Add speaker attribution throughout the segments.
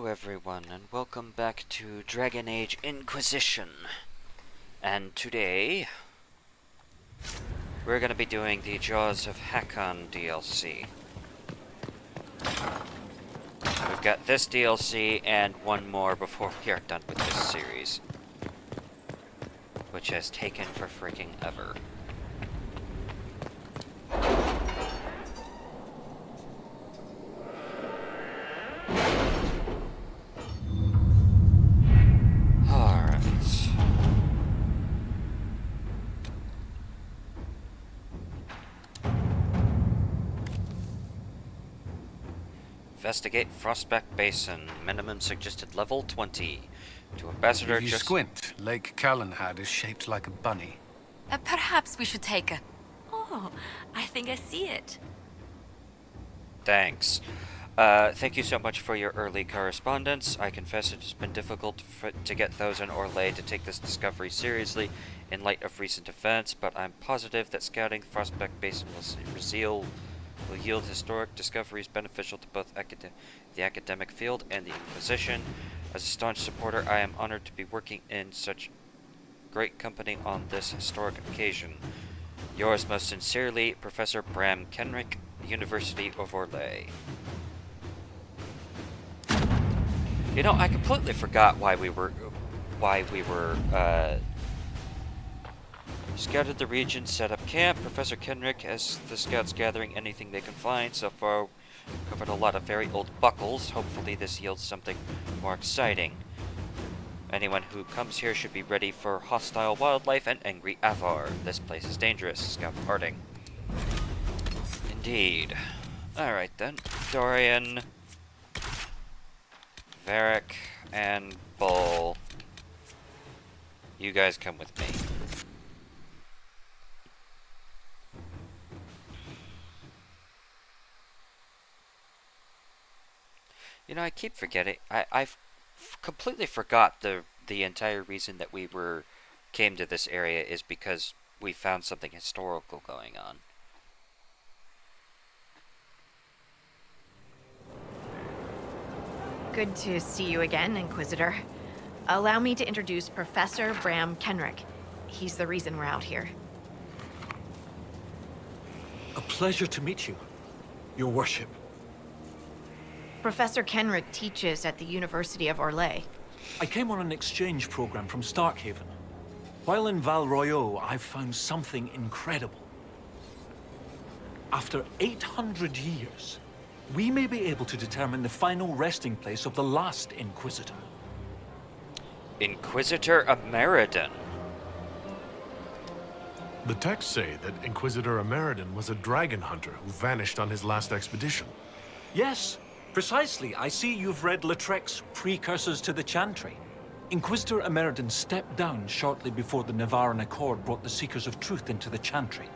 Speaker 1: everyone, and welcome back to Dragon Age Inquisition. And today, we're going to be doing the Jaws of Hakkon DLC. We've got this DLC and one more before we are done with this series, which has taken for freaking ever. Investigate Frostback Basin. Minimum suggested level 20. To Ambassador
Speaker 2: If you squint, Lake Callanhad is shaped like a bunny.
Speaker 3: Perhaps we should take a... Oh, I think I see it.
Speaker 1: Thanks. Thank you so much for your early correspondence. I confess it has been difficult to get those in Orlais to take this discovery seriously in light of recent events, but I'm positive that scouting the Frostback Basin will yield historic discoveries beneficial to both the academic field and the Inquisition. As a staunch supporter, I am honored to be working in such great company on this historic occasion. Yours most sincerely, Professor Bram Kenrick, University of Orlais. You know, I completely forgot why we were scouted the region, set up camp. Professor Kenrick has the scouts gathering anything they can find. So far, we've covered a lot of very old buckles. Hopefully this yields something more exciting. Anyone who comes here should be ready for hostile wildlife and angry Avar. This place is dangerous. Scout parting. Indeed. Alright then. Dorian, Varric, and Bull. You guys come with me. You know, I keep forgetting. I've completely forgot the entire reason that we came to this area is because we found something historical going on.
Speaker 3: Good to see you again, Inquisitor. Allow me to introduce Professor Bram Kenrick. He's the reason we're out here.
Speaker 4: A pleasure to meet you, Your Worship.
Speaker 3: Professor Kenrick teaches at the University of Orlais.
Speaker 4: I came on an exchange program from Starkhaven. While in Val Royeaux, I've found something incredible. After 800 years, we may be able to determine the final resting place of the last Inquisitor.
Speaker 1: Inquisitor Ameridan.
Speaker 5: The texts say that Inquisitor Ameridan was a dragon hunter who vanished on his last expedition.
Speaker 4: Yes, precisely. I see you've read Lautrec's Precursors to the Chantry. Inquisitor Ameridan stepped down shortly before the Nevarran Accord brought the Seekers of Truth into the Chantry.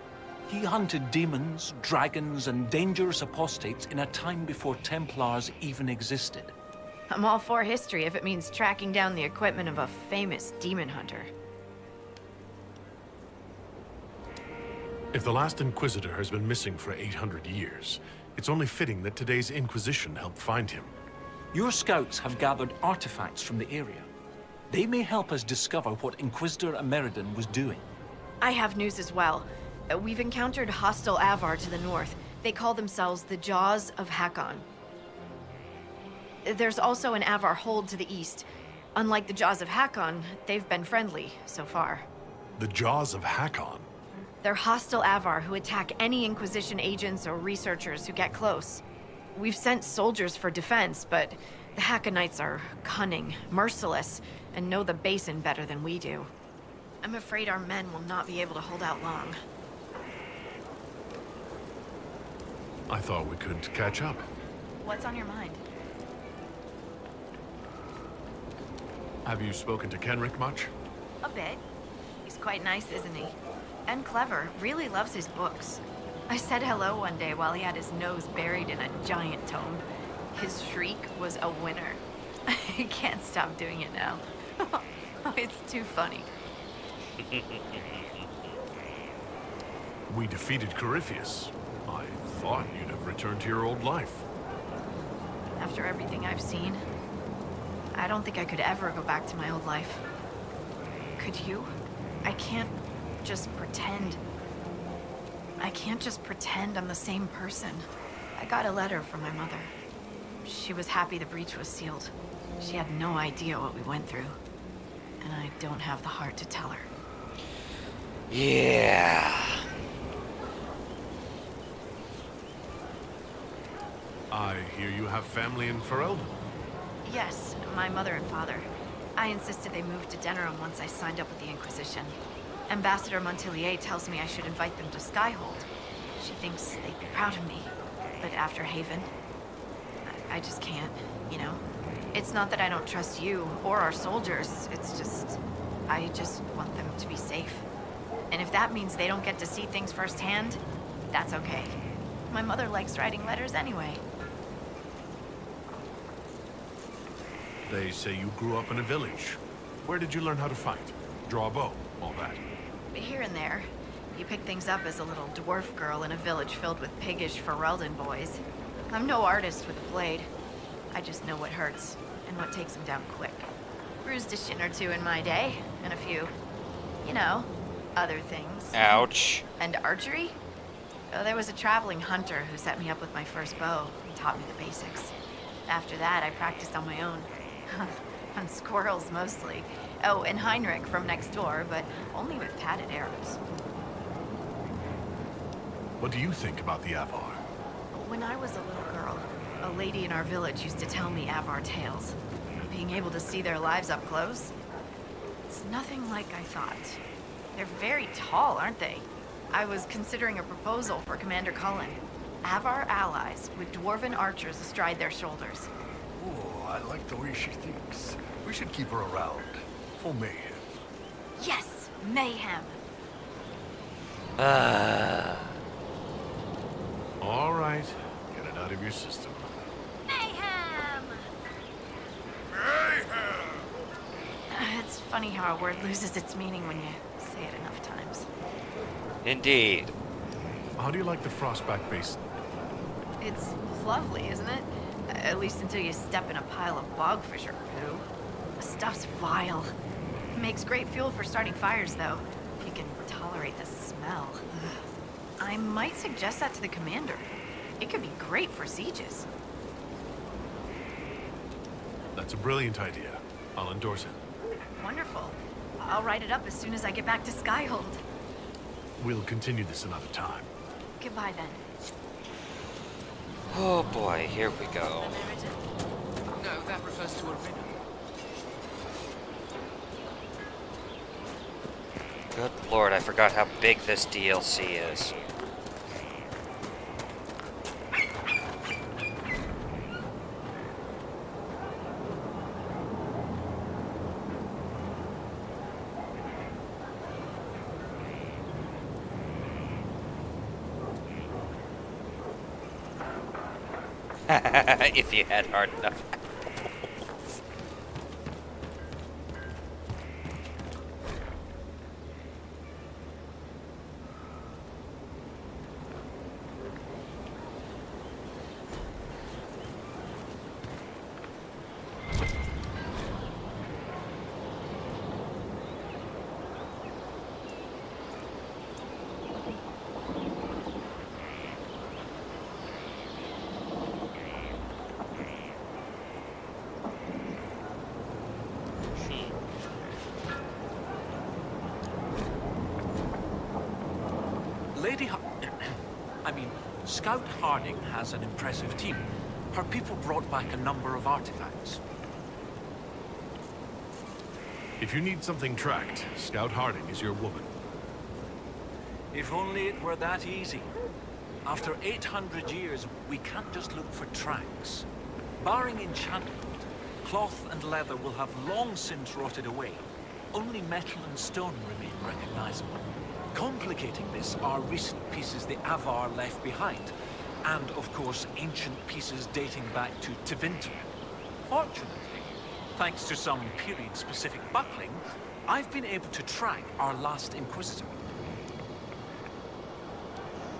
Speaker 4: He hunted demons, dragons, and dangerous apostates in a time before Templars even existed.
Speaker 3: I'm all for history if it means tracking down the equipment of a famous demon hunter.
Speaker 5: If the last Inquisitor has been missing for 800 years, it's only fitting that today's Inquisition help find him.
Speaker 4: Your scouts have gathered artifacts from the area. They may help us discover what Inquisitor Ameridan was doing.
Speaker 3: I have news as well. We've encountered hostile Avar to the north. They call themselves the Jaws of Hakkon. There's also an Avar hold to the east. Unlike the Jaws of Hakkon, they've been friendly so far.
Speaker 5: The Jaws of Hakkon?
Speaker 3: They're hostile Avar who attack any Inquisition agents or researchers who get close. We've sent soldiers for defense, but the Hakkonites are cunning, merciless, and know the basin better than we do. I'm afraid our men will not be able to hold out long.
Speaker 5: I thought we could catch up.
Speaker 3: What's on your mind?
Speaker 5: Have you spoken to Kenrick much?
Speaker 3: A bit. He's quite nice, isn't he? And clever. Really loves his books. I said hello one day while he had his nose buried in a giant tome. His shriek was a winner. I can't stop doing it now. It's too funny.
Speaker 5: We defeated Corypheus. I thought you'd have returned to your old life.
Speaker 3: After everything I've seen, I don't think I could ever go back to my old life. Could you? I can't just pretend. I can't just pretend I'm the same person. I got a letter from my mother. She was happy the breach was sealed. She had no idea what we went through. And I don't have the heart to tell her.
Speaker 1: Yeah.
Speaker 5: I hear you have family in Ferelden.
Speaker 3: Yes, my mother and father. I insisted they move to Denerim once I signed up with the Inquisition. Ambassador Montilier tells me I should invite them to Skyhold. She thinks they'd be proud of me. But after Haven, I just can't, you know? It's not that I don't trust you or our soldiers. It's just, I just want them to be safe. And if that means they don't get to see things firsthand, that's okay. My mother likes writing letters anyway.
Speaker 5: They say you grew up in a village. Where did you learn how to fight? Draw a bow, all that.
Speaker 3: Here and there. You pick things up as a little dwarf girl in a village filled with piggish Ferelden boys. I'm no artist with a blade. I just know what hurts, and what takes them down quick. Bruised a shin or two in my day, and a few, you know, other things.
Speaker 1: Ouch.
Speaker 3: And archery? Oh, there was a traveling hunter who set me up with my first bow and taught me the basics. After that, I practiced on my own. On squirrels, mostly. Oh, and Heinrich from next door, but only with padded arrows.
Speaker 5: What do you think about the Avar?
Speaker 3: When I was a little girl, a lady in our village used to tell me Avar tales. Being able to see their lives up close, it's nothing like I thought. They're very tall, aren't they? I was considering a proposal for Commander Cullen. Avar allies with dwarven archers astride their shoulders.
Speaker 6: Oh, I like the way she thinks. We should keep her around. For mayhem.
Speaker 3: Yes, mayhem.
Speaker 5: All right, get it out of your system.
Speaker 3: Mayhem!
Speaker 6: Mayhem!
Speaker 3: It's funny how a word loses its meaning when you say it enough times.
Speaker 1: Indeed.
Speaker 5: How do you like the Frostback Basin?
Speaker 3: It's lovely, isn't it? At least until you step in a pile of bogfish or poo. The stuff's vile. Makes great fuel for starting fires, though, if you can tolerate the smell. I might suggest that to the commander. It could be great for sieges.
Speaker 5: That's a brilliant idea. I'll endorse it.
Speaker 3: Wonderful. I'll write it up as soon as I get back to Skyhold.
Speaker 5: We'll continue this another time.
Speaker 3: Goodbye, then.
Speaker 1: Oh boy, here we go.
Speaker 2: No, that refers to a riddle.
Speaker 1: Good lord, I forgot how big this DLC is. If you had hard enough.
Speaker 4: Scout Harding has an impressive team. Her people brought back a number of artifacts.
Speaker 5: If you need something tracked, Scout Harding is your woman.
Speaker 4: If only it were that easy. After 800 years, we can't just look for tracks. Barring enchantment, cloth and leather will have long since rotted away. Only metal and stone remain recognizable. Complicating this are recent pieces the Avar left behind, and of course ancient pieces dating back to Tevinter. Fortunately, thanks to some period-specific buckling, I've been able to track our last Inquisitor.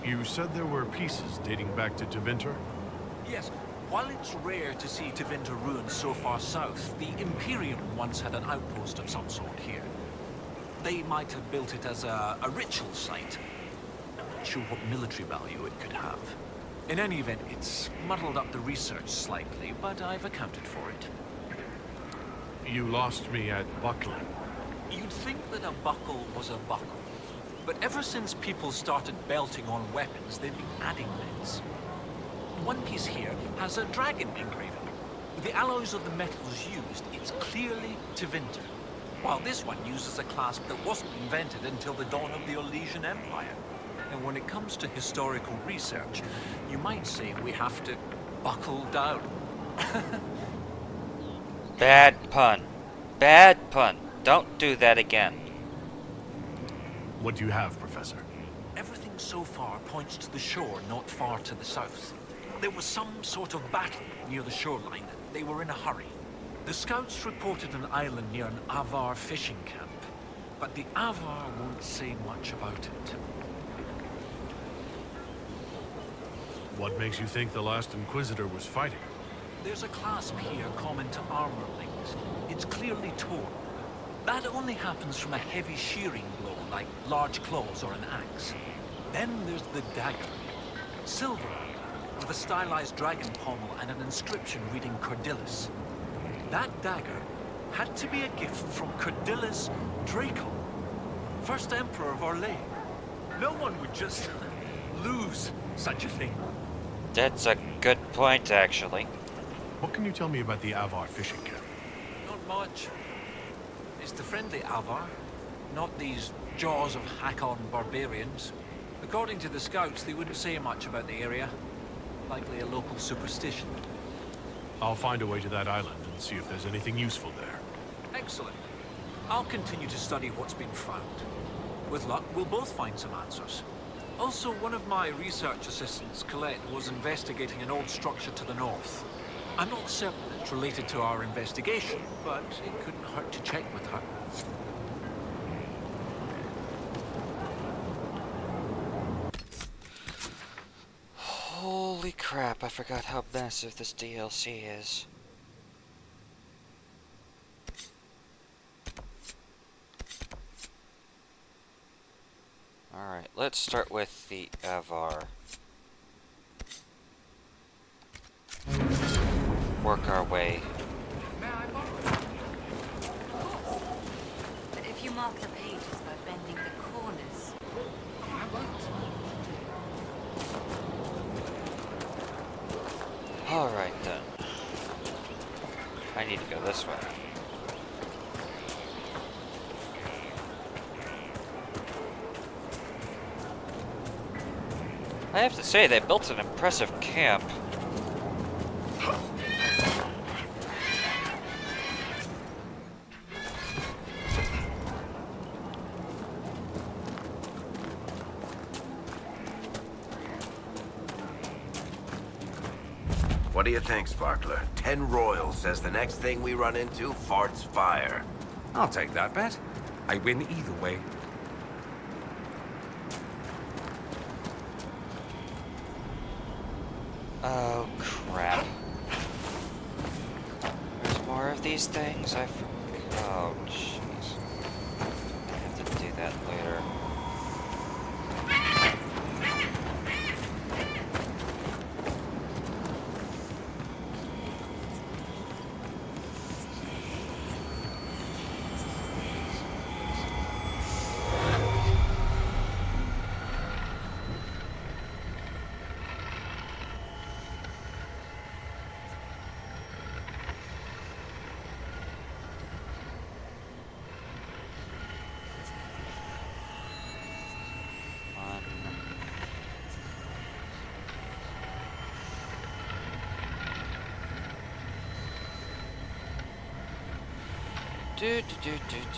Speaker 5: You said there were pieces dating back to Tevinter?
Speaker 4: Yes, While it's rare to see Tevinter ruins so far south, the Imperium once had an outpost of some sort here. They might have built it as a ritual site. I'm not sure what military value it could have. In any event, it's muddled up the research slightly, but I've accounted for it.
Speaker 5: You lost me at buckling.
Speaker 4: You'd think that a buckle was a buckle. But ever since people started belting on weapons, they've been adding bits. One piece here has a dragon engraving. With the alloys of the metals used, it's clearly Tevinter. While this one uses a clasp that wasn't invented until the dawn of the Olesian Empire. And when it comes to historical research, you might say we have to buckle down.
Speaker 1: Bad pun. Bad pun. Don't do that again.
Speaker 5: What do you have, Professor?
Speaker 4: Everything so far points to the shore not far to the south. There was some sort of battle near the shoreline. They were in a hurry. The scouts reported an island near an Avar fishing camp, but the Avar won't say much about it.
Speaker 5: What makes you think the last Inquisitor was fighting?
Speaker 4: There's a clasp here common to armorlings. It's clearly torn. That only happens from a heavy shearing blow, like large claws or an axe. Then there's the dagger. Silver, with a stylized dragon pommel and an inscription reading Cordilis. That dagger had to be a gift from Cordilis Draco, first emperor of Orlais. No one would just lose such a thing.
Speaker 1: That's a good point, actually.
Speaker 5: What can you tell me about the Avar fishing camp?
Speaker 4: Not much. It's the friendly Avar, not these jaws of Hakkon barbarians. According to the scouts, they wouldn't say much about the area. Likely a local superstition.
Speaker 5: I'll find a way to that island and see if there's anything useful there.
Speaker 4: Excellent. I'll continue to study what's been found. With luck, we'll both find some answers. Also, one of my research assistants, Colette, was investigating an old structure to the north. I'm not certain it's related to our investigation, but it couldn't hurt to check with her.
Speaker 1: Holy crap, I forgot how massive this DLC is. Alright, let's start with the Avar. Work our way.
Speaker 7: But if you mark the pages by bending the corners, I won't.
Speaker 1: Alright then. I need to go this way. I have to say, they built an impressive camp.
Speaker 8: What do you think, Sparkler? 10 Royal says the next thing we run into farts fire.
Speaker 9: I'll take that bet. I win either way.
Speaker 1: Oh, crap. There's more of these things? Oh, jeez. I have to do that later. Do. Two. Three.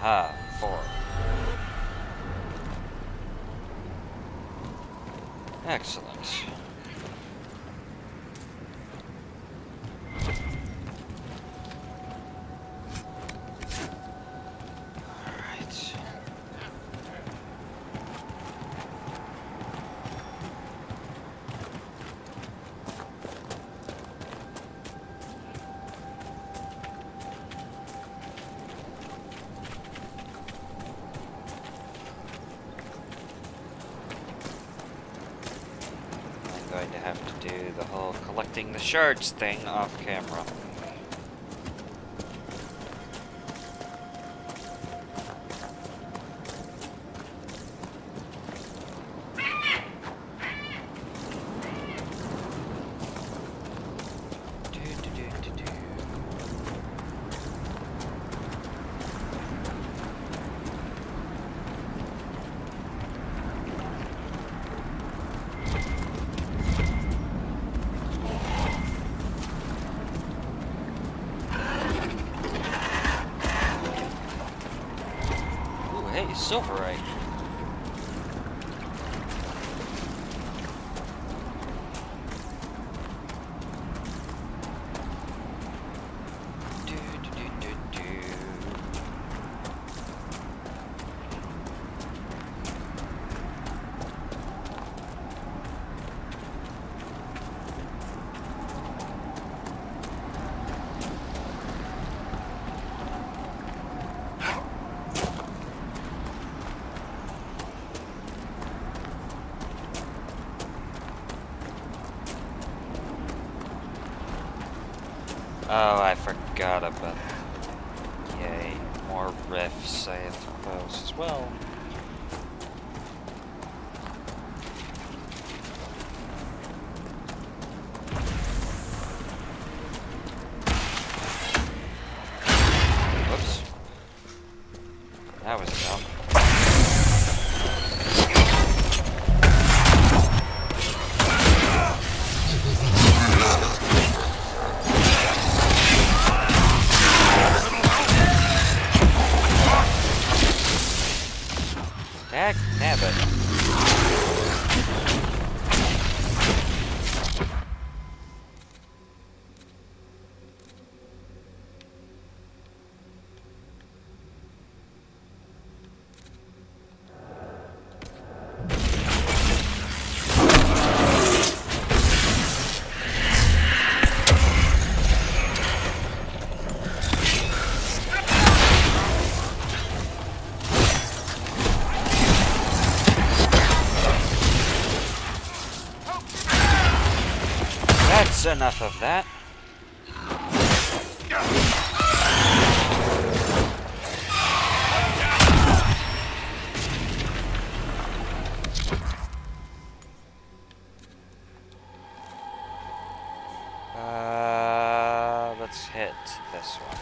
Speaker 1: Aha, 4. Excellent. Alright. I'm going to have to do the whole collecting the shards thing off camera. Ooh, hey, silverite. Oh, I forgot about. Yay, more riffs I suppose as well. Whoops. That was dumb. Dag nabbit. That's enough of that. Let's hit this one.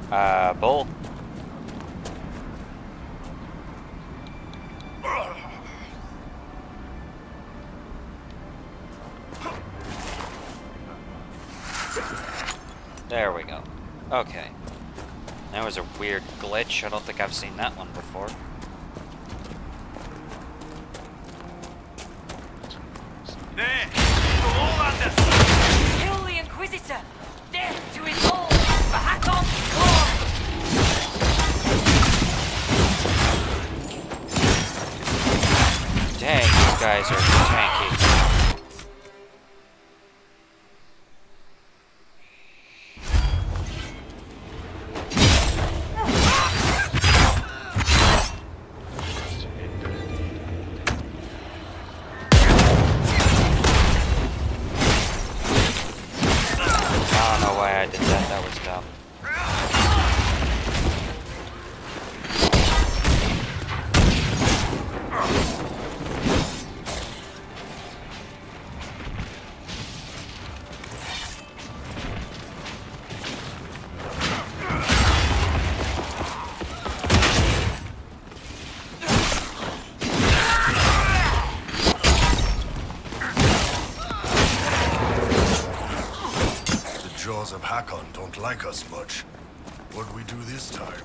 Speaker 1: Bull. There we go. Okay. That was a weird glitch. I don't think I've seen that one before.
Speaker 10: There! All under!
Speaker 7: Kill the Inquisitor! Death to his all! For Hakkon!
Speaker 1: Dang, you guys are tanky. I don't know why I did that. That was dumb.
Speaker 6: The jaws of Hakkon don't like us much. What'd we do this time?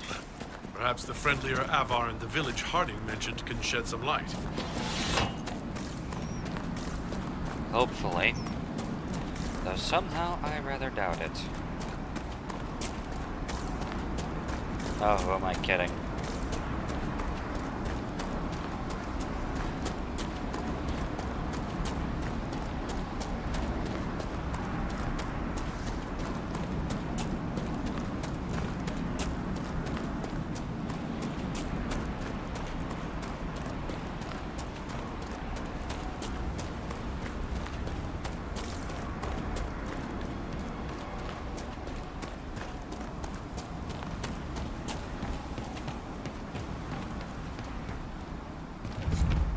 Speaker 5: Perhaps the friendlier Avar in the village Harding mentioned can shed some light.
Speaker 1: Hopefully. Though somehow I rather doubt it. Oh, who am I kidding?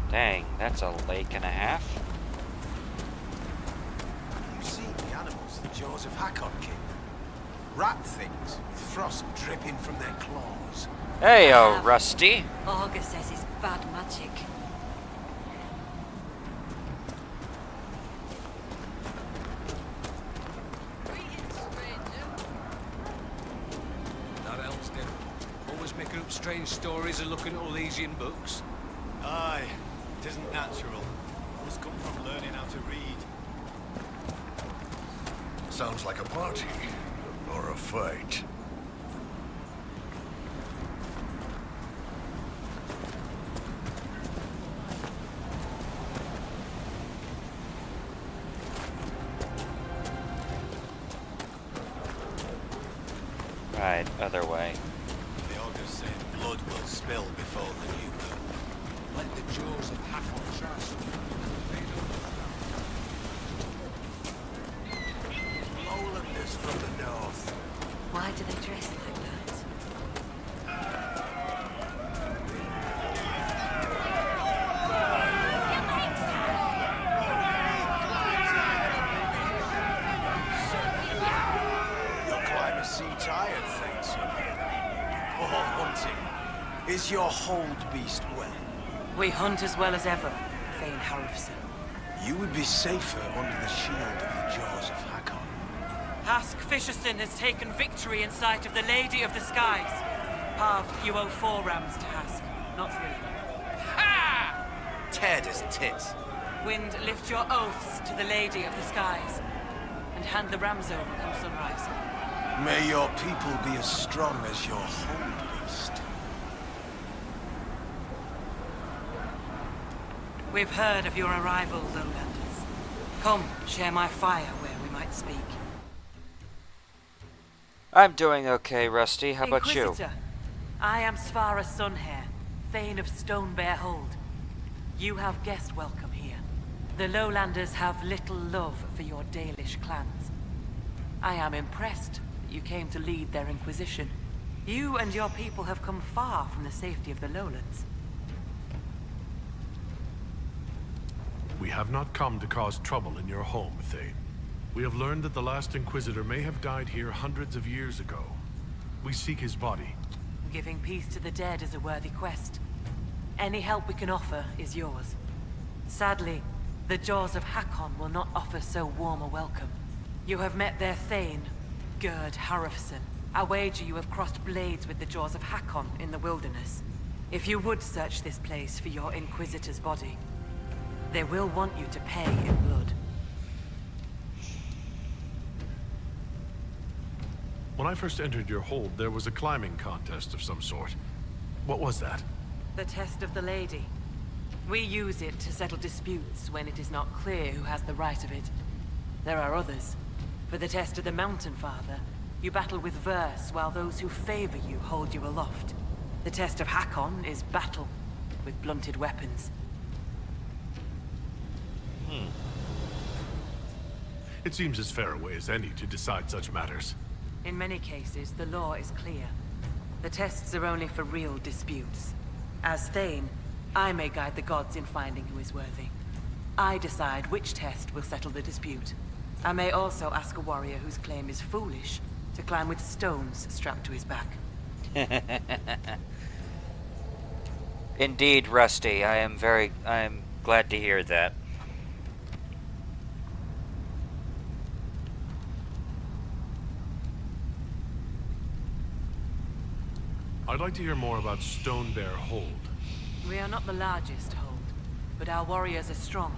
Speaker 1: Dang, that's a lake and a half.
Speaker 8: You see the animals the jaws of Hakkon kill? Rat things with frost dripping from their claws.
Speaker 1: Hey, oh, Rusty.
Speaker 7: Augur says it's bad magic.
Speaker 10: That Elston. Always making up strange stories and looking at all these in books.
Speaker 11: Aye, it isn't natural. Must come from learning how to read.
Speaker 6: Sounds like a party. Or a fight.
Speaker 1: Right, other way.
Speaker 11: The Augurs say blood will spill before the new moon.
Speaker 10: Let the jaws of Hakkon trust.
Speaker 8: Lowlanders from the north.
Speaker 7: Why do they dress like that?
Speaker 8: You're quite a sea-tired thing, son. Oh, hunting. Is your hold beast well?
Speaker 7: We hunt as well as ever, Thane Harrison.
Speaker 8: You would be safer under the shield of the jaws of Hakkon.
Speaker 7: Hask Fisherson has taken victory in sight of the Lady of the Skies. Parv, you owe 4 rams to Hask, not 3.
Speaker 8: Ha! Teared his tits.
Speaker 7: Wind, lift your oaths to the Lady of the Skies, and hand the rams over come sunrise.
Speaker 8: May your people be as strong as your hold beast.
Speaker 7: We've heard of your arrival, Lowlanders. Come, share my fire where we might speak.
Speaker 1: I'm doing okay, Rusty. How about you?
Speaker 7: Inquisitor, I am Svara Sunhair, Thane of Stonebear Hold. You have guest welcome here. The Lowlanders have little love for your Dalish clans. I am impressed that you came to lead their Inquisition. You and your people have come far from the safety of the Lowlands.
Speaker 5: We have not come to cause trouble in your home, Thane. We have learned that the last Inquisitor may have died here hundreds of years ago. we seek his body.
Speaker 7: Giving peace to the dead is a worthy quest. Any help we can offer is yours. Sadly, the Jaws of Hakkon will not offer so warm a welcome. You have met their Thane, Gerd Harrison. I wager you have crossed blades with the Jaws of Hakkon in the wilderness. If you would search this place for your Inquisitor's body, they will want you to pay in blood.
Speaker 5: When I first entered your hold, there was a climbing contest of some sort. What was that?
Speaker 7: The test of the lady. We use it to settle disputes when it is not clear who has the right of it. There are others. For the test of the Mountain Father, you battle with verse while those who favor you hold you aloft. The test of Hakkon is battle, with blunted weapons.
Speaker 5: It seems as fair a way as any to decide such matters.
Speaker 7: In many cases, the law is clear. The tests are only for real disputes. As Thane, I may guide the gods in finding who is worthy. I decide which test will settle the dispute. I may also ask a warrior whose claim is foolish to climb with stones strapped to his back.
Speaker 1: Indeed, Rusty. I am glad to hear that.
Speaker 5: I'd like to hear more about Stone Bear Hold.
Speaker 7: We are not the largest hold, but our warriors are strong,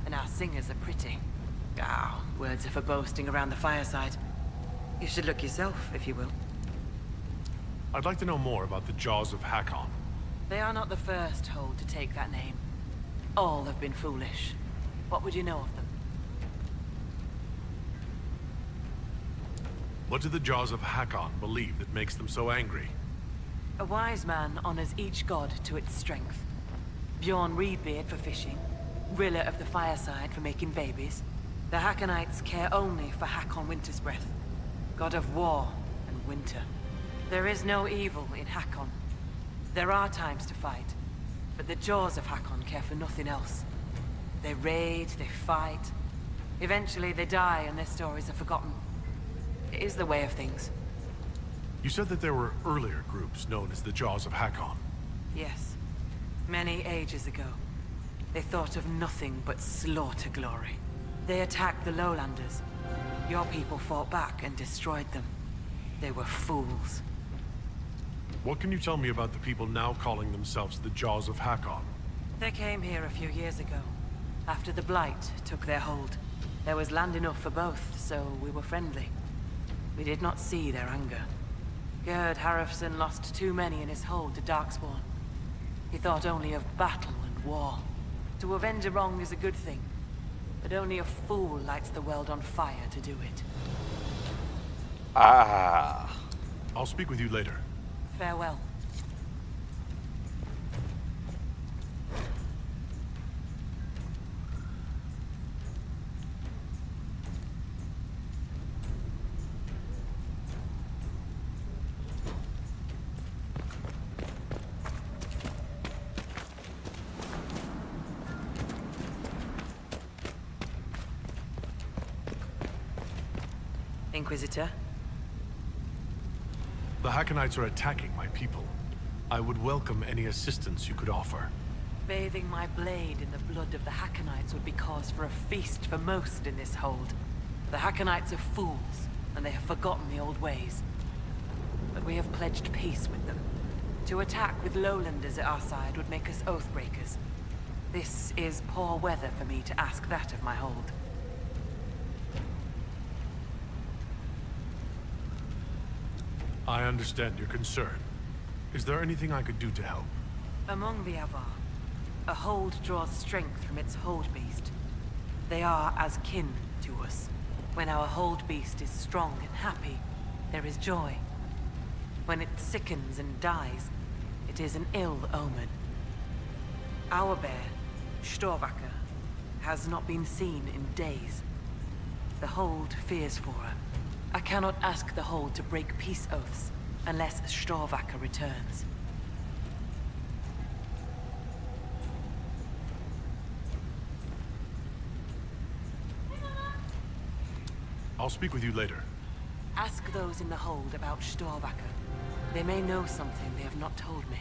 Speaker 7: and our singers are pretty. Ah, words are for boasting around the fireside. You should look yourself, if you will.
Speaker 5: I'd like to know more about the Jaws of Hakkon.
Speaker 7: They are not the first hold to take that name. All have been foolish. What would you know of them?
Speaker 5: What do the Jaws of Hakkon believe that makes them so angry?
Speaker 7: A wise man honors each god to its strength. Bjorn Reedbeard for fishing, Rilla of the Fireside for making babies. The Hakkonites care only for Hakkon Wintersbreath, god of war and winter. There is no evil in Hakkon. There are times to fight, but the Jaws of Hakkon care for nothing else. They raid, they fight. Eventually they die and their stories are forgotten. It is the way of things.
Speaker 5: You said that there were earlier groups known as the Jaws of Hakkon.
Speaker 7: Yes. Many ages ago. They thought of nothing but slaughter glory. They attacked the lowlanders. Your people fought back and destroyed them. They were fools.
Speaker 5: What can you tell me about the people now calling themselves the Jaws of Hakkon?
Speaker 7: They came here a few years ago, after the Blight took their hold. There was land enough for both, so we were friendly. We did not see their anger. Gerd Harrison lost too many in his hold to Darkspawn. He thought only of battle and war. To avenge a wrong is a good thing, but only a fool lights the world on fire to do it.
Speaker 1: Ah.
Speaker 5: I'll speak with you later.
Speaker 7: Farewell. Inquisitor?
Speaker 5: The Hakkonites are attacking my people. I would welcome any assistance you could offer.
Speaker 7: Bathing my blade in the blood of the Hakkonites would be cause for a feast for most in this hold. The Hakkonites are fools, and they have forgotten the old ways. But we have pledged peace with them. To attack with lowlanders at our side would make us oathbreakers. This is poor weather for me to ask that of my hold.
Speaker 5: I understand your concern. Is there anything I could do to help?
Speaker 7: Among the Avar, a hold draws strength from its hold beast. They are as kin to us. When our hold beast is strong and happy, there is joy. When it sickens and dies, it is an ill omen. Our bear, Storvacker, has not been seen in days. The hold fears for her. I cannot ask the hold to break peace oaths unless Storvacker returns.
Speaker 5: I'll speak with you later.
Speaker 7: Ask those in the hold about Storvacker. They may know something they have not told me.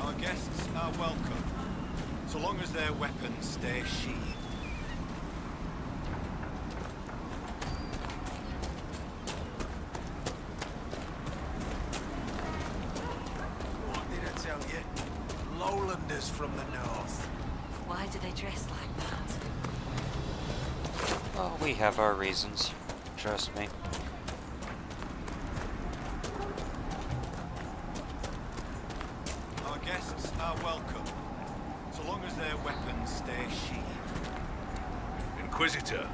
Speaker 11: Our guests are welcome, so long as their weapons stay sheathed.
Speaker 8: What did I tell you? Lowlanders from the north.
Speaker 7: Why do they dress like that?
Speaker 1: Well, we have our reasons. Trust me.
Speaker 11: Our guests are welcome, so long as their weapons stay sheathed.
Speaker 12: Inquisitor,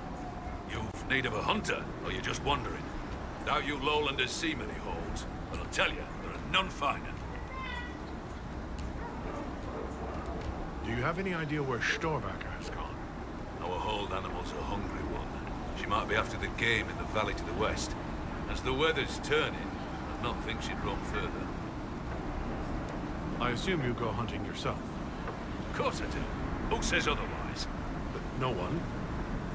Speaker 12: you've need of a hunter, or you're just wandering? Doubt you lowlanders see many holds, but I'll tell you, there are none finer.
Speaker 5: Do you have any idea where Storvacker has gone?
Speaker 12: Our hold animal's a hungry one. She might be after the game in the valley to the west. As the weather's turning, I don't think she'd roam further.
Speaker 5: I assume you go hunting yourself.
Speaker 12: Of course I do. Who says otherwise?
Speaker 5: But no one.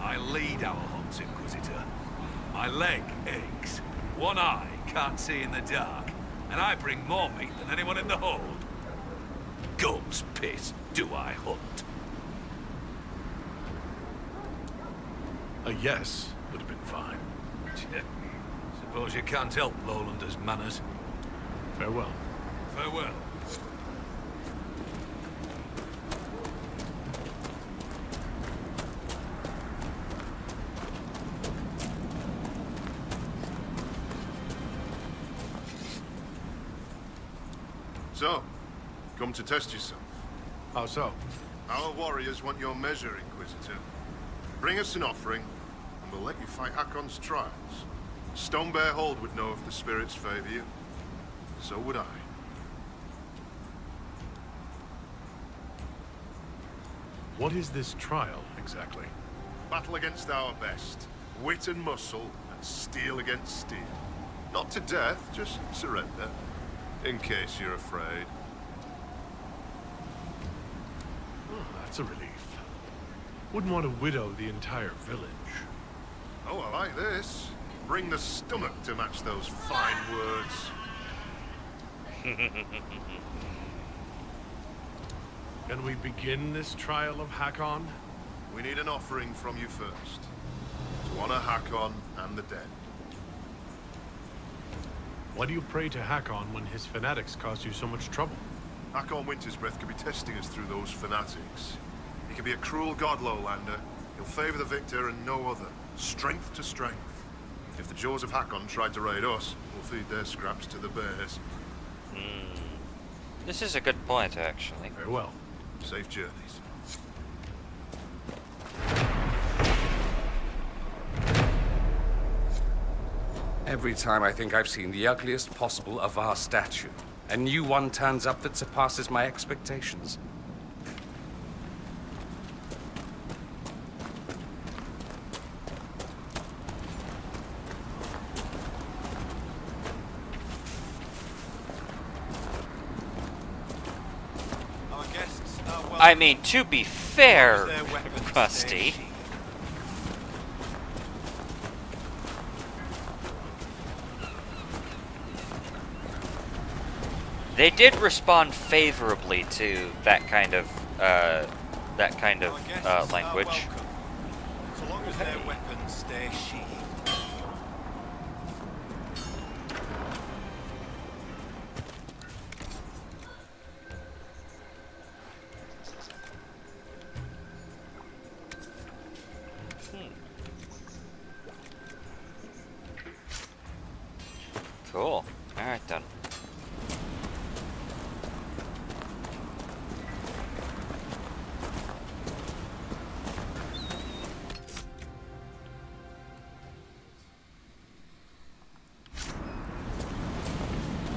Speaker 12: I lead our hunts, Inquisitor. My leg aches. One eye can't see in the dark. And I bring more meat than anyone in the hold. Gum's piss, do I hunt?
Speaker 5: A yes would have been fine.
Speaker 12: Suppose you can't help Lowlanders' manners.
Speaker 5: Farewell.
Speaker 12: Farewell.
Speaker 6: So, come to test yourself.
Speaker 5: How so?
Speaker 6: Our warriors want your measure, Inquisitor. Bring us an offering, and we'll let you fight Hakkon's trials. Stone Bear Hold would know if the spirits favor you. So would I.
Speaker 5: What is this trial, exactly?
Speaker 6: Battle against our best. Wit and muscle, and steel against steel. Not to death, just surrender. In case you're afraid.
Speaker 5: Oh, that's a relief. Wouldn't want to widow the entire village.
Speaker 6: Oh, I like this. Bring the stomach to match those fine words.
Speaker 5: Can we begin this trial of Hakkon?
Speaker 6: We need an offering from you first. To honor Hakkon and the dead.
Speaker 5: Why do you pray to Hakkon when his fanatics cause you so much trouble?
Speaker 6: Hakkon Wintersbreath could be testing us through those fanatics. He can be a cruel god, Lowlander. He'll favor the victor and no other. Strength to strength. If the jaws of Hakkon tried to raid us, we'll feed their scraps to the bears.
Speaker 1: This is a good point, actually.
Speaker 5: Very well.
Speaker 6: Safe journeys.
Speaker 9: Every time I think I've seen the ugliest possible of our statue, a new one turns up that surpasses my expectations.
Speaker 11: Our guests are welcome.
Speaker 1: I mean, to be fair,
Speaker 11: Their weapons stay
Speaker 1: Rusty.
Speaker 11: sheathed.
Speaker 1: They did respond favorably to that kind of
Speaker 11: Our guests are
Speaker 1: language.
Speaker 11: welcome, so long as their weapons stay sheathed.
Speaker 1: Cool. All right then.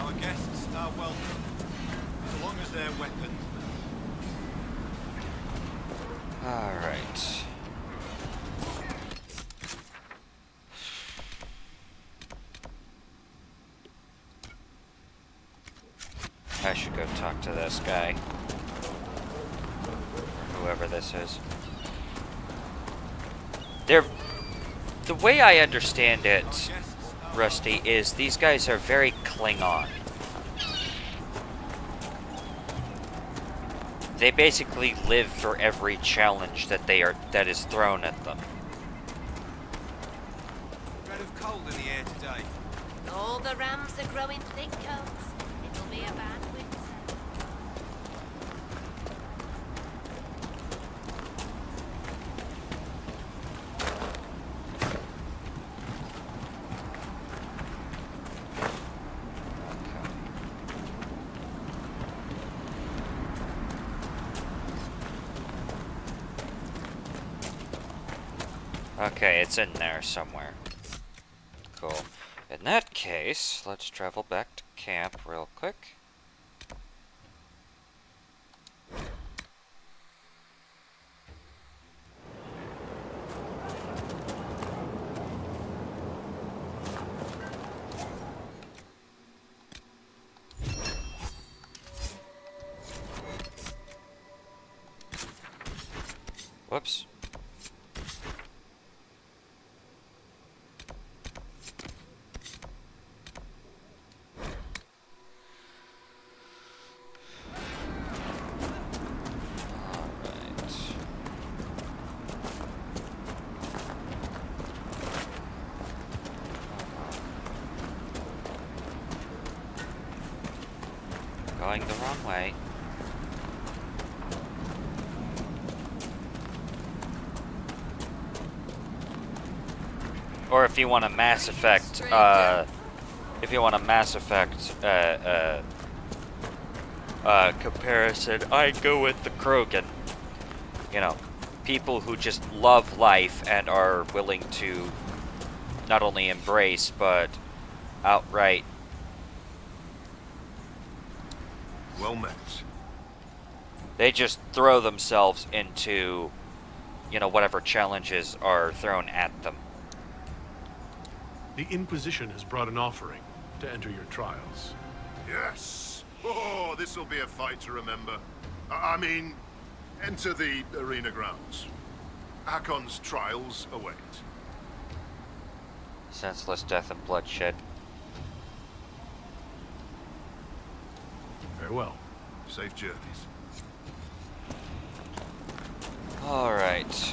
Speaker 11: Our guests are welcome, so long as their weapons.
Speaker 1: All right. I should go talk to this guy. Or whoever this is. They're... The way I understand it, Rusty, is these guys are very Klingon. They basically live for every challenge that is thrown at them.
Speaker 11: Dread of cold in the air today.
Speaker 13: All the rams are growing thick coats. It'll be a bad winter.
Speaker 1: Okay, it's in there somewhere. Cool. In that case, let's travel back to camp real quick. Whoops. Going the wrong way. Or if you want a Mass Effect, comparison, I'd go with the Krogan. You know, people who just love life and are willing to not only embrace, but outright.
Speaker 6: Well met.
Speaker 1: They just throw themselves into, you know, whatever challenges are thrown at them.
Speaker 5: The Inquisition has brought an offering to enter your trials.
Speaker 6: Yes! Oh, this'll be a fight to remember. I mean, enter the arena grounds. Hakkon's trials await.
Speaker 1: Senseless death and bloodshed.
Speaker 5: Farewell.
Speaker 6: Safe journeys.
Speaker 1: All right.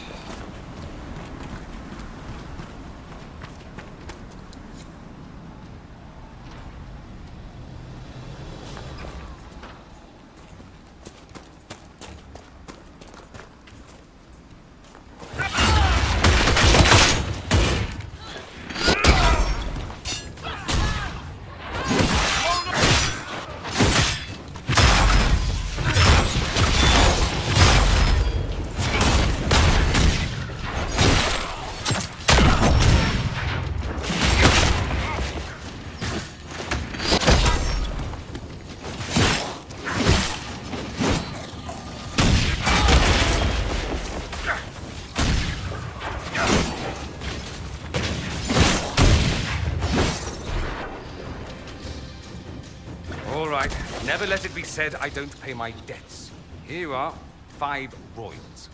Speaker 9: All right, never let it be said I don't pay my debts. Here are 5 royals.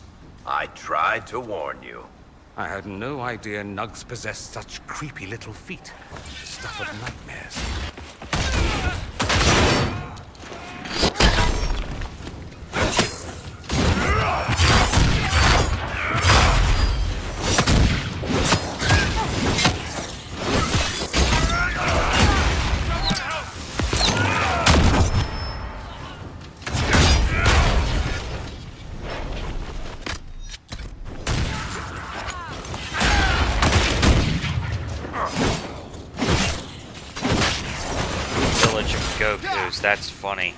Speaker 8: I tried to warn you.
Speaker 9: I had no idea nugs possessed such creepy little feet. The stuff of nightmares.
Speaker 1: Goku's, that's funny.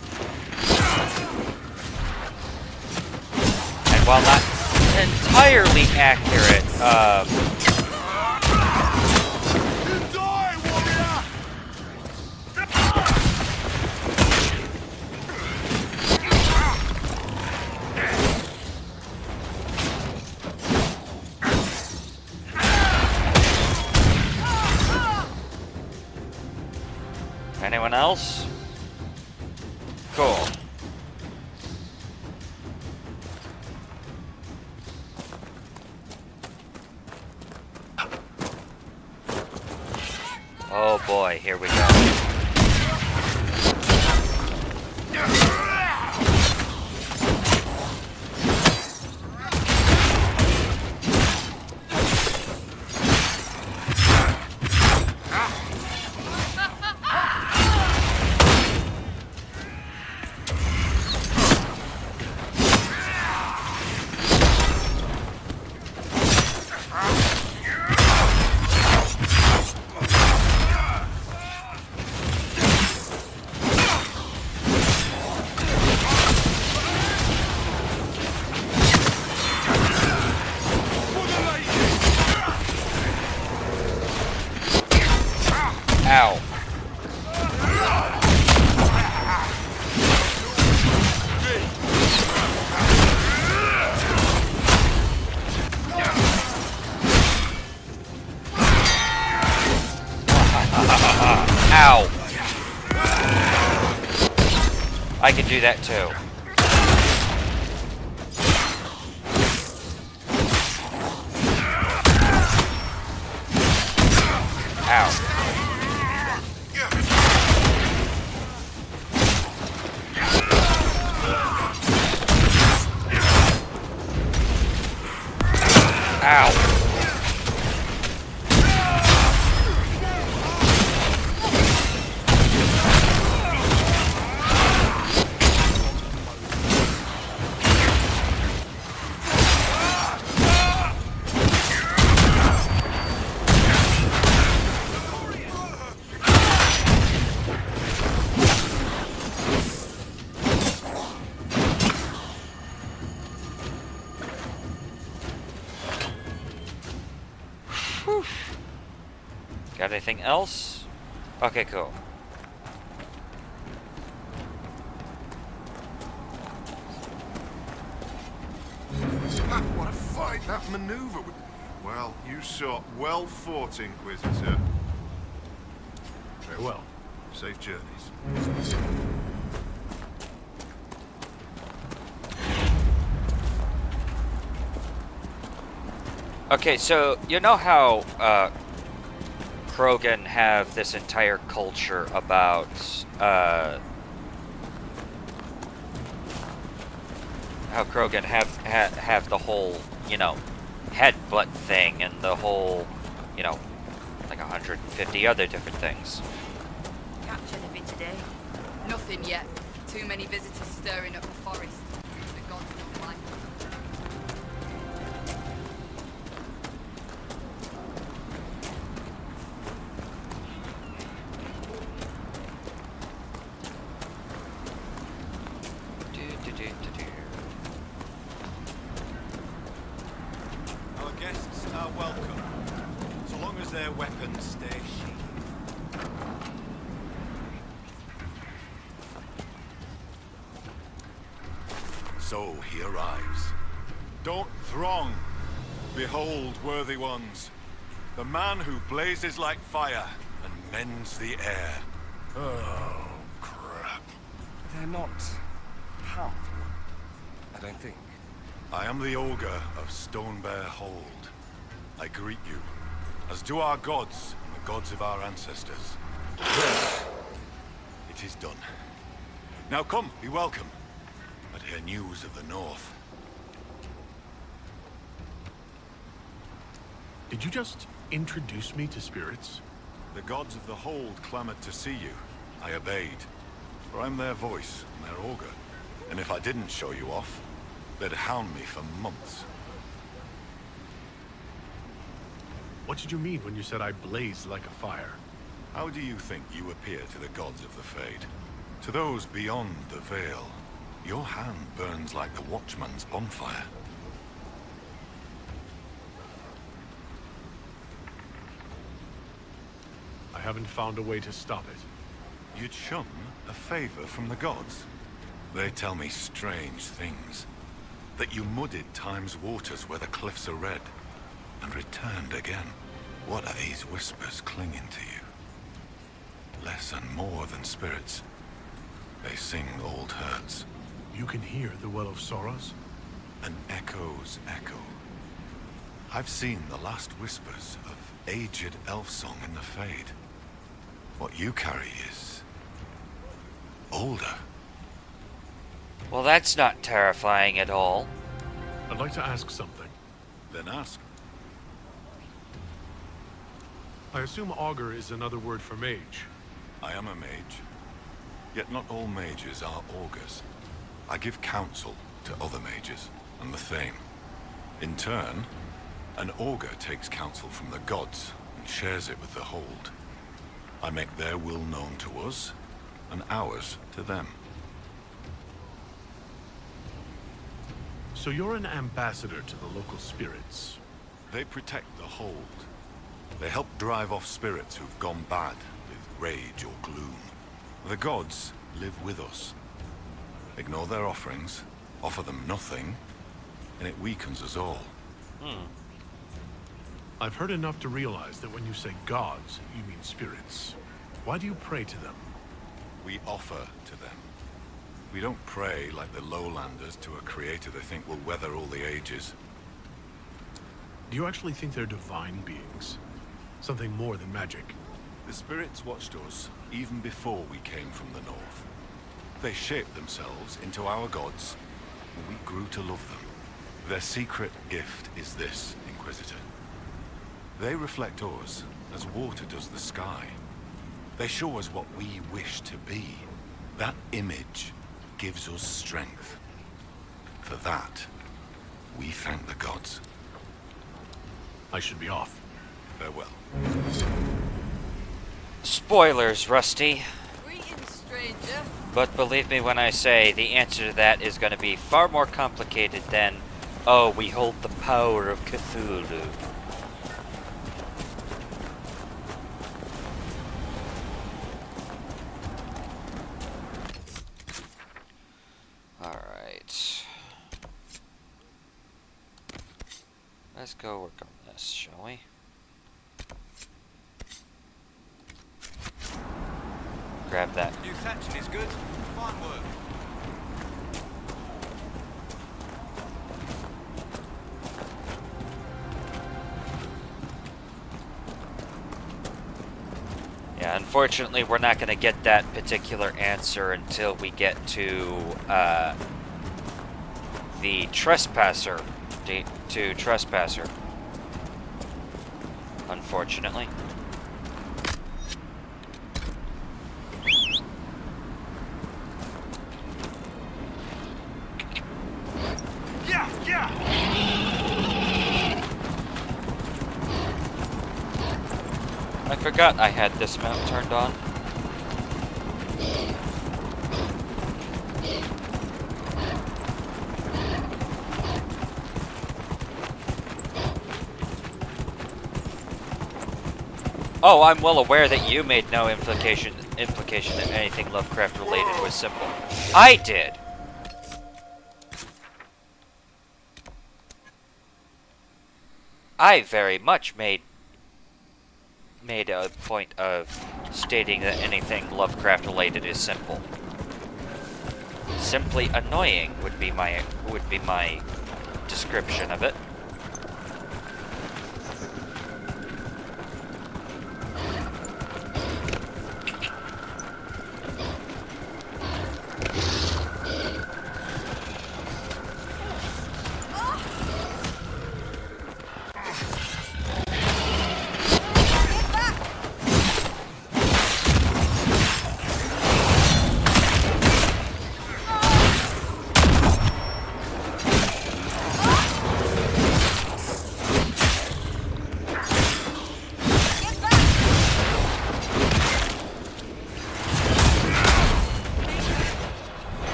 Speaker 1: And while not entirely accurate, anyone else? Cool. boy, here we go. Ow. Ow. I can do that too. Ow. Ow. Got anything else? Okay, cool.
Speaker 6: What a fight that maneuver was. Well, you saw well fought, Inquisitor.
Speaker 5: Very well.
Speaker 6: Safe journeys.
Speaker 1: Okay, so you know how Krogan have this entire culture about how Krogan have the whole, you know, headbutt thing and the whole, you know, like 150 other different things.
Speaker 14: Catch anything today? Nothing yet. Too many visitors stirring up the forest. The gods don't like them.
Speaker 11: Our guests are welcome, so long as their weapons stay sheathed. So he arrives. Don't throng. Behold, worthy ones, the man who blazes like fire and mends the air.
Speaker 9: Oh, crap. They're not powerful, I don't think.
Speaker 11: I am the Ogre of Stonebear Hold. I greet you, as do our gods and the gods of our ancestors. It is done. Now come, be welcome, and hear news of the North.
Speaker 5: Did you just introduce me to spirits?
Speaker 11: The gods of the Hold clamored to see you. I obeyed, for I'm their voice and their augur. And if I didn't show you off, they'd hound me for months.
Speaker 5: What did you mean when you said I blazed like a fire?
Speaker 11: How do you think you appear to the gods of the Fade? To those beyond the Veil, your hand burns like the Watchman's bonfire.
Speaker 5: I haven't found a way to stop it.
Speaker 11: You'd shun a favor from the gods? They tell me strange things. That you muddied Time's waters where the cliffs are red, and returned again. What are these whispers clinging to you? Less and more than spirits. They sing old hurts.
Speaker 5: You can hear the Well of Sorrows?
Speaker 11: An echo's echo. I've seen the last whispers of aged elf song in the Fade. What you carry is older.
Speaker 1: Well, that's not terrifying at all.
Speaker 5: I'd like to ask something.
Speaker 11: Then ask.
Speaker 5: I assume augur is another word for mage.
Speaker 11: I am a mage. Yet not all mages are augurs. I give counsel to other mages and the Thane. In turn, an augur takes counsel from the gods and shares it with the Hold. I make their will known to us, and ours to them.
Speaker 5: So you're an ambassador to the local spirits.
Speaker 11: They protect the Hold. They help drive off spirits who've gone bad with rage or gloom. The gods live with us. Ignore their offerings, offer them nothing, and it weakens us all.
Speaker 5: I've heard enough to realize that when you say gods, you mean spirits. Why do you pray to them?
Speaker 11: We offer to them. We don't pray like the lowlanders to a creator they think will weather all the ages.
Speaker 5: Do you actually think they're divine beings? Something more than magic?
Speaker 11: The spirits watched us even before we came from the north. They shaped themselves into our gods, and we grew to love them. Their secret gift is this, Inquisitor. They reflect us as water does the sky. They show us what we wish to be. That image gives us strength. For that, we thank the gods.
Speaker 5: I should be off.
Speaker 11: Farewell.
Speaker 1: Spoilers, Rusty.
Speaker 14: Greetings, stranger.
Speaker 1: But believe me when I say the answer to that is going to be far more complicated than, oh, we hold the power of Cthulhu. Alright. Let's go work on this, shall we? Grab that.
Speaker 10: New thatching is good. Fine work.
Speaker 1: Yeah, unfortunately, we're not going to get that particular answer until we get to the Trespasser. To Trespasser. Unfortunately. I forgot I had this mount turned on. Oh, I'm well aware that you made no implication that anything Lovecraft related was simple. I did! I very much made a point of stating that anything Lovecraft related is simple. Simply annoying would be my description of it.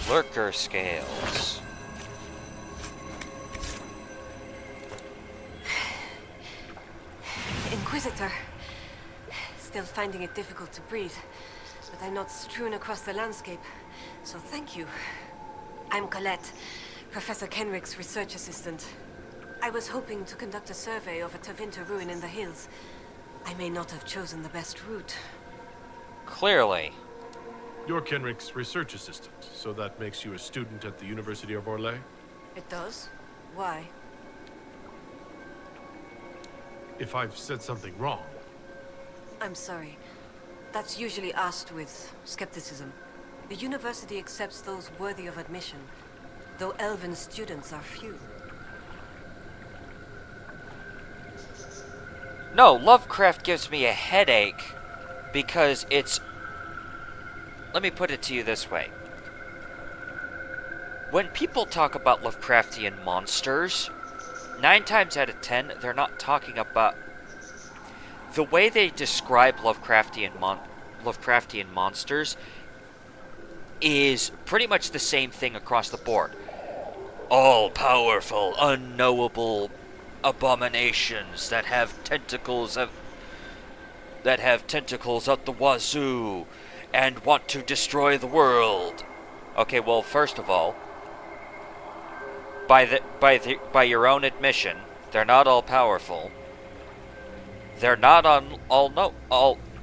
Speaker 1: Lurker scales.
Speaker 15: Inquisitor. Still finding it difficult to breathe, but I'm not strewn across the landscape, so thank you. I'm Colette, Professor Kenrick's research assistant. I was hoping to conduct a survey of a Tevinter ruin in the hills. I may not have chosen the best route.
Speaker 1: Clearly.
Speaker 5: You're Kenrick's research assistant, so that makes you a student at the University of Orlais?
Speaker 15: It does? Why?
Speaker 5: if I've said something wrong.
Speaker 15: I'm sorry. That's usually asked with skepticism. The university accepts those worthy of admission, though elven students are few.
Speaker 1: No, Lovecraft gives me a headache because it's... Let me put it to you this way. When people talk about Lovecraftian monsters, 9 times out of 10, they're not talking about... The way they describe Lovecraftian monsters is pretty much the same thing across the board. All-powerful, unknowable abominations that have tentacles out the wazoo and want to destroy the world. Okay, well, first of all, by your own admission, they're not all powerful. They're not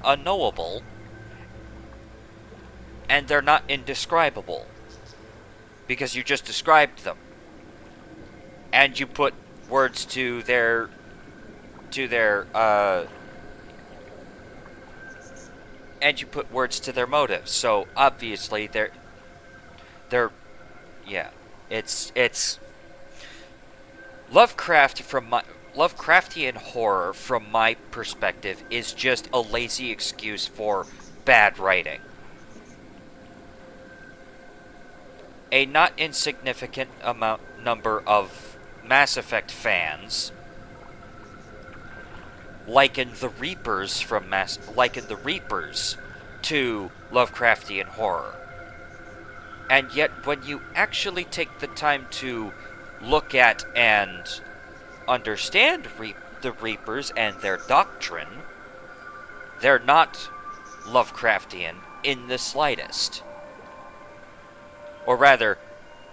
Speaker 1: unknowable, and they're not indescribable, because you just described them, and you put words to their motives. So obviously they're yeah, it's Lovecraftian horror, from my perspective, is just a lazy excuse for bad writing. A not insignificant number of Mass Effect fans liken the Reapers to Lovecraftian horror. And yet, when you actually take the time to look at and understand the Reapers and their doctrine, they're not Lovecraftian in the slightest. Or rather,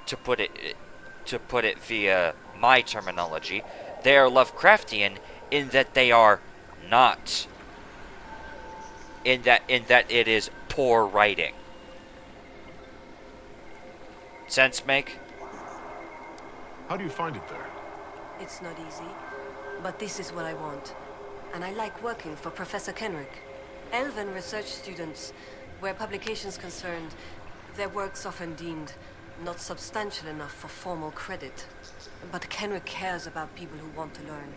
Speaker 1: to put it via my terminology, they are Lovecraftian in that they are not. In that it is poor writing. Sense make?
Speaker 5: How do you find it there?
Speaker 15: It's not easy, but this is what I want. And I like working for Professor Kenrick. Elven research students, where publication's concerned, their work's often deemed not substantial enough for formal credit. But Kenrick cares about people who want to learn.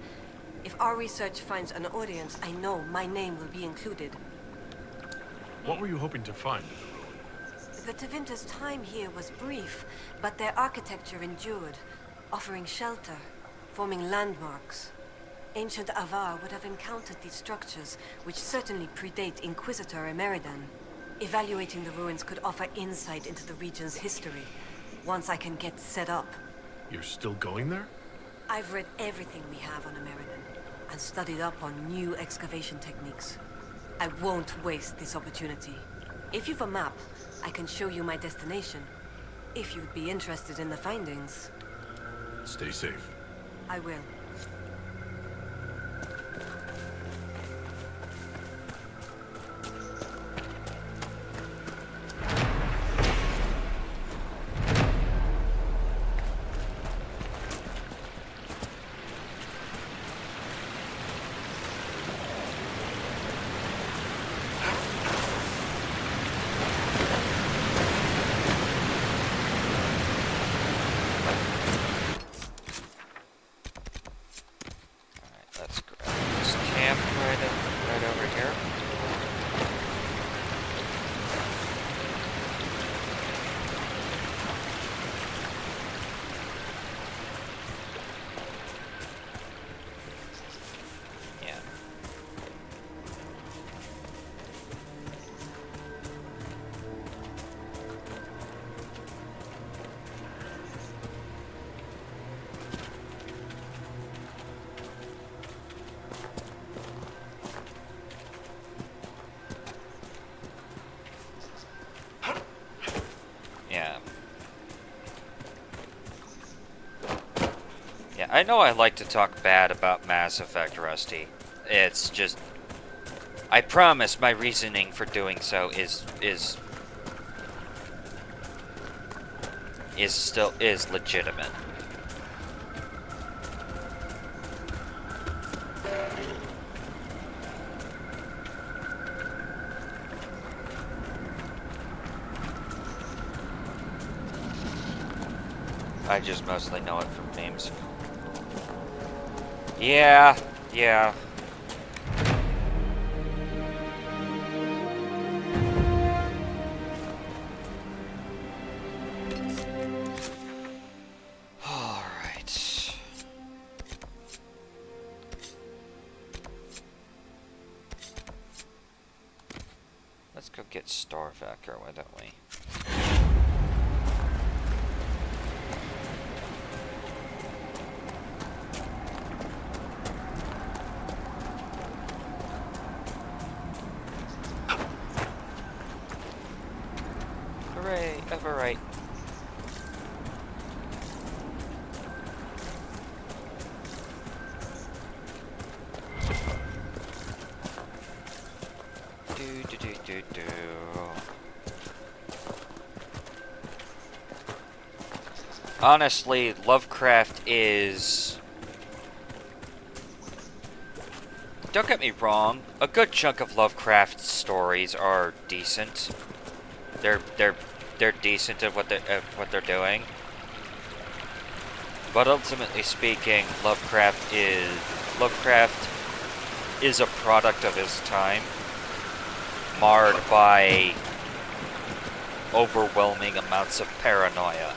Speaker 15: If our research finds an audience, I know my name will be included.
Speaker 5: What were you hoping to find?
Speaker 15: The Tevinter's time here was brief, but their architecture endured, offering shelter, forming landmarks. Ancient Avar would have encountered these structures, which certainly predate Inquisitor Emeridan. Evaluating the ruins could offer insight into the region's history, once I can get set up.
Speaker 5: You're still going there?
Speaker 15: I've read everything we have on Emeridan, and studied up on new excavation techniques. I won't waste this opportunity. If you've a map, I can show you my destination, if you'd be interested in the findings.
Speaker 5: Stay safe.
Speaker 15: I will.
Speaker 1: I know I like to talk bad about Mass Effect, Rusty. It's just... I promise my reasoning for doing so is legitimate. I just mostly know it from names. Yeah. Alright. Let's go get Starvacker, why don't we? Hooray, Everite. Do. Honestly, Lovecraft is... Don't get me wrong, a good chunk of Lovecraft's stories are decent. They're decent at what they're doing. But ultimately speaking, Lovecraft is a product of his time, marred by overwhelming amounts of paranoia.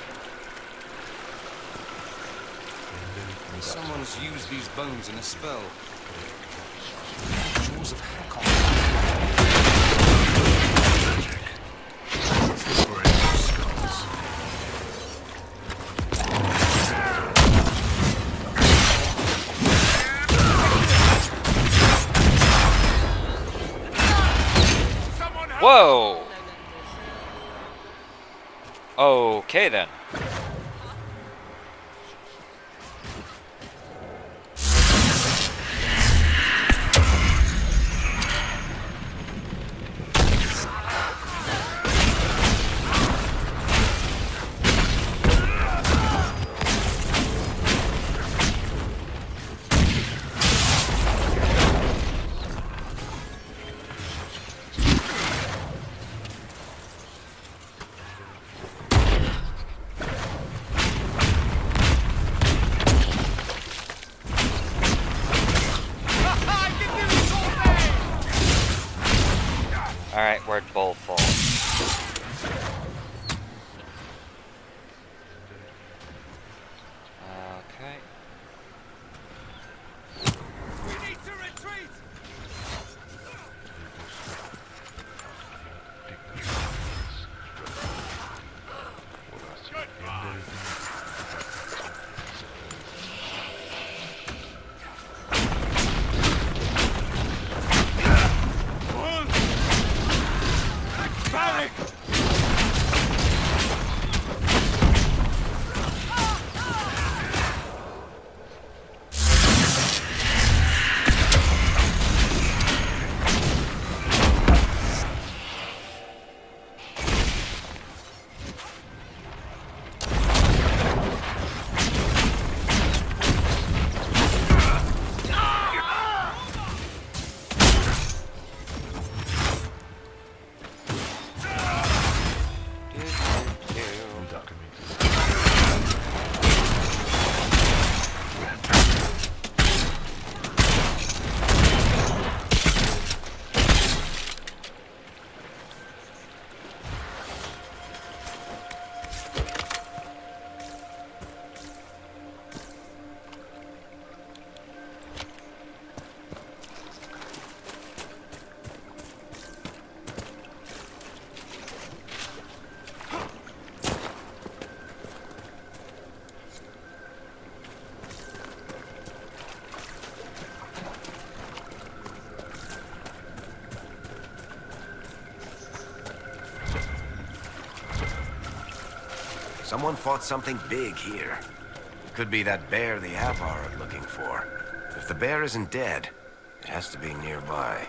Speaker 8: Someone's used these bones in a spell. Jaws of Hakkon.
Speaker 1: Whoa! Okay then. Alright, where'd Bull fall? Okay.
Speaker 12: We need to retreat!
Speaker 8: Someone fought something big here. Could be that bear the Avar are looking for. If the bear isn't dead, it has to be nearby.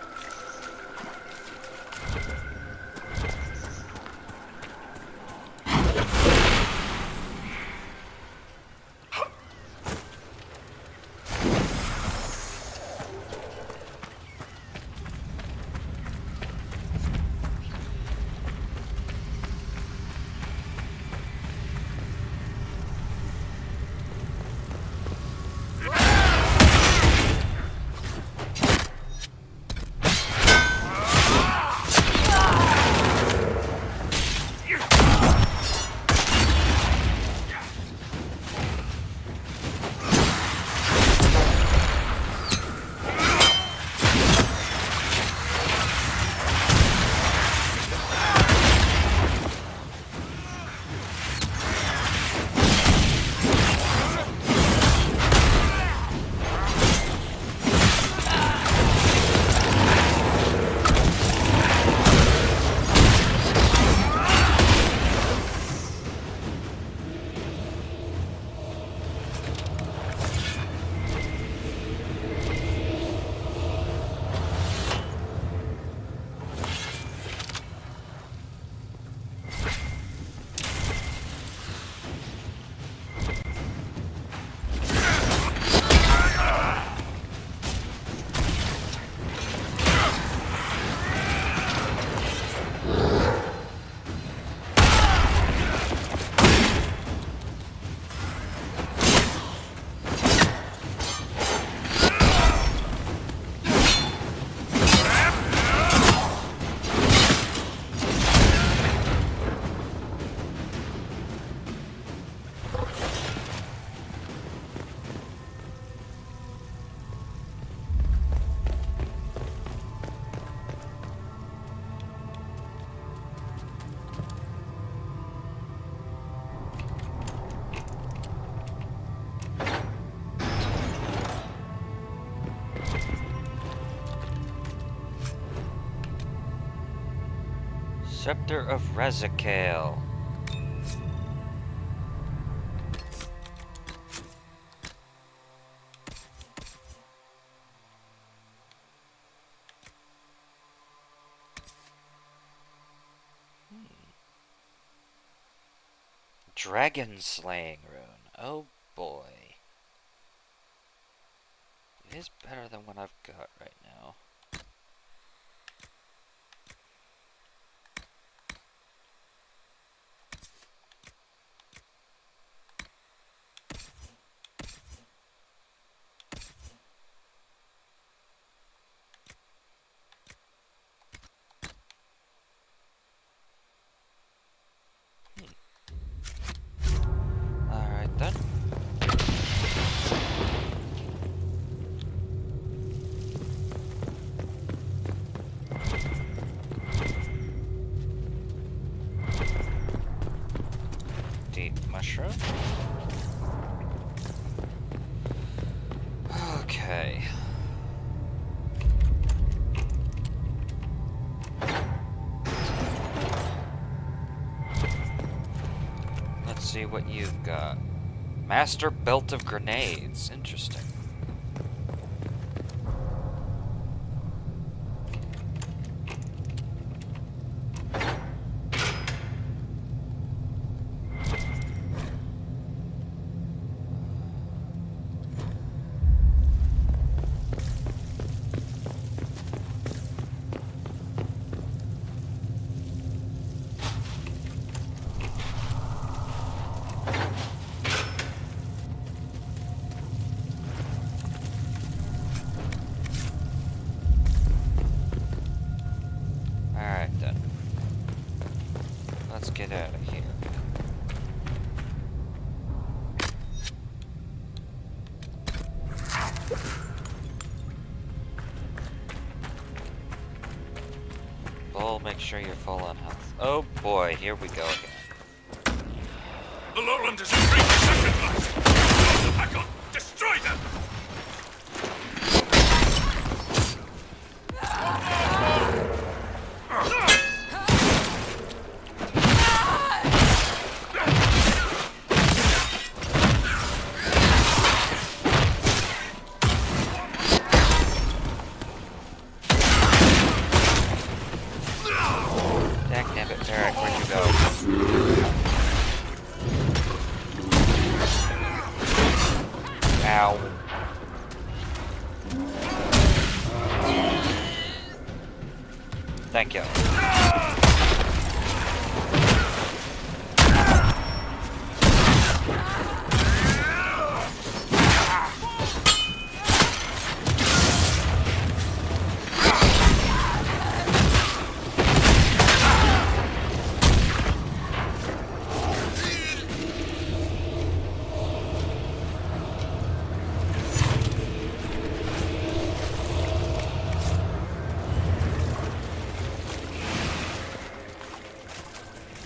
Speaker 1: Scepter of Rezekale. Dragon Slaying Rune. Oh boy. It is better than what I've got right now. Alright then. Deep mushroom. Okay. Let's see what you've got. Master Belt of Grenades. Interesting. Alright then. Let's get out of here. Bull, make sure you're full on health. Oh boy, here we go again.
Speaker 12: The Lowlanders have reached the second light! Lords of Hakkon, destroy them!
Speaker 1: Dagnabbit, Tarek, where'd you go? Ow. Thank you.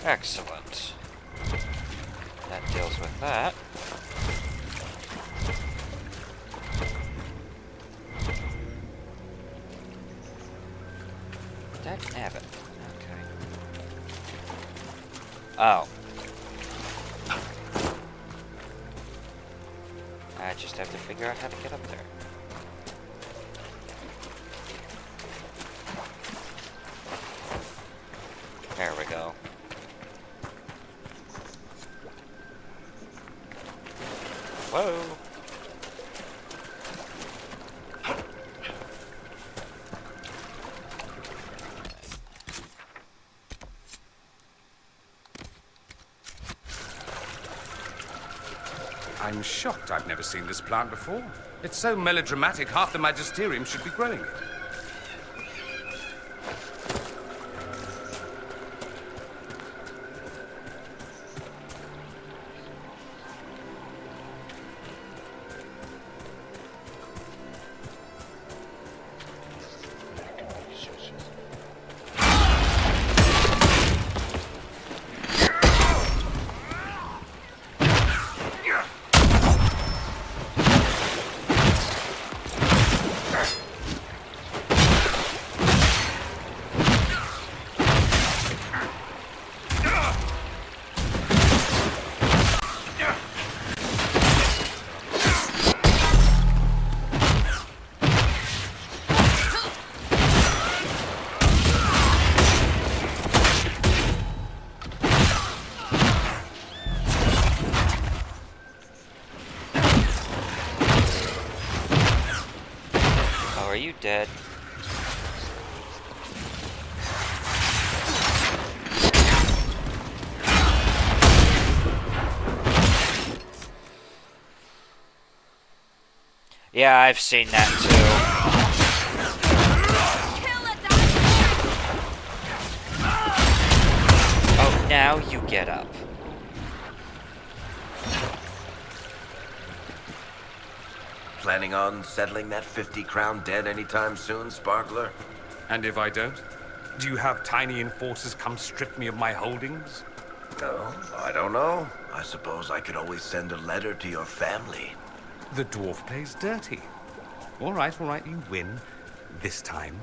Speaker 1: Excellent. That deals with that. Dagnabbit. Okay. Oh. I just have to figure out how to get up there. There we go. Whoa!
Speaker 9: I'm shocked I've never seen this plant before. It's so melodramatic, half the Magisterium should be growing it.
Speaker 1: are you dead? Yeah, I've seen that too. Oh, now you get up.
Speaker 8: Planning on settling that 50-crown debt anytime soon, Sparkler?
Speaker 9: And if I don't? Do you have tiny enforcers come strip me of my holdings?
Speaker 8: No, I don't know. I suppose I could always send a letter to your family.
Speaker 9: The dwarf plays dirty. All right, you win. This time.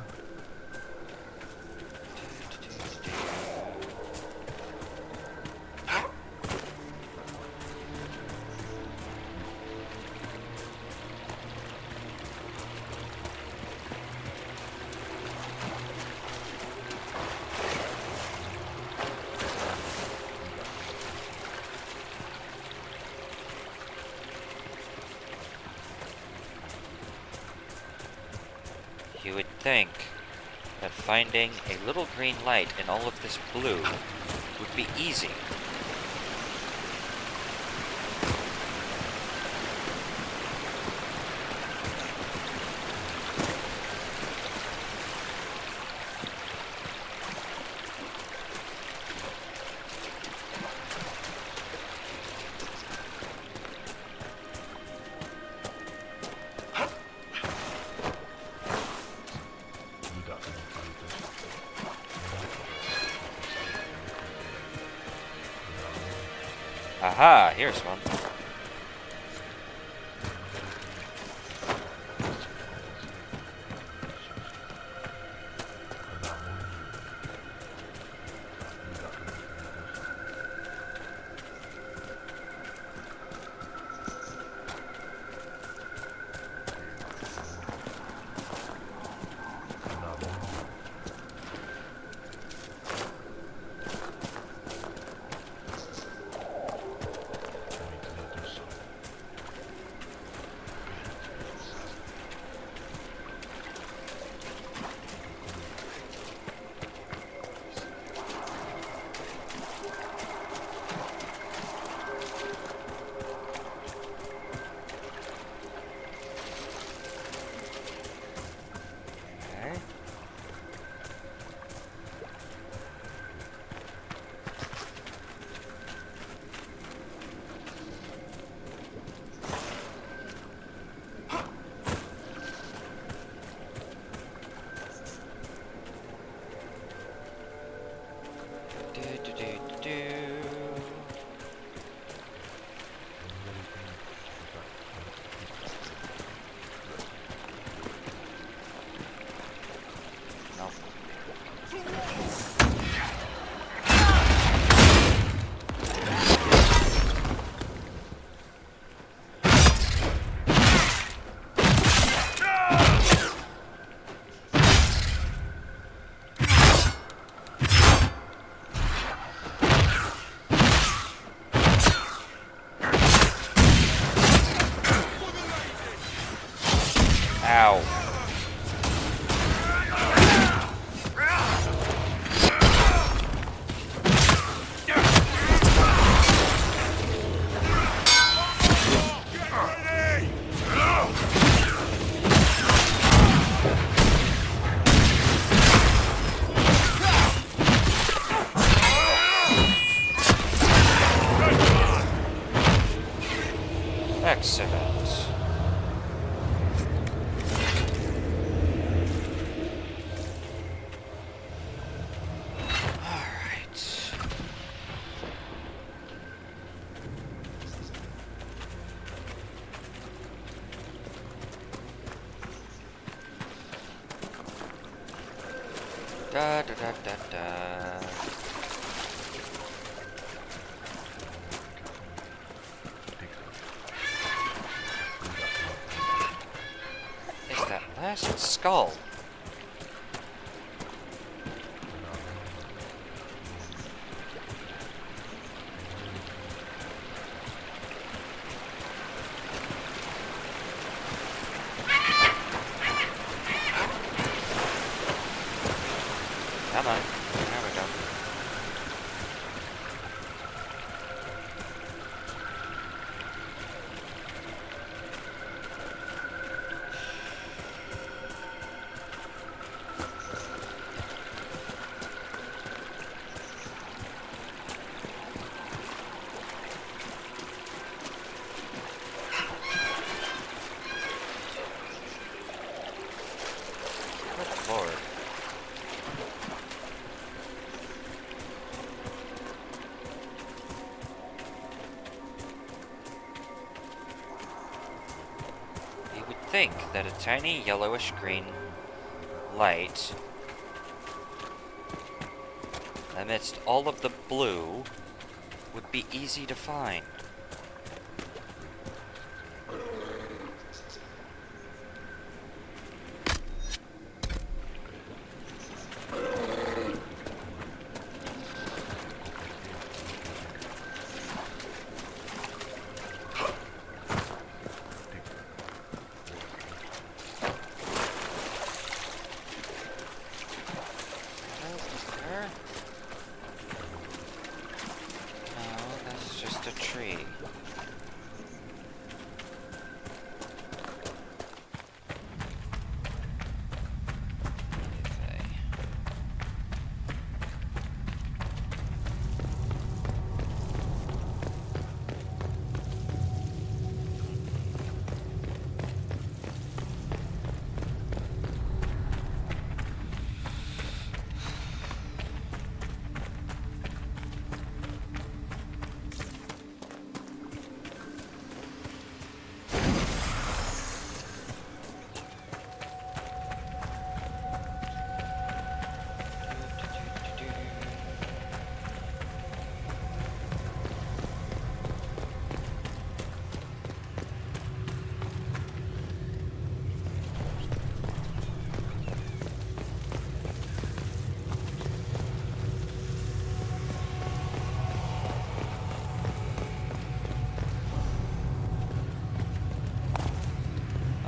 Speaker 1: You would think that finding a little green light in all of this blue would be easy. Aha, here's one. Ow. Excellent. Da da da da da. Is that last skull? Come on. There we go. Good lord. You would think that a tiny yellowish green light amidst all of the blue would be easy to find.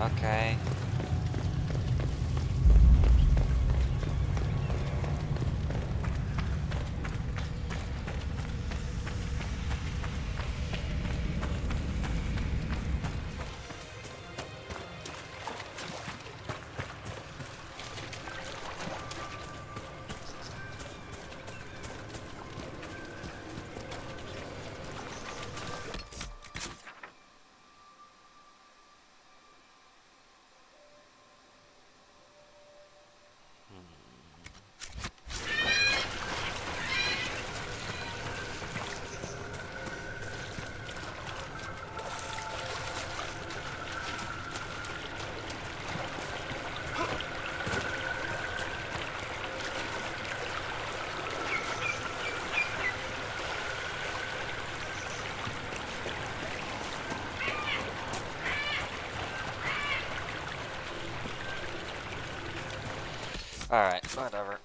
Speaker 1: Okay. Alright, whatever.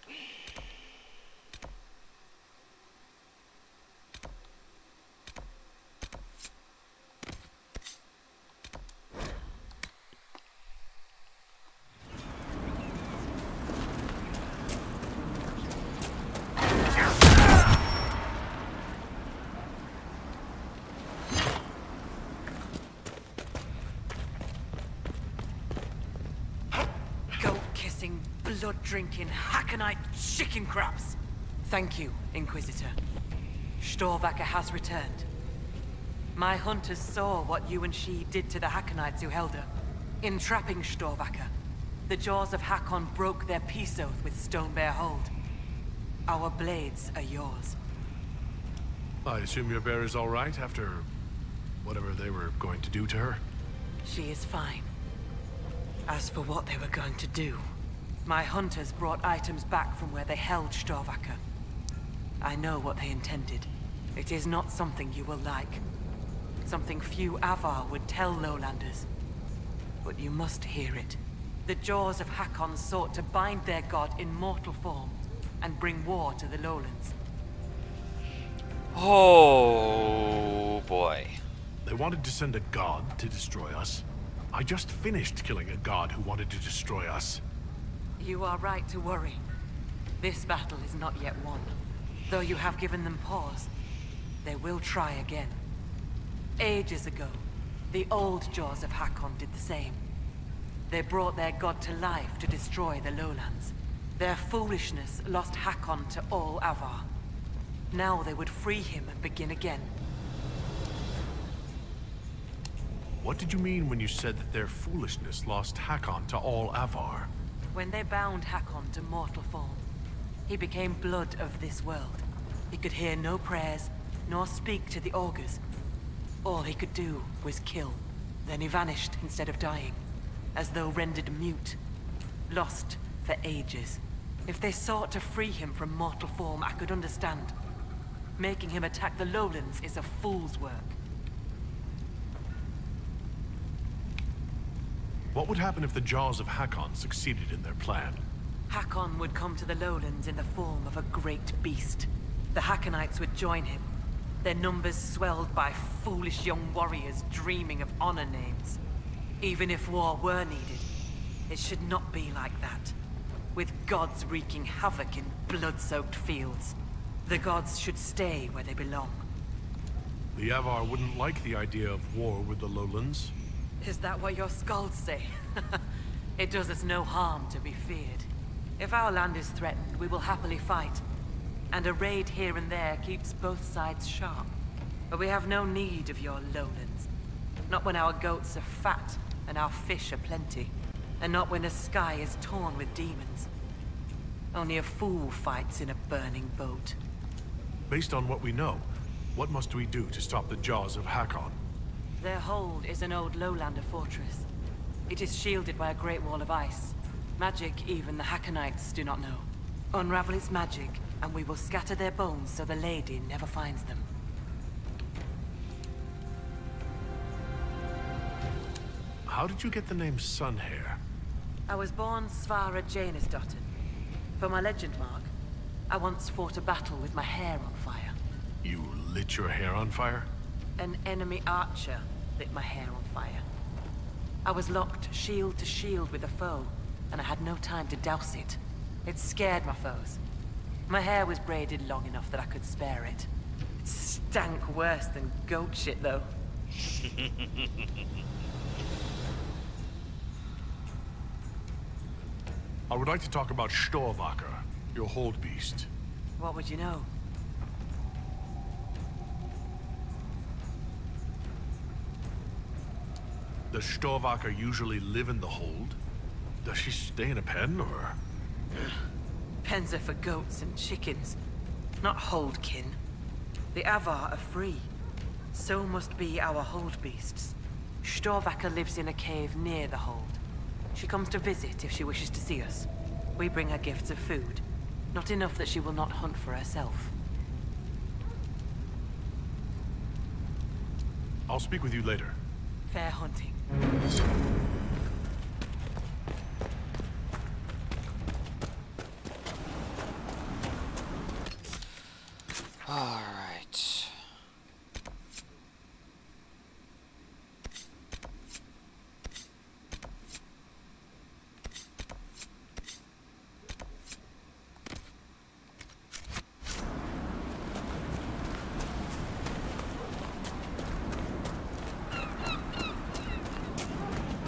Speaker 7: Goat-kissing, blood-drinking, Hakkonite chicken crabs! Thank you, Inquisitor. Storvacker has returned. My hunters saw what you and she did to the Hakkonites who held her. In trapping Storvacker, the jaws of Hakkon broke their peace oath with Stonebear Hold. Our blades are yours.
Speaker 5: I assume your bear is all right after whatever they were going to do to her?
Speaker 7: She is fine. As for what they were going to do, my hunters brought items back from where they held Storvacker. I know what they intended. It is not something you will like. Something few Avar would tell Lowlanders. But you must hear it. The jaws of Hakkon sought to bind their god in mortal form and bring war to the Lowlands.
Speaker 1: Oh boy.
Speaker 5: They wanted to send a god to destroy us. I just finished killing a god who wanted to destroy us.
Speaker 7: You are right to worry. This battle is not yet won. Though you have given them pause, they will try again. Ages ago, the old Jaws of Hakkon did the same. They brought their god to life to destroy the lowlands. Their foolishness lost Hakkon to all Avar. Now they would free him and begin again.
Speaker 5: What did you mean when you said that their foolishness lost Hakkon to all Avar?
Speaker 7: When they bound Hakkon to mortal form, he became blood of this world. He could hear no prayers, nor speak to the augurs. All he could do was kill. Then he vanished instead of dying, as though rendered mute, lost for ages. If they sought to free him from mortal form, I could understand. Making him attack the lowlands is a fool's work.
Speaker 5: What would happen if the Jaws of Hakkon succeeded in their plan?
Speaker 7: Hakkon would come to the lowlands in the form of a great beast. The Hakkonites would join him, their numbers swelled by foolish young warriors dreaming of honor names. Even if war were needed, it should not be like that. With gods wreaking havoc in blood-soaked fields, the gods should stay where they belong.
Speaker 5: The Avar wouldn't like the idea of war with the lowlands.
Speaker 7: Is that what your skalds say? It does us no harm to be feared. If our land is threatened, we will happily fight. And a raid here and there keeps both sides sharp. But we have no need of your lowlands. Not when our goats are fat and our fish are plenty. And not when the sky is torn with demons. Only a fool fights in a burning boat.
Speaker 5: Based on what we know, what must we do to stop the Jaws of Hakkon?
Speaker 7: Their hold is an old lowlander fortress. It is shielded by a great wall of ice. Magic even the Hakkonites do not know. Unravel its magic, and we will scatter their bones so the lady never finds them.
Speaker 5: How did you get the name Sunhair?
Speaker 7: I was born Svara Janisdottir. For my legend mark, I once fought a battle with my hair on fire.
Speaker 5: You lit your hair on fire?
Speaker 7: An enemy archer lit my hair on fire. I was locked shield to shield with a foe, and I had no time to douse it. It scared my foes. My hair was braided long enough that I could spare it. It stank worse than goat shit, though.
Speaker 5: I would like to talk about Storvaker, your hold beast.
Speaker 7: What would you know?
Speaker 5: Does Storvaker usually live in the hold? Does she stay in a pen, or...?
Speaker 7: Pens are for goats and chickens, not holdkin. The Avar are free. So must be our hold beasts. Storvaker lives in a cave near the hold. She comes to visit if she wishes to see us. We bring her gifts of food. Not enough that she will not hunt for herself.
Speaker 5: I'll speak with you later.
Speaker 7: Fair hunting.
Speaker 1: All right.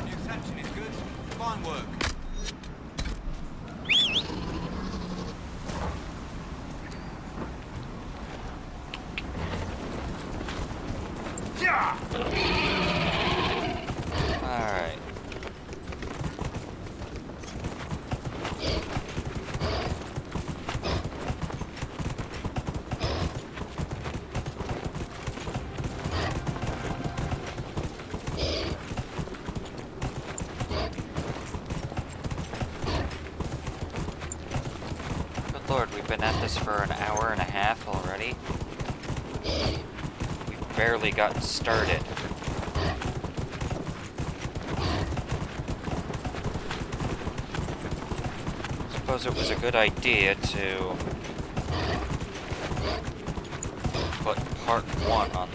Speaker 10: New section is good. Fine work.
Speaker 1: Alright. Good lord, we've been at this for an hour and a half already. We've barely gotten started. Suppose it was a good idea to put part 1 on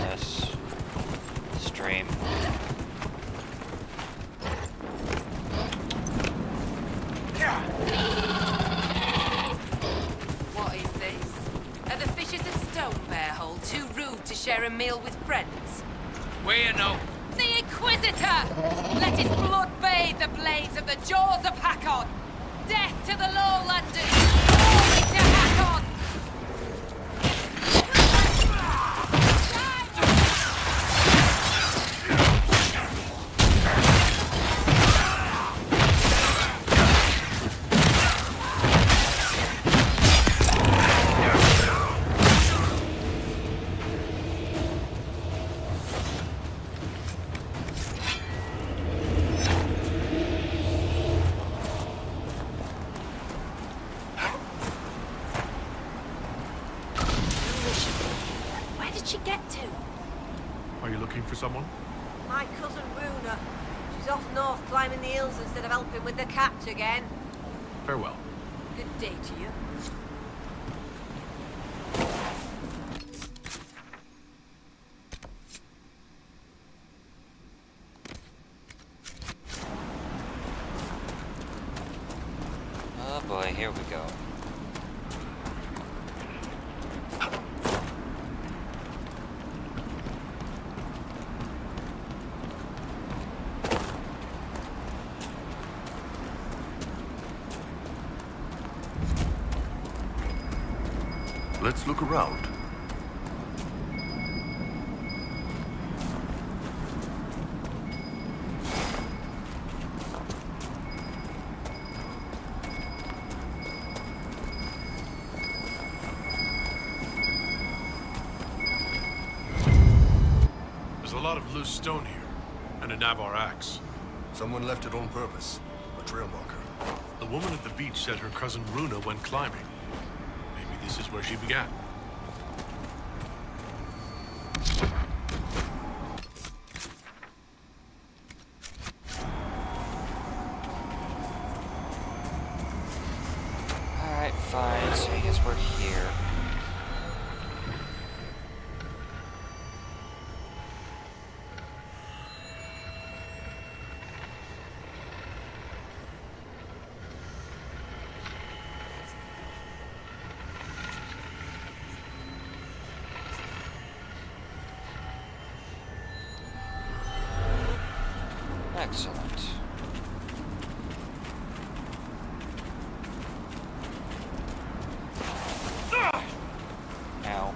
Speaker 1: this stream.
Speaker 14: share a meal with friends?
Speaker 12: Where no?
Speaker 14: The Inquisitor! Let his blood bathe the blades of the jaws of Hakkon! Death to the Lowlanders! Glory to Hakkon!
Speaker 13: Where did she get to?
Speaker 5: Are you looking for someone?
Speaker 15: My cousin Runa. She's off north climbing the hills instead of helping with the catch again.
Speaker 5: Farewell.
Speaker 15: Good day to you.
Speaker 1: Oh boy, here we go.
Speaker 11: Let's look around.
Speaker 5: There's a lot of loose stone here, and a Navarre axe.
Speaker 6: Someone left it on purpose. A trail marker.
Speaker 5: The woman at the beach said her cousin Runa went climbing. Maybe this is where she began.
Speaker 1: Alright, fine, so I guess we're here. Excellent. Ow.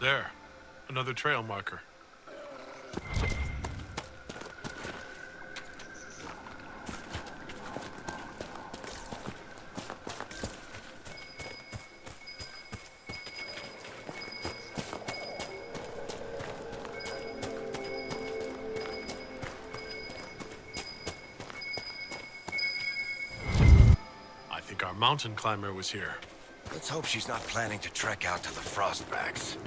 Speaker 5: There. Another trail marker. I think our mountain climber was here.
Speaker 8: Let's hope she's not planning to trek out to the Frostbacks.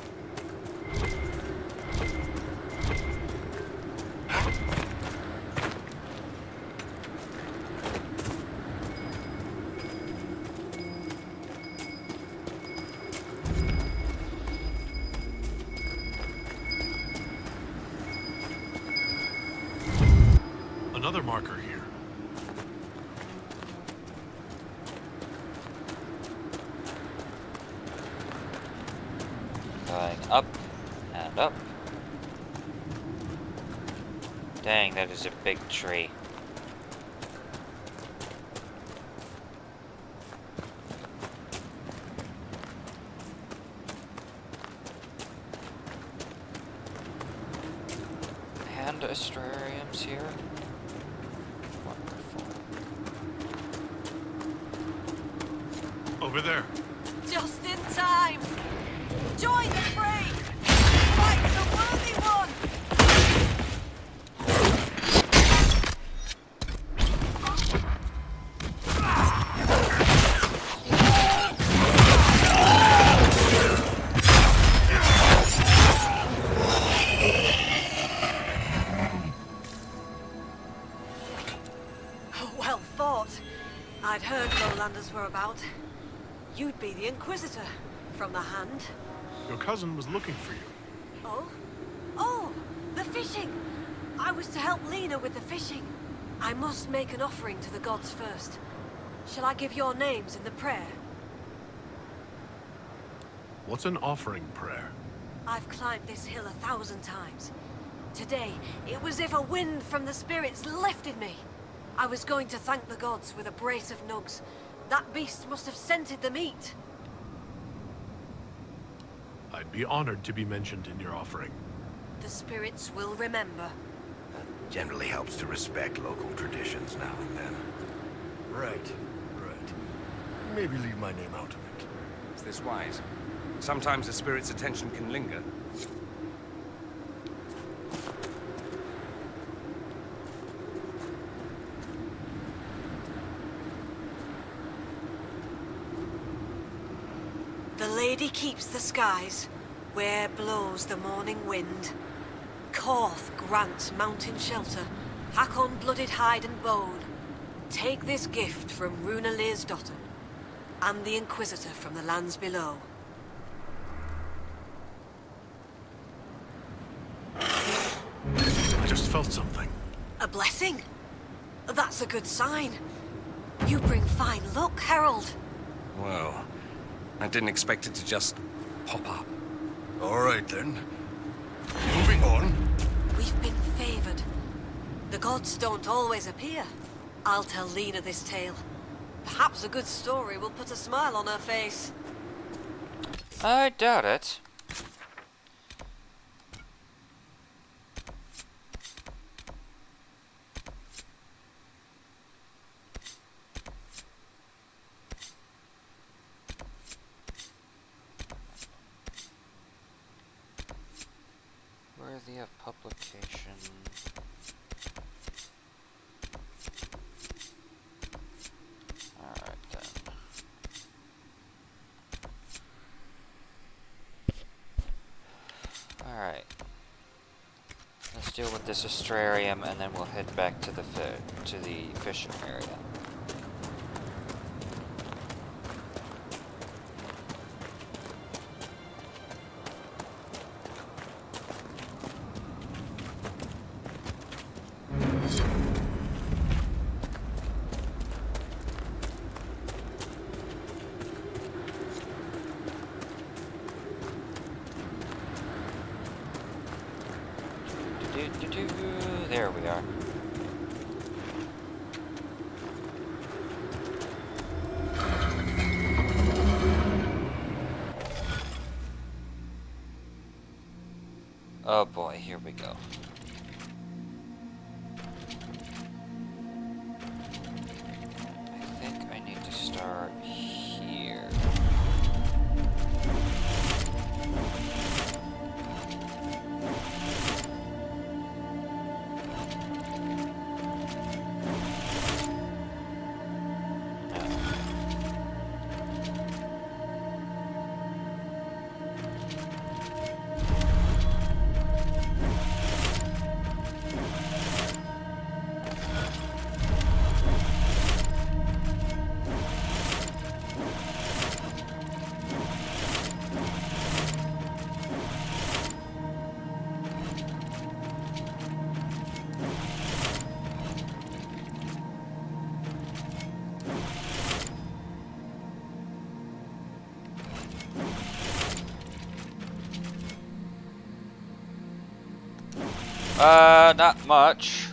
Speaker 5: Another marker here.
Speaker 1: Going up and up. Dang, that is a big tree. And astrariums here. Wonderful.
Speaker 5: Over there.
Speaker 15: Just in time! Join the fray! Fight the worthy one! You'd be the Inquisitor, from the hand.
Speaker 5: Your cousin was looking for you.
Speaker 15: Oh? Oh! The fishing! I was to help Lena with the fishing. I must make an offering to the gods first. Shall I give your names in the prayer?
Speaker 5: What's an offering prayer?
Speaker 15: I've climbed this hill 1,000 times. Today, it was as if a wind from the spirits lifted me. I was going to thank the gods with a brace of nugs. That beast must have scented the meat.
Speaker 5: I'd be honored to be mentioned in your offering.
Speaker 15: The spirits will remember.
Speaker 8: Generally helps to respect local traditions now and then.
Speaker 10: Right. Maybe leave my name out of it.
Speaker 9: Is this wise? Sometimes a spirit's attention can linger.
Speaker 15: The lady keeps the skies, where blows the morning wind. Korth grants mountain shelter, Hakkon blooded hide and bone. Take this gift from Runa Lear's daughter, and the Inquisitor from the lands below.
Speaker 5: I just felt something.
Speaker 15: A blessing? That's a good sign. You bring fine luck, Herald.
Speaker 9: Well, I didn't expect it to just pop up.
Speaker 10: All right, then. Moving on.
Speaker 15: We've been favored. The gods don't always appear. I'll tell Lena this tale. Perhaps a good story will put a smile on her face.
Speaker 1: I doubt it. Worthy of publication. Alright then. Alright. Let's deal with this astrarium and then we'll head back to the fishing area. There we are. Oh boy, here we go. I think I need to start here. Not much.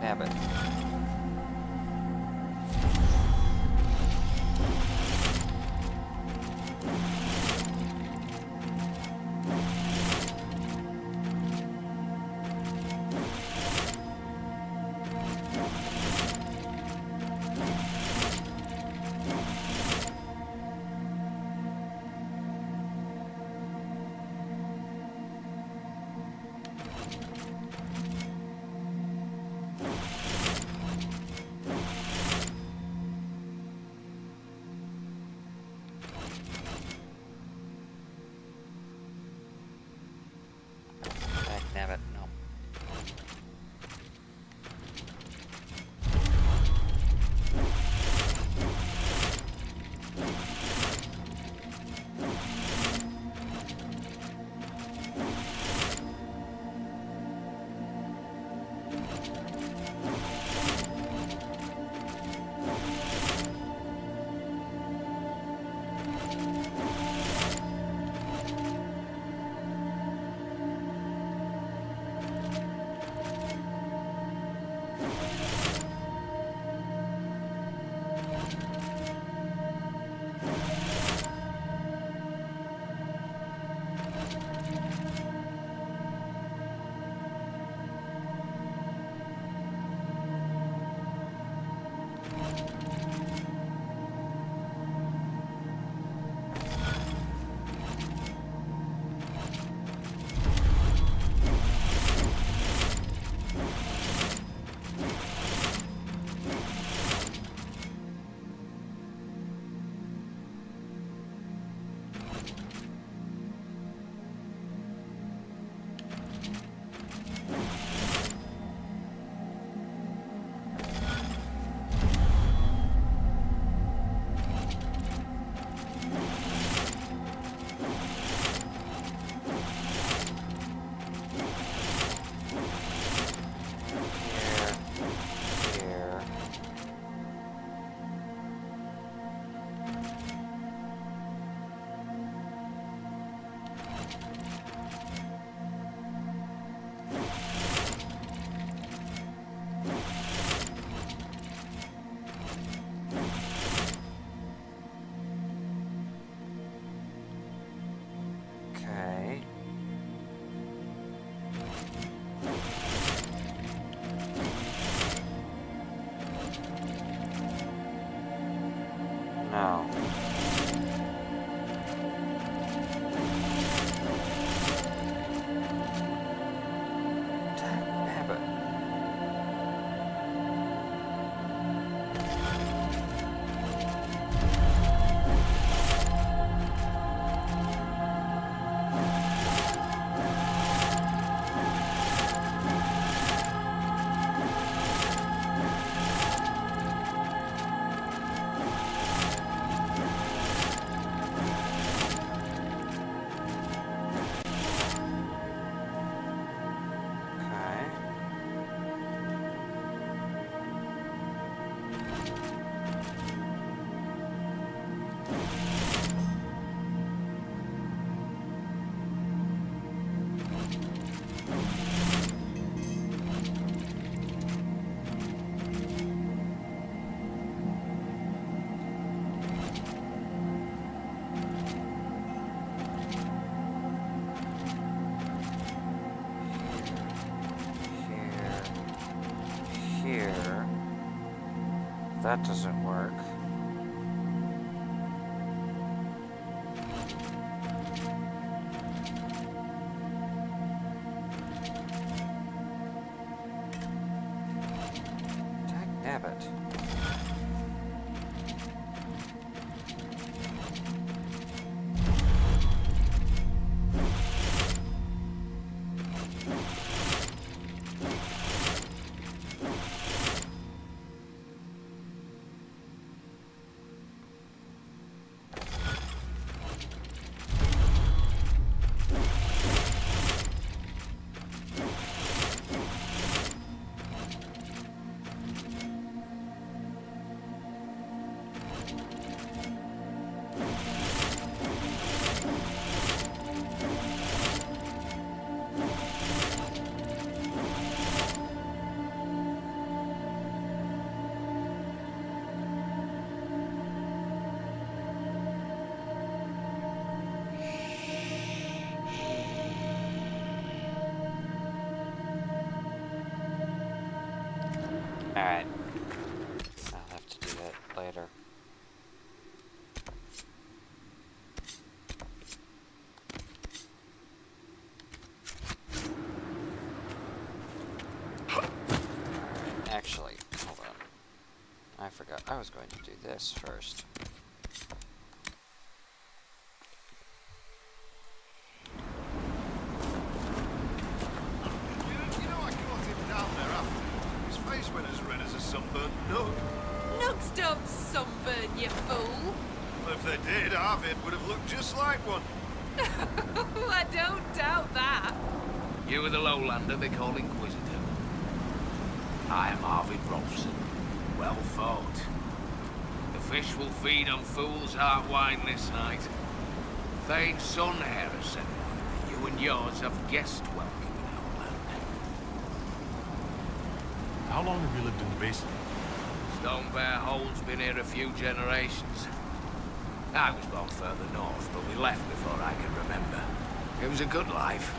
Speaker 1: nabbit. Nabbit, no. No. Nabbit. Here. That doesn't work. Dagnabbit. Alright. I'll have to do that later. Actually, hold on. I forgot. I was going to do this first.
Speaker 6: You know I caught him down there after. His face went as red as a sunburnt nug.
Speaker 14: Nugs don't sunburn, you fool.
Speaker 6: Well, if they did, Arvid would have looked just like one.
Speaker 14: I don't doubt that.
Speaker 12: You are the lowlander they call Inquisitor. I am Arvid Robson. Well fought. The fish will feed on fool's heart wine this night. Thane Sunhair has said that you and yours have guest welcome in our land.
Speaker 5: How long have you lived in the basin?
Speaker 12: Stone Bear Hole's been here a few generations. I was born further north, but we left before I could remember. It was a good life,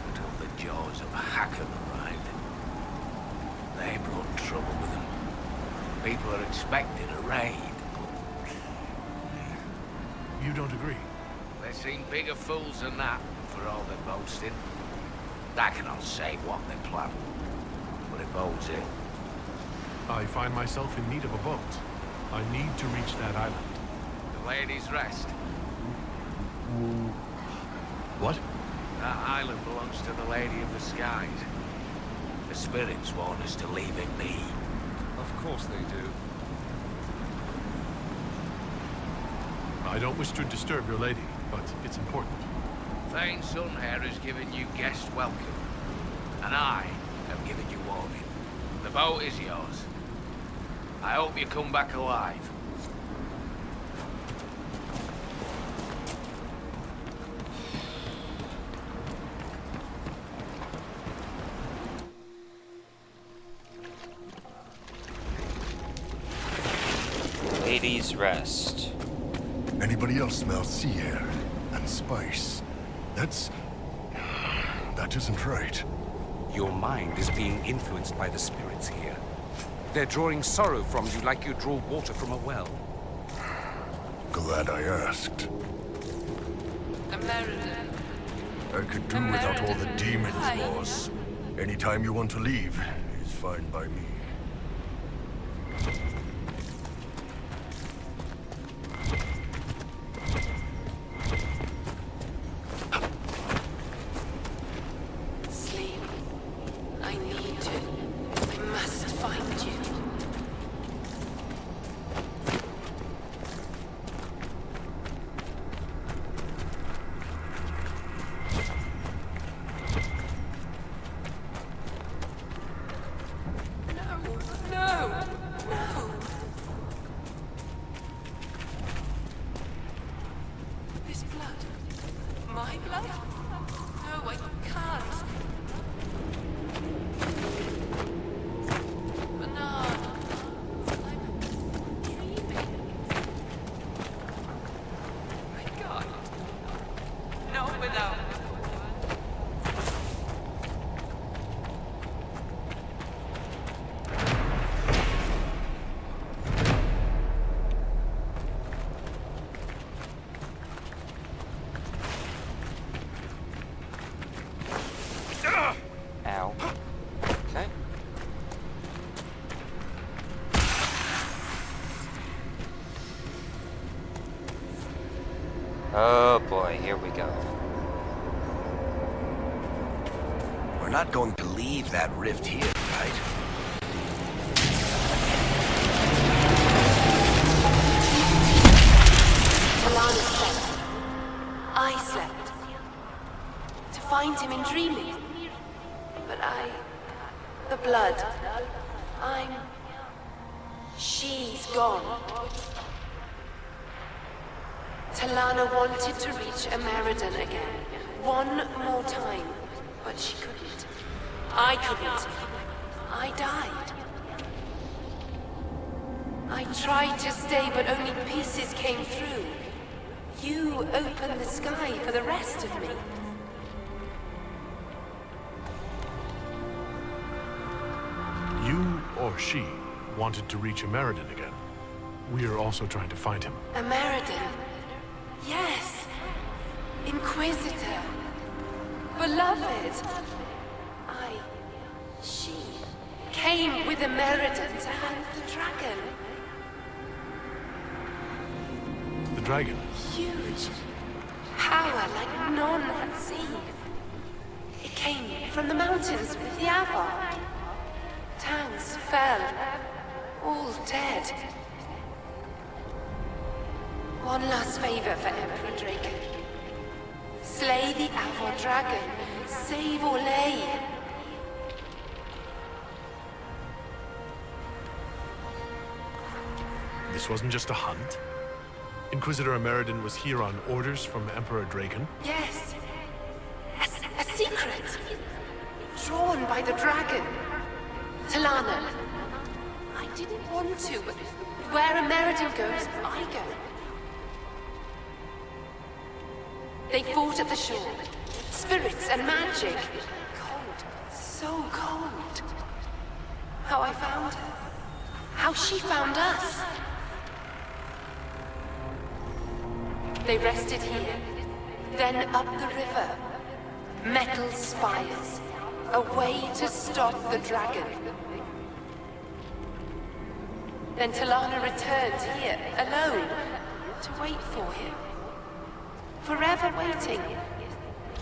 Speaker 12: until the jaws of Hakkon arrived. They brought trouble with them. People are expecting a raid, but...
Speaker 5: You don't agree?
Speaker 12: They seem bigger fools than that, for all their boasting. I cannot say what they plan, but it bodes it.
Speaker 5: I find myself in need of a boat. I need to reach that island.
Speaker 12: The Lady's Rest.
Speaker 5: What?
Speaker 12: That island belongs to the Lady of the Skies. The spirits want us to leave it be.
Speaker 10: Of course they do.
Speaker 5: I don't wish to disturb your lady, but it's important.
Speaker 12: Thane Sunhair has given you guest welcome, and I have given you warning. The boat is yours. I hope you come back alive.
Speaker 1: Ladies' Rest.
Speaker 11: Anybody else smell sea air and spice? That isn't right.
Speaker 9: Your mind is being influenced by the spirits here. They're drawing sorrow from you like you draw water from a well.
Speaker 11: Glad I asked.
Speaker 14: American.
Speaker 11: I could do without all the demons, boss. Anytime you want to leave is fine by me.
Speaker 14: Sleep. I need you. I must find you. No! This blood. My blood? No, I can't. Bernard. I'm dreaming. I can't. Not without.
Speaker 1: Ow. Okay. Oh boy, here we go.
Speaker 8: We're not going to leave that rift here, right?
Speaker 14: Alana slept. I slept. To find him in dreaming. But the blood. She's gone. Talana wanted to reach Ameridan again. One more time. But she couldn't. I couldn't. I died. I tried to stay, but only pieces came through. You opened the sky for the rest of me.
Speaker 5: You or she? wanted to reach Ameridan again. We are also trying to find him.
Speaker 14: Ameridan. Yes. Inquisitor. Beloved. She came with Ameridan to hunt the dragon.
Speaker 5: The dragon?
Speaker 14: Huge. Power like none had seen. It came from the mountains with the Avar. Towns fell. All dead. One last favor for Emperor Draken. Slay the Avar dragon. Save Orlais.
Speaker 5: This wasn't just a hunt? Inquisitor Ameridan was here on orders from Emperor Draken?
Speaker 14: Yes. A secret. Drawn by the dragon. Talana. I didn't want to, but where Ameridan goes, I go. They fought at the shore. Spirits and magic. Cold. So cold. How I found her. How she found us. They rested here, then up the river. Metal spires. A way to stop the dragon. Then Talana returned here, alone, to wait for him. Forever waiting.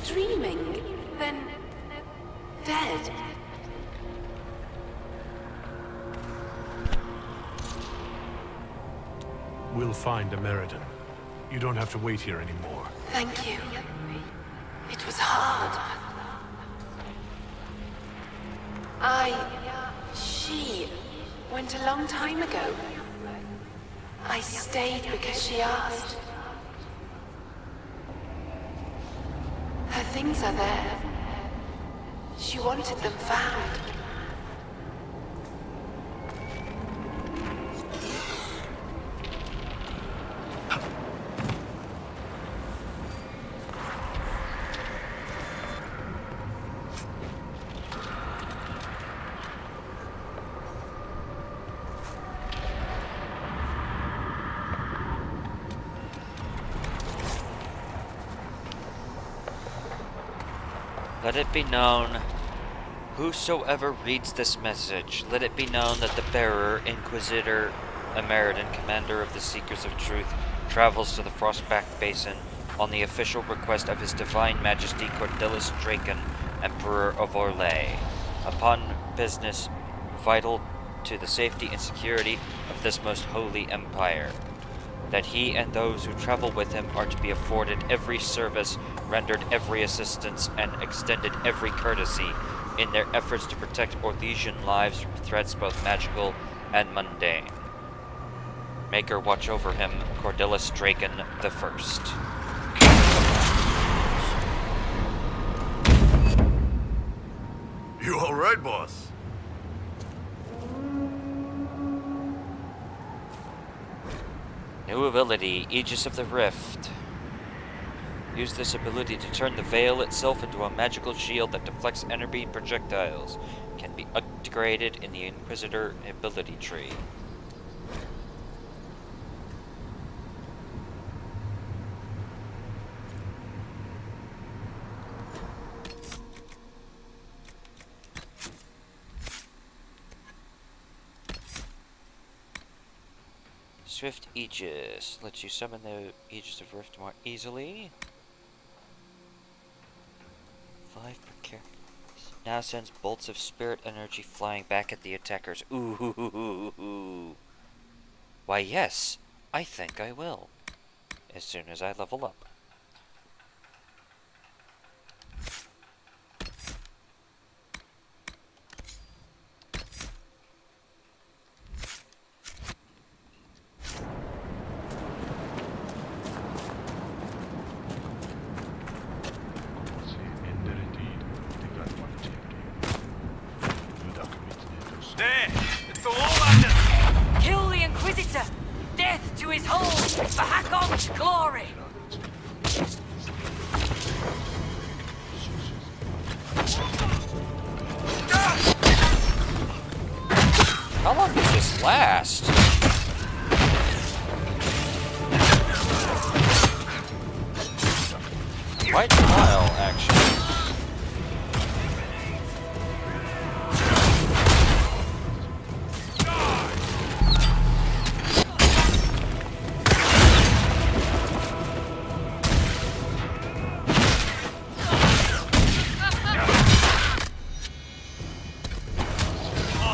Speaker 14: Dreaming, then dead.
Speaker 5: We'll find Ameridan. You don't have to wait here anymore.
Speaker 14: Thank you. It was hard. She went a long time ago. I stayed because she asked. Her things are there. She wanted them found.
Speaker 1: Let it be known, whosoever reads this message, let it be known that the bearer, Inquisitor Ameridan, commander of the Seekers of Truth, travels to the Frostback Basin on the official request of His Divine Majesty Cordelis Draken, Emperor of Orlais, upon business vital to the safety and security of this most holy empire. That he and those who travel with him are to be afforded every service, rendered every assistance, and extended every courtesy in their efforts to protect Orlesian lives from threats both magical and mundane. Maker watch over him, Cordelis Draken the First.
Speaker 6: You all right, boss?
Speaker 1: New ability, Aegis of the Rift. Use this ability to turn the veil itself into a magical shield that deflects enemy projectiles. Can be upgraded in the Inquisitor ability tree. Swift Aegis lets you summon the Aegis of Rift more easily. 5 per character. Now sends bolts of spirit energy flying back at the attackers. Ooh. Why yes, I think I will. As soon as I level up.
Speaker 7: Kill the Inquisitor! Death to his hold for Hakkon's glory!
Speaker 1: blast! Quite a while, actually.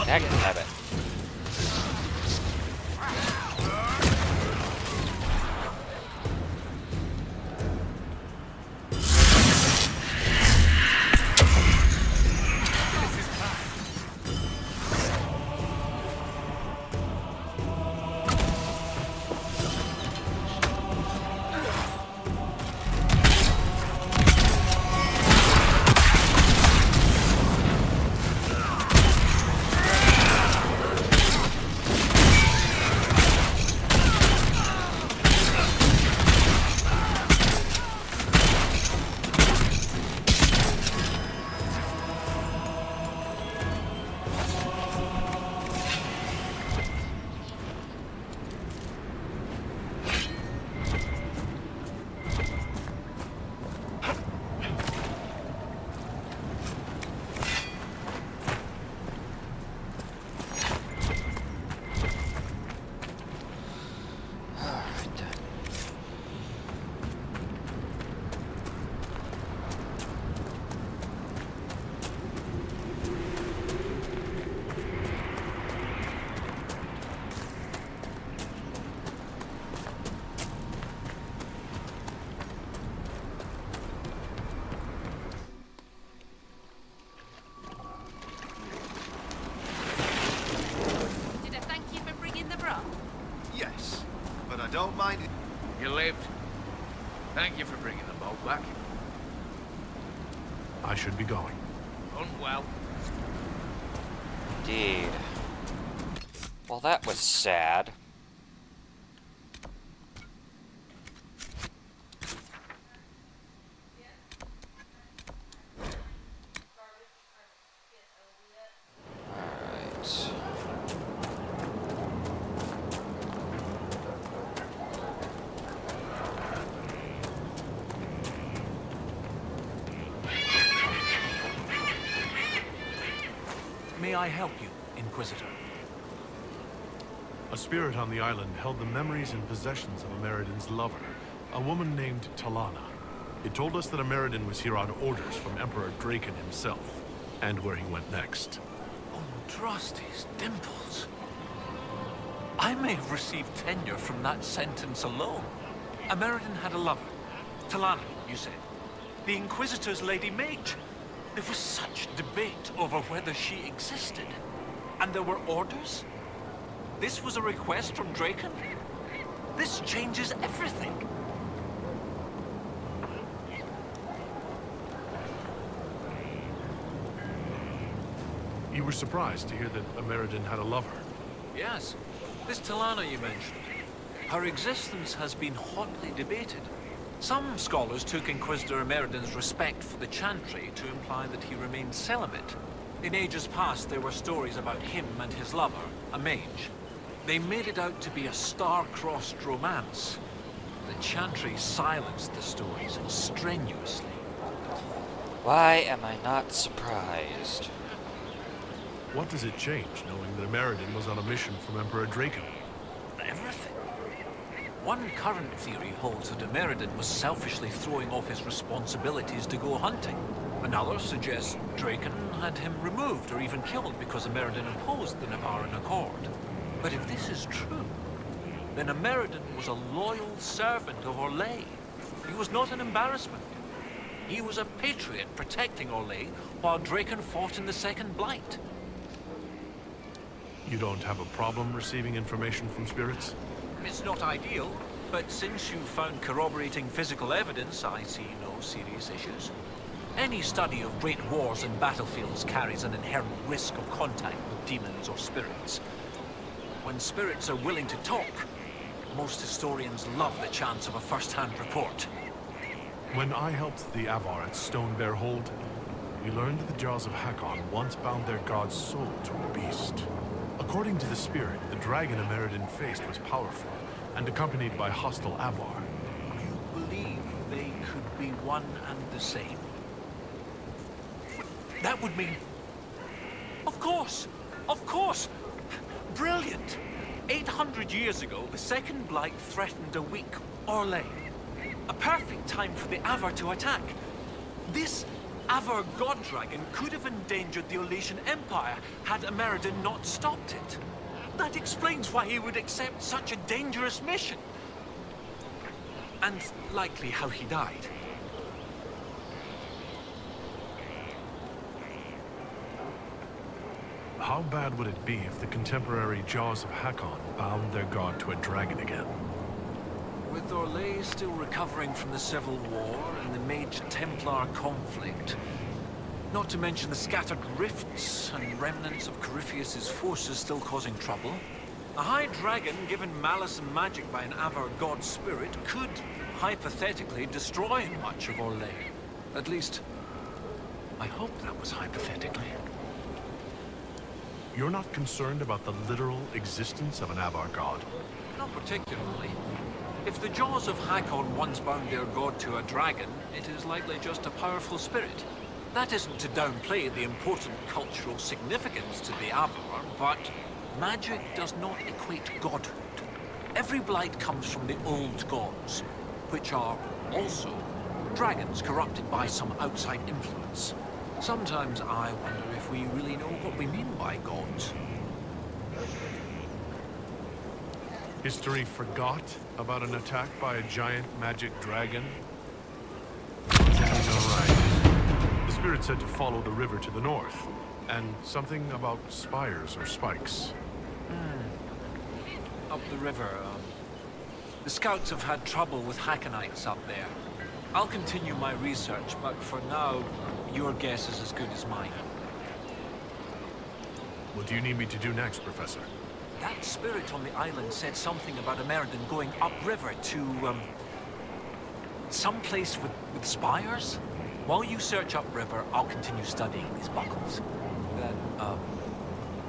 Speaker 1: That can have it.
Speaker 13: Did I thank you for bringing the broth?
Speaker 6: Yes, but I don't mind it.
Speaker 10: You lived. Thank you for bringing the boat back.
Speaker 5: I should be going.
Speaker 10: Unwell.
Speaker 1: Indeed. Well, that was sad. Alright.
Speaker 4: May I help you, Inquisitor?
Speaker 5: A spirit on the island held the memories and possessions of Ameridan's lover, a woman named Talana. It told us that Ameridan was here on orders from Emperor Draken himself, and where he went next.
Speaker 4: Oh, Drosty's dimples. I may have received tenure from that sentence alone. Ameridan had a lover. Talana, you said. The Inquisitor's Lady Mage. There was such debate over whether she existed. And there were orders? This was a request from Draken? This changes everything.
Speaker 5: You were surprised to hear that Ameridan had a lover.
Speaker 4: Yes. This Talana you mentioned. Her existence has been hotly debated. Some scholars took Inquisitor Ameridan's respect for the Chantry to imply that he remained celibate. In ages past, there were stories about him and his lover, a mage. They made it out to be a star-crossed romance. The Chantry silenced the stories strenuously.
Speaker 1: Why am I not surprised?
Speaker 5: What does it change, knowing that Ameridan was on a mission from Emperor Draken?
Speaker 4: Everything. One current theory holds that Ameridan was selfishly throwing off his responsibilities to go hunting. Another suggests Draken had him removed or even killed because Ameridan opposed the Navaran Accord. But if this is true, then Ameridan was a loyal servant of Orlais. He was not an embarrassment. He was a patriot protecting Orlais while Draken fought in the Second Blight.
Speaker 5: You don't have a problem receiving information from spirits?
Speaker 4: It's not ideal, but since you found corroborating physical evidence, I see no serious issues. Any study of great wars and battlefields carries an inherent risk of contact with demons or spirits. When spirits are willing to talk, most historians love the chance of a first-hand report.
Speaker 5: When I helped the Avar at Stone Bear Hold, we learned that the jaws of Hakkon once bound their god's soul to a beast. According to the spirit, the dragon Ameridan faced was powerful and accompanied by hostile Avar.
Speaker 4: You believe they could be one and the same? That would mean... Of course! Of course! Brilliant! 800 years ago, the Second Blight threatened a weak Orlais. A perfect time for the Avar to attack. This Avar god dragon could have endangered the Orlesian Empire had Ameridan not stopped it. That explains why he would accept such a dangerous mission. And likely how he died.
Speaker 5: How bad would it be if the contemporary Jaws of Hakkon bound their god to a dragon again?
Speaker 4: With Orlais still recovering from the Civil War and the Mage-Templar conflict, not to mention the scattered rifts and remnants of Corypheus's forces still causing trouble, a high dragon given malice and magic by an Avar god spirit could, hypothetically, destroy much of Orlais. At least, I hope that was hypothetically.
Speaker 5: You're not concerned about the literal existence of an Avar god?
Speaker 4: Not particularly. If the Jaws of Hakkon once bound their god to a dragon, it is likely just a powerful spirit. That isn't to downplay the important cultural significance to the Avar, but magic does not equate godhood. Every blight comes from the old gods, which are also dragons corrupted by some outside influence. Sometimes I wonder if we really know what we mean by gods.
Speaker 5: History forgot about an attack by a giant magic dragon? Sounds alright. The spirit said to follow the river to the north, and something about spires or spikes.
Speaker 4: Up the river, the scouts have had trouble with Hakkonites up there. I'll continue my research, but for now, your guess is as good as mine.
Speaker 5: What do you need me to do next, Professor?
Speaker 4: That spirit on the island said something about Ameridan going upriver to, some place with spires? While you search upriver, I'll continue studying these buckles. That,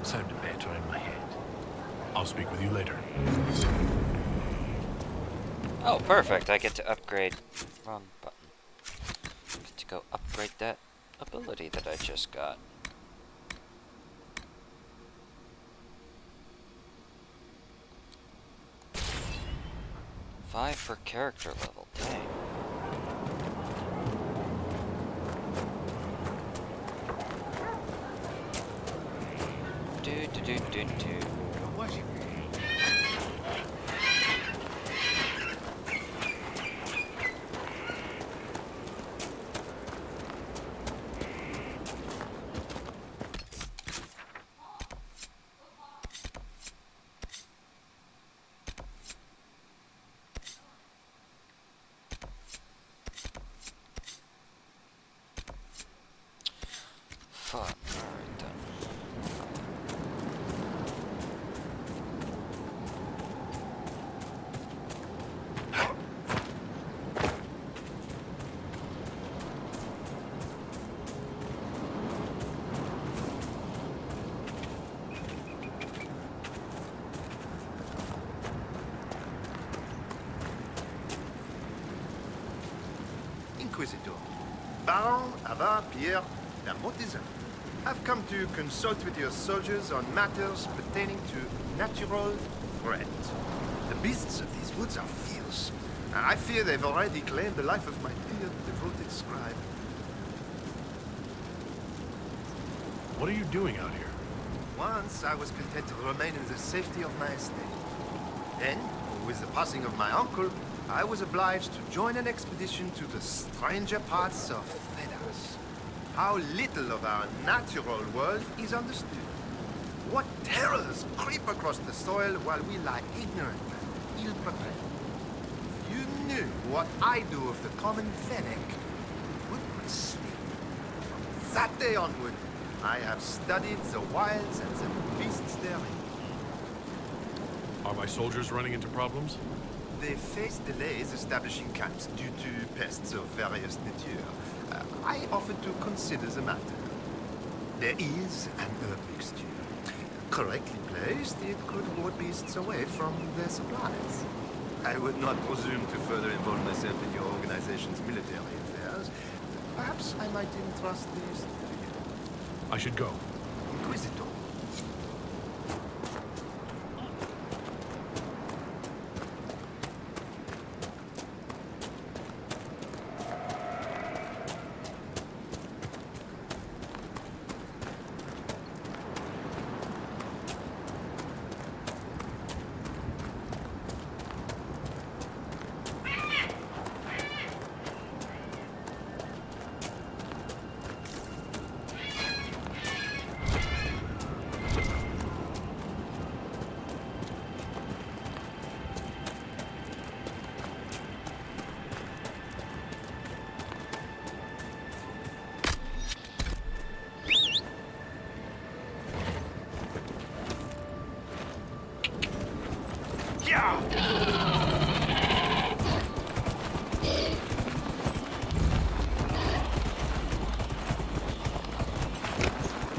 Speaker 4: sounded better in my head.
Speaker 5: I'll speak with you later.
Speaker 1: Oh, perfect. I get to upgrade. Wrong button. Get to go upgrade that ability that I just got. Five per character level. Dang. Do. Fuck. Alright then.
Speaker 6: Inquisitor, Baron Avar Pierre Lamontezin. I've come to consult with your soldiers on matters pertaining to natural threat. The beasts of these woods are fierce, and I fear they've already claimed the life of my dear devoted scribe.
Speaker 5: What are you doing out here?
Speaker 6: Once I was content to remain in the safety of my estate. Then, with the passing of my uncle, I was obliged to join an expedition to the stranger parts of Thedas. How little of our natural world is understood. What terrors creep across the soil while we lie ignorant and ill-prepared. If you knew what I do of the common fennec, you wouldn't sleep. From that day onward, I have studied the wilds and the beasts therein.
Speaker 5: Are my soldiers running into problems?
Speaker 6: They face delays establishing camps due to pests of various nature. I offered to consider the matter. There is an herb mixture. Correctly placed, it could ward beasts away from their supplies. I would not presume to further involve myself in your organization's military affairs. Perhaps I might entrust these to you.
Speaker 5: I should go.
Speaker 6: Inquisitor.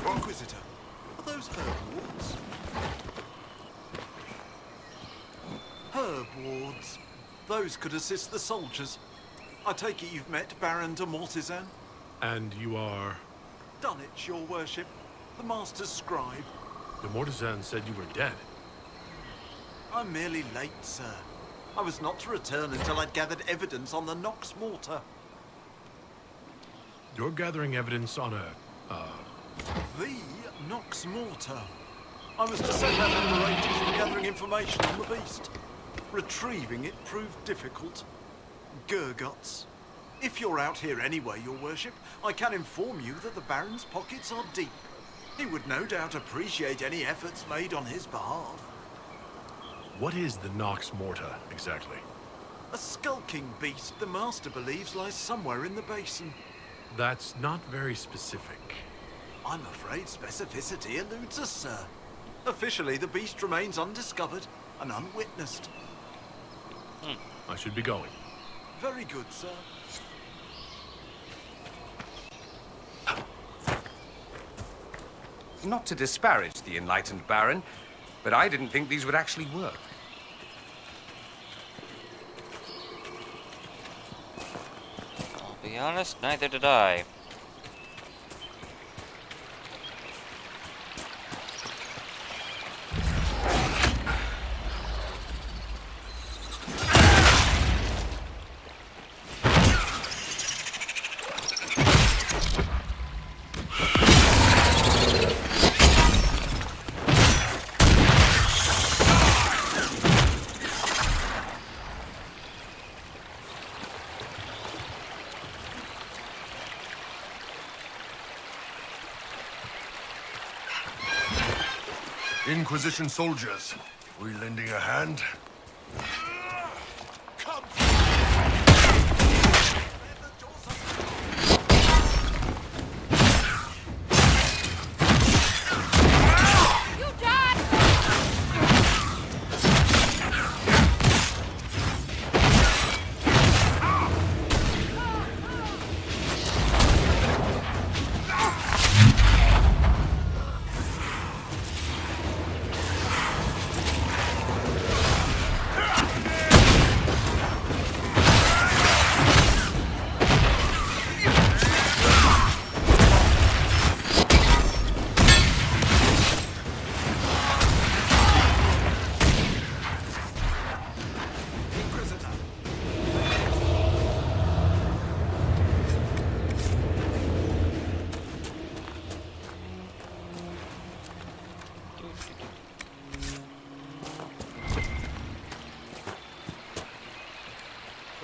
Speaker 12: Inquisitor, are those herb wards? Herb wards. Those could assist the soldiers. I take it you've met Baron de Mortizan?
Speaker 5: And you are...
Speaker 12: Dunwich, your worship. The Master's scribe.
Speaker 5: The Mortizan said you were dead.
Speaker 12: I'm merely late, sir. I was not to return until I'd gathered evidence on the Nox Mortar.
Speaker 5: You're gathering evidence on
Speaker 12: The Nox Mortar. I was to set out apparatus for gathering information on the beast. Retrieving it proved difficult. Gurguts. If you're out here anyway, your worship, I can inform you that the Baron's pockets are deep. He would no doubt appreciate any efforts made on his behalf.
Speaker 5: What is the Nox Morta, exactly?
Speaker 12: A skulking beast the Master believes lies somewhere in the basin.
Speaker 5: That's not very specific.
Speaker 12: I'm afraid specificity eludes us, sir. Officially, the beast remains undiscovered and unwitnessed.
Speaker 5: I should be going.
Speaker 12: Very good, sir.
Speaker 9: Not to disparage the enlightened Baron, but I didn't think these would actually work.
Speaker 1: I'll be honest, neither did I.
Speaker 6: Inquisition soldiers, we lending a hand?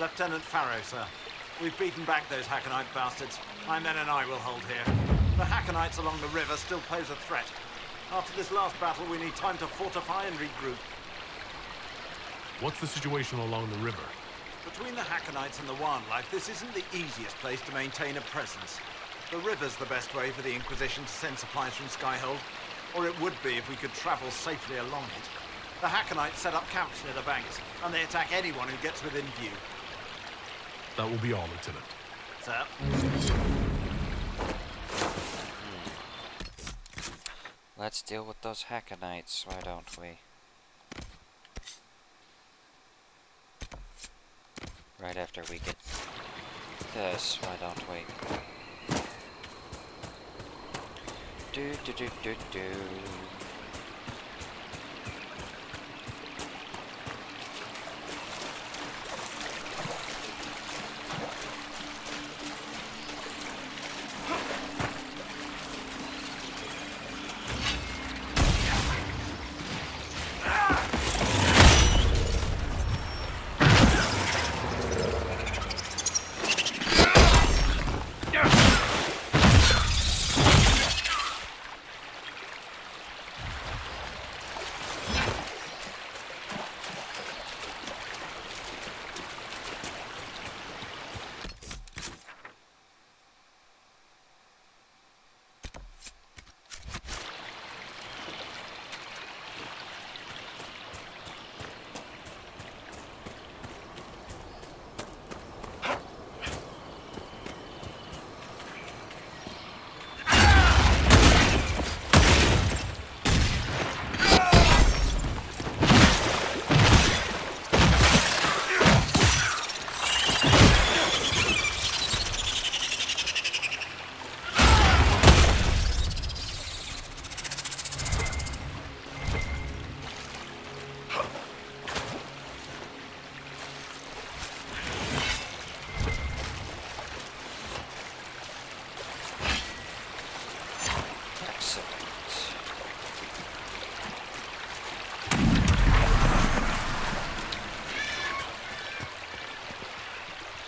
Speaker 12: Lieutenant Farrow, sir. We've beaten back those Hakkonite bastards. My men and I will hold here. The Hakkonites along the river still pose a threat. After this last battle, we need time to fortify and regroup.
Speaker 5: What's the situation along the river?
Speaker 12: Between the Hakkonites and the wildlife, this isn't the easiest place to maintain a presence. The river's the best way for the Inquisition to send supplies from Skyhold, or it would be if we could travel safely along it. The Hakkonites set up camps near the banks, and they attack anyone who gets within view.
Speaker 5: That will be all, Lieutenant.
Speaker 12: Sir?
Speaker 1: Let's deal with those Hakkonites, why don't we? Right after we get this, why don't we? Do do do do do.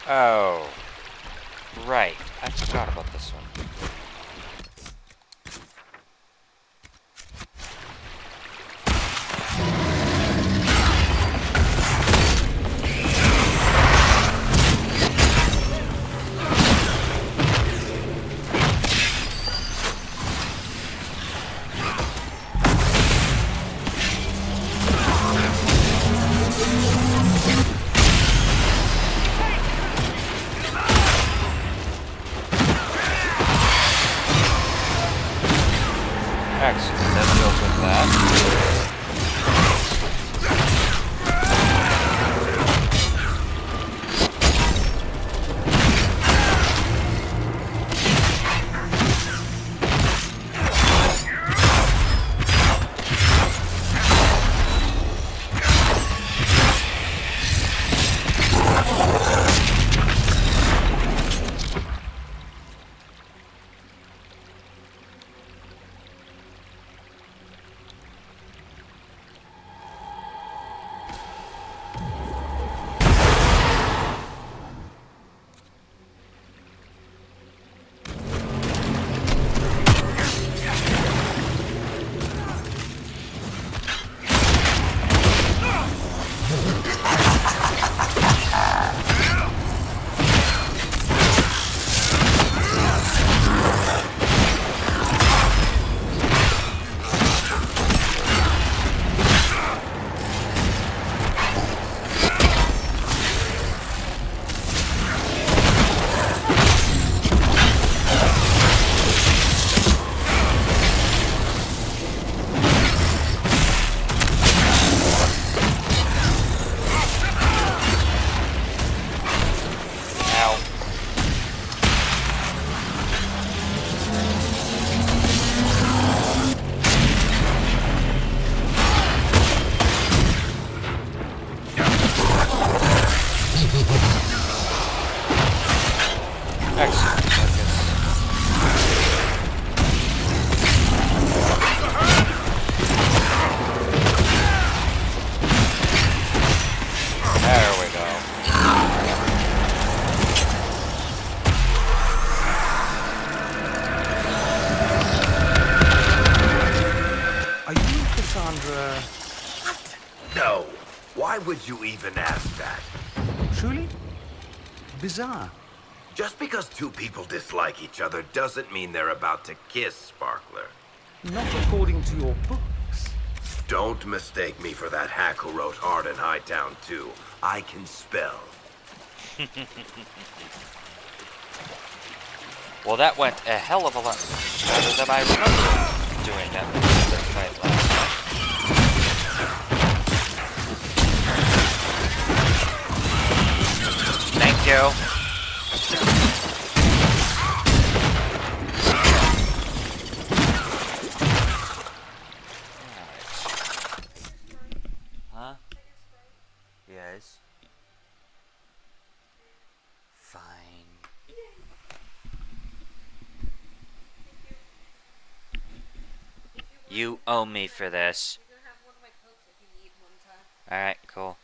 Speaker 1: Oh, right. I forgot about this one. Excellent, that deals with that.
Speaker 8: Why would you even ask that?
Speaker 10: Truly? Bizarre.
Speaker 8: Just because two people dislike each other doesn't mean they're about to kiss, Sparkler.
Speaker 10: Not according to your books.
Speaker 8: Don't mistake me for that hack who wrote Hard and Hightown too. I can spell.
Speaker 1: Well, that went a hell of a lot better than I remember. doing that particular fight last time. Thank you. Huh? Yes. Fine. You owe me for this. Alright, cool.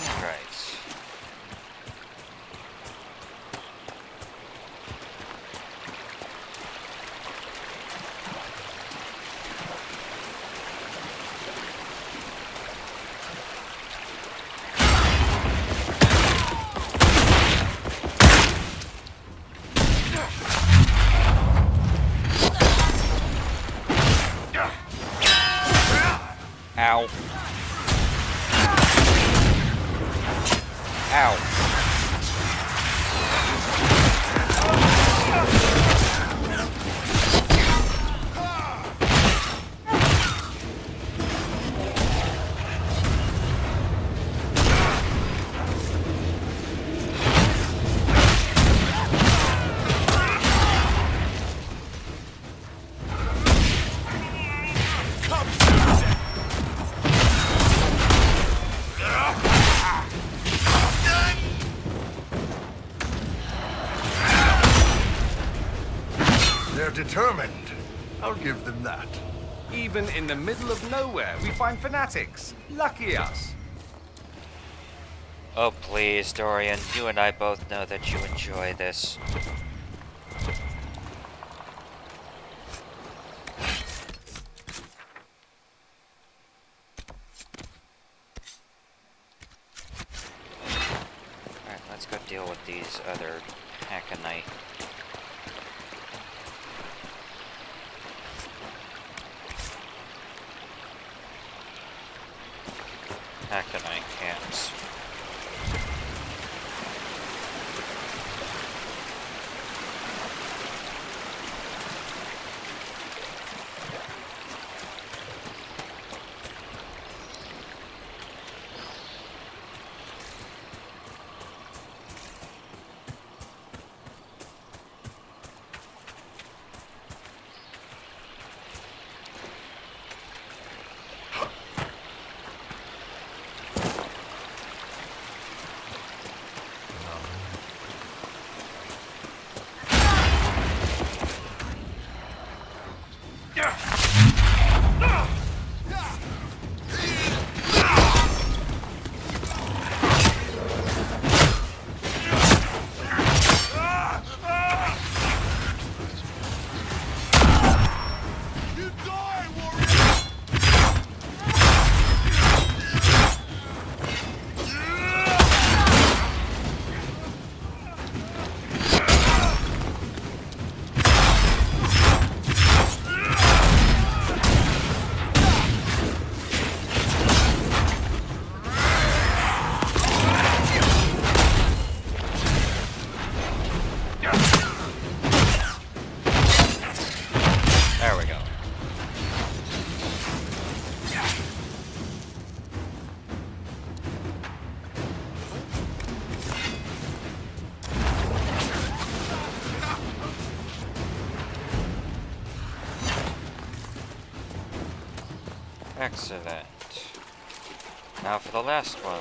Speaker 1: Alright. Ow. Ow.
Speaker 12: They're determined. I'll give them that.
Speaker 9: Even in the middle of nowhere, we find fanatics. Lucky us.
Speaker 1: Oh please, Dorian, you and I both know that you enjoy this. Alright, let's go deal with these other Hakkonite. Hakkonite camps. There we go. Excellent. Now for the last one.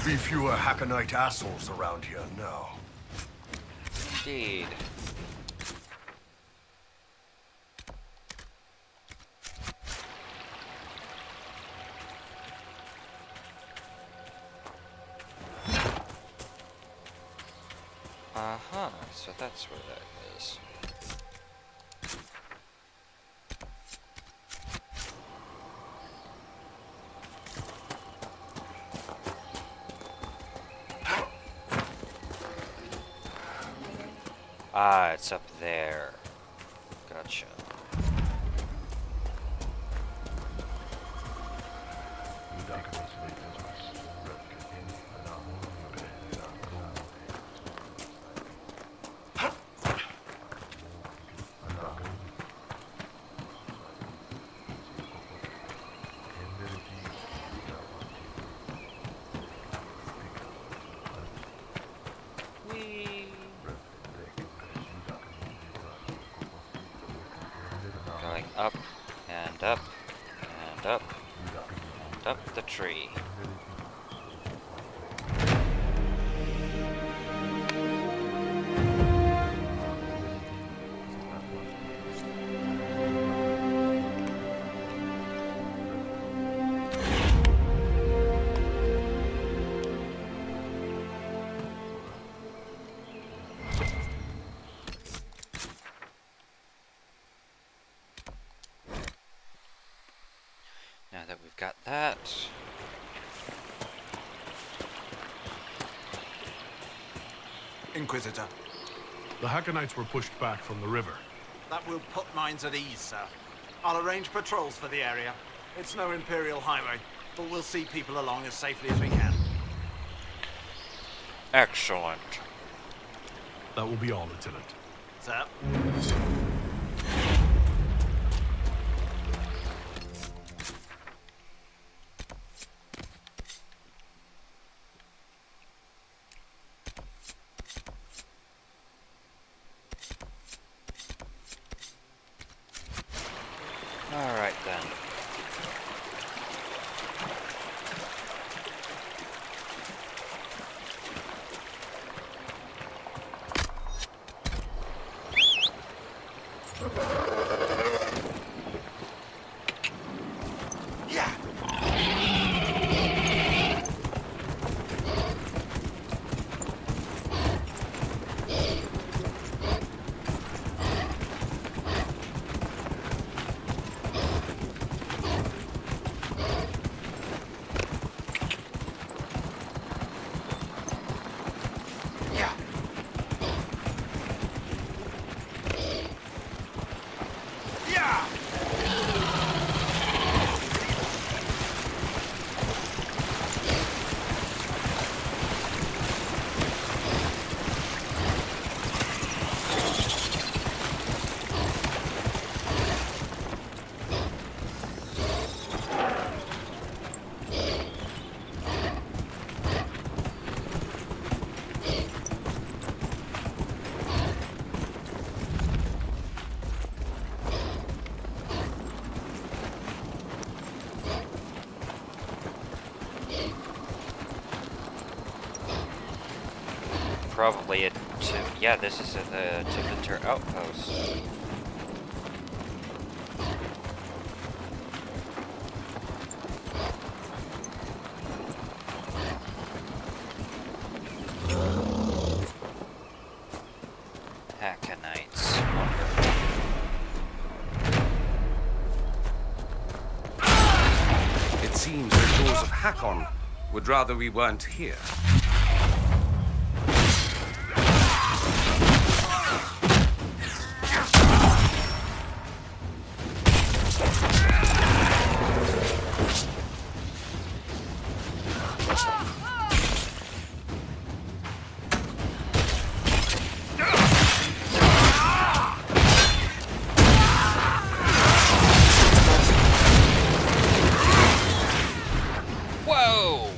Speaker 16: Be fewer Hakkonite assholes around here now.
Speaker 1: Indeed. Uh-huh, so that's where that is. Ah, it's up there. Gotcha. Going up and up and up and up the tree. Now that we've got that,
Speaker 10: Inquisitor.
Speaker 5: The Hakkonites were pushed back from the river.
Speaker 10: That will put minds at ease, sir. I'll arrange patrols for the area. It's no Imperial highway, but we'll see people along as safely as we can.
Speaker 1: excellent.
Speaker 5: That will be all, Lieutenant.
Speaker 10: Sir?
Speaker 1: All right then. Probably a yeah, this is the Tiventer outpost. Hakkonites. Wonderful.
Speaker 9: It seems the doors of Hakkon would rather we weren't here.
Speaker 1: Whoa!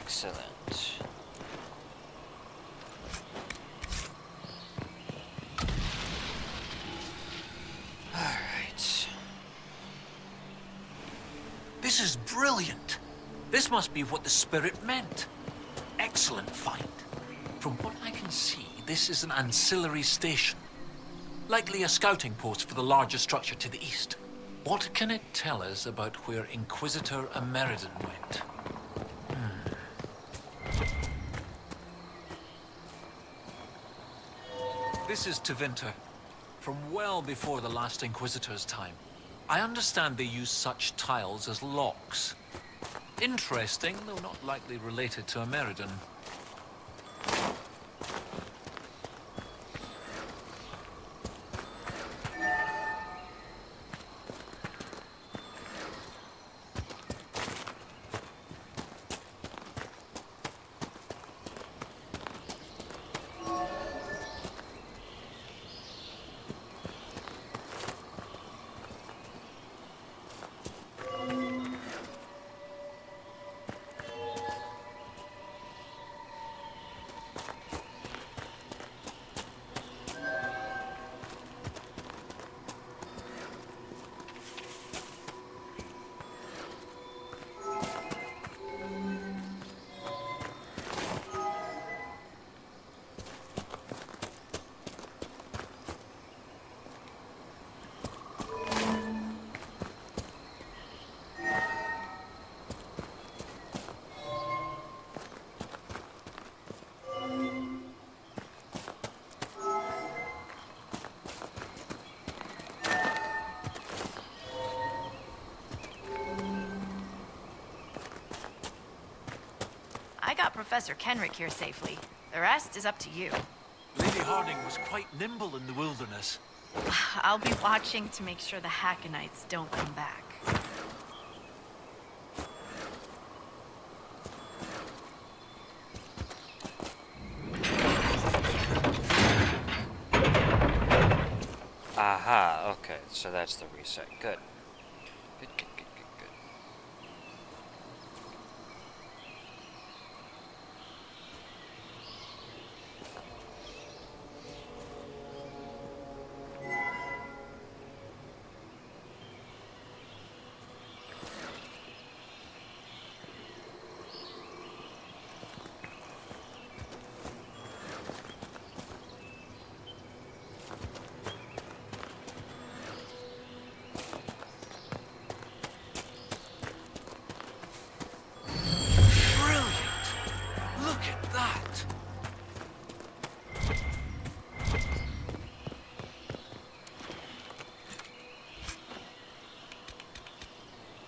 Speaker 1: Excellent. Alright.
Speaker 4: This is brilliant. This must be what the spirit meant. Excellent find. From what I can see, this is an ancillary station. Likely a scouting post for the larger structure to the east. What can it tell us about where Inquisitor Ameridan went? This is Tevinter, from well before the last Inquisitor's time. I understand they use such tiles as locks. Interesting, though not likely related to Ameridan.
Speaker 3: I got Professor Kenrick here safely. The rest is up to you.
Speaker 4: Lady Harding was quite nimble in the wilderness.
Speaker 3: I'll be watching to make sure the Hakkonites don't come back.
Speaker 1: Aha, okay, so that's the reset. Good. Good, good, good, good, good.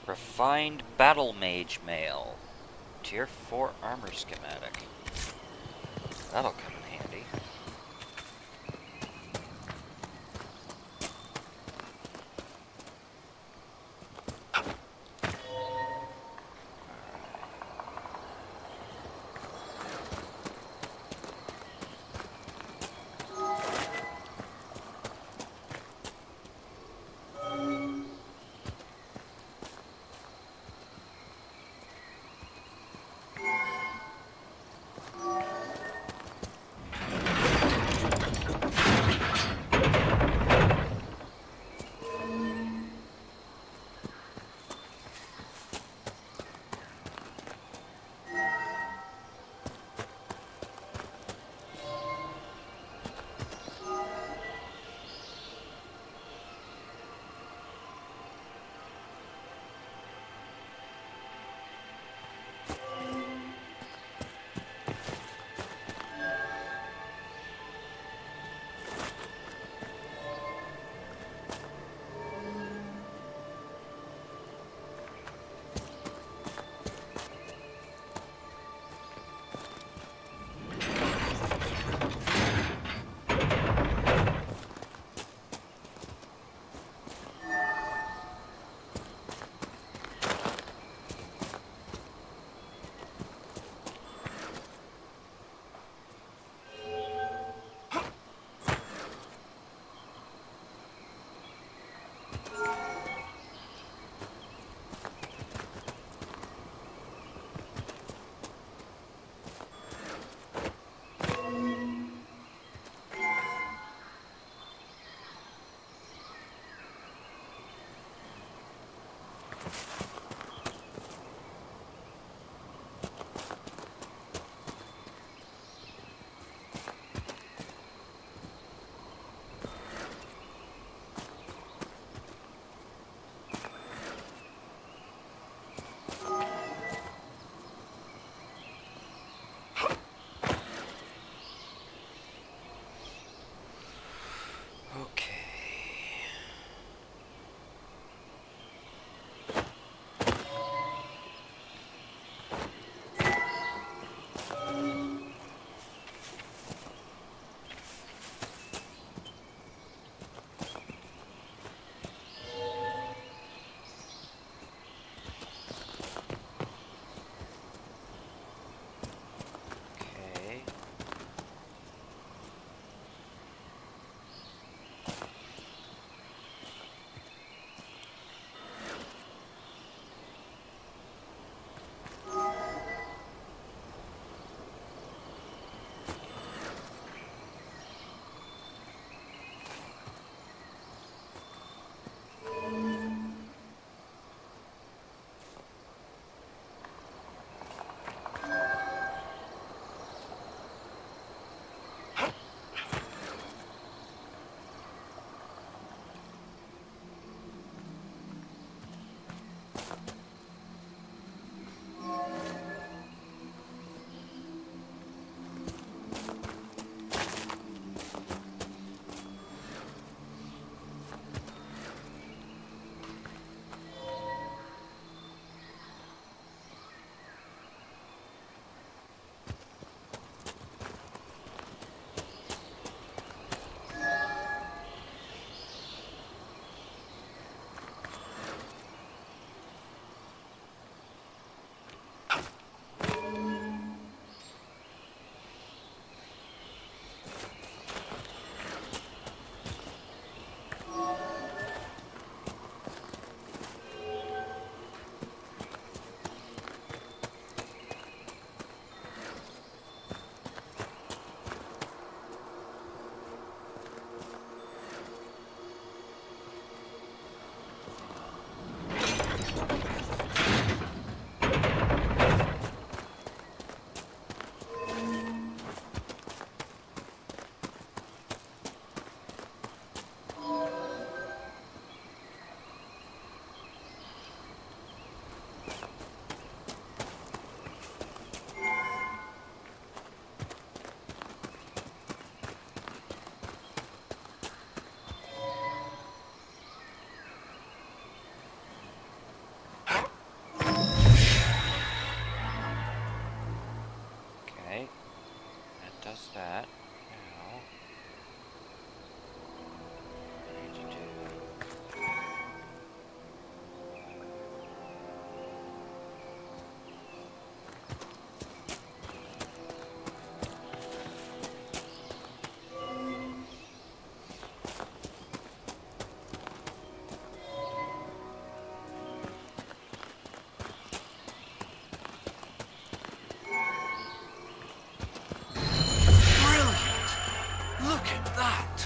Speaker 1: Refined Battle Mage Mail. Tier 4 armor schematic. That'll come in handy.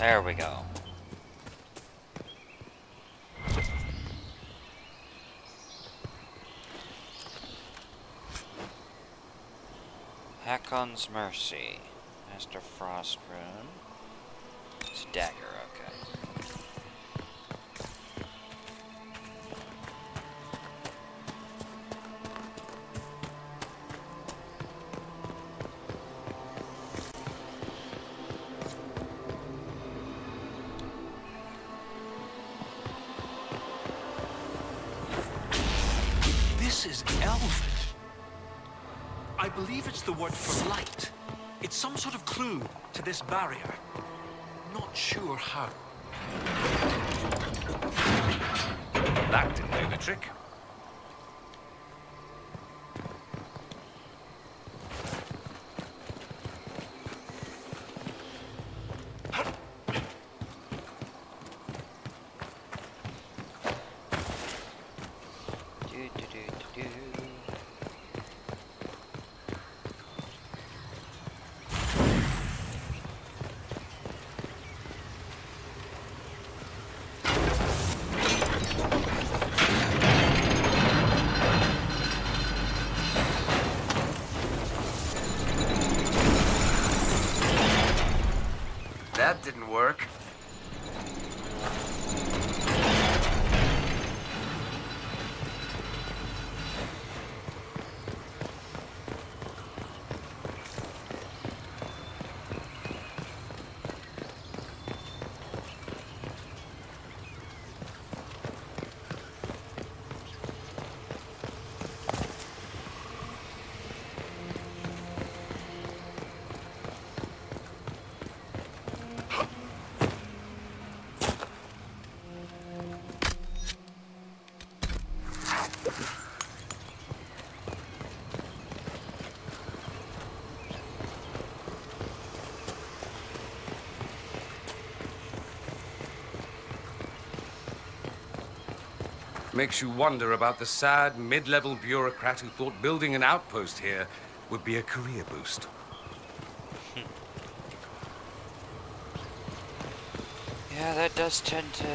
Speaker 1: There we go. Hakkon's Mercy. Master Frost Rune. It's a dagger, okay.
Speaker 4: This is Elvish. I believe it's the word for light. It's some sort of clue to this barrier. Not sure how.
Speaker 9: That didn't do the trick.
Speaker 8: That didn't work.
Speaker 9: Makes you wonder about the sad, mid-level bureaucrat who thought building an outpost here would be a career boost.
Speaker 1: Yeah, that does tend to...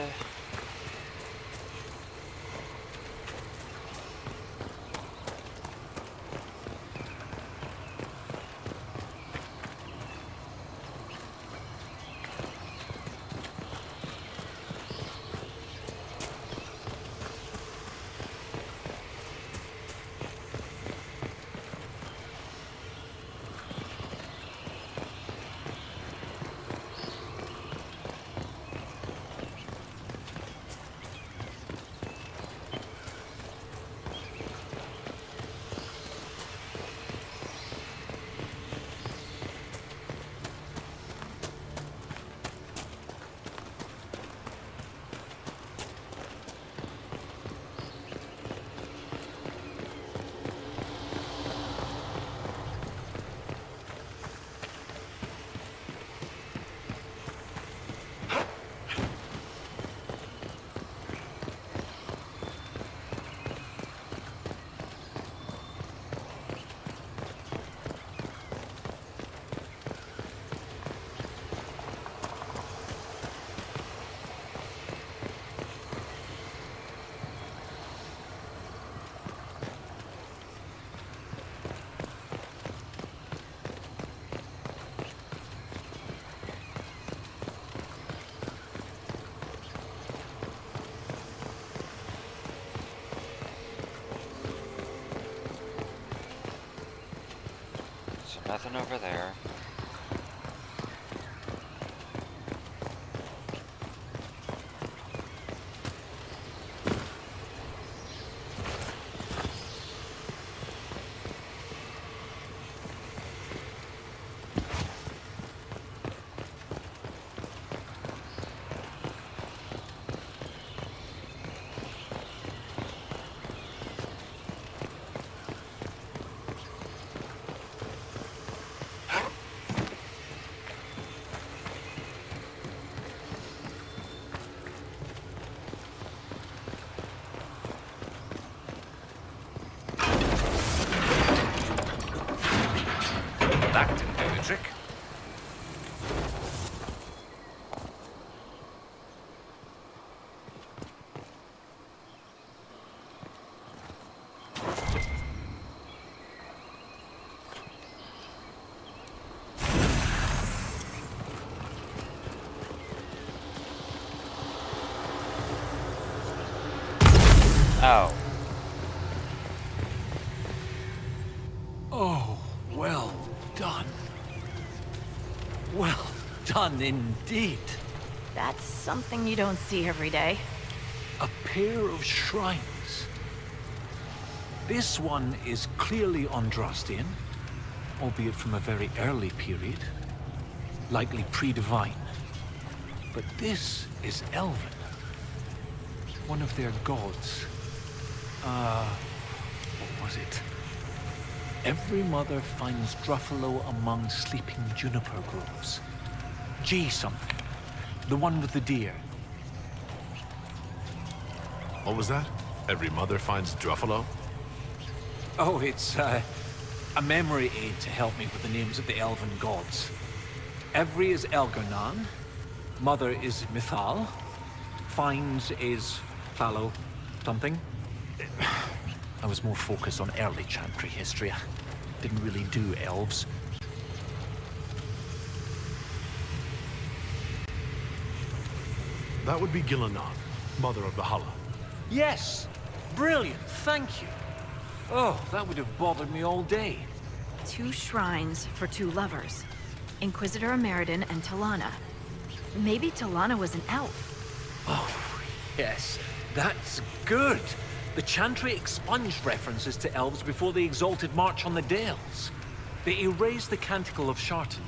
Speaker 1: Nothing over there. Oh.
Speaker 4: Oh, well done. Well done indeed.
Speaker 3: That's something you don't see every day.
Speaker 4: A pair of shrines. This one is clearly Andrastian, albeit from a very early period, likely pre-divine. But this is Elven, one of their gods. What was it? Every mother finds Druffalo among sleeping juniper groves. G something. The one with the deer.
Speaker 5: What was that? Every mother finds Druffalo?
Speaker 4: Oh, it's a memory aid to help me with the names of the elven gods. Every is Elgernan. Mother is Mithal. Finds is Fallow something. I was more focused on early Chantry history. I didn't really do elves.
Speaker 5: That would be Gillenan, mother of the Hala.
Speaker 4: Yes! Brilliant, thank you. Oh, that would have bothered me all day.
Speaker 3: 2 shrines for 2 lovers. Inquisitor Ameridan and Talana. Maybe Talana was an elf.
Speaker 4: Oh, yes. That's good. The Chantry expunged references to elves before the Exalted March on the Dales. They erased the Canticle of Shartan.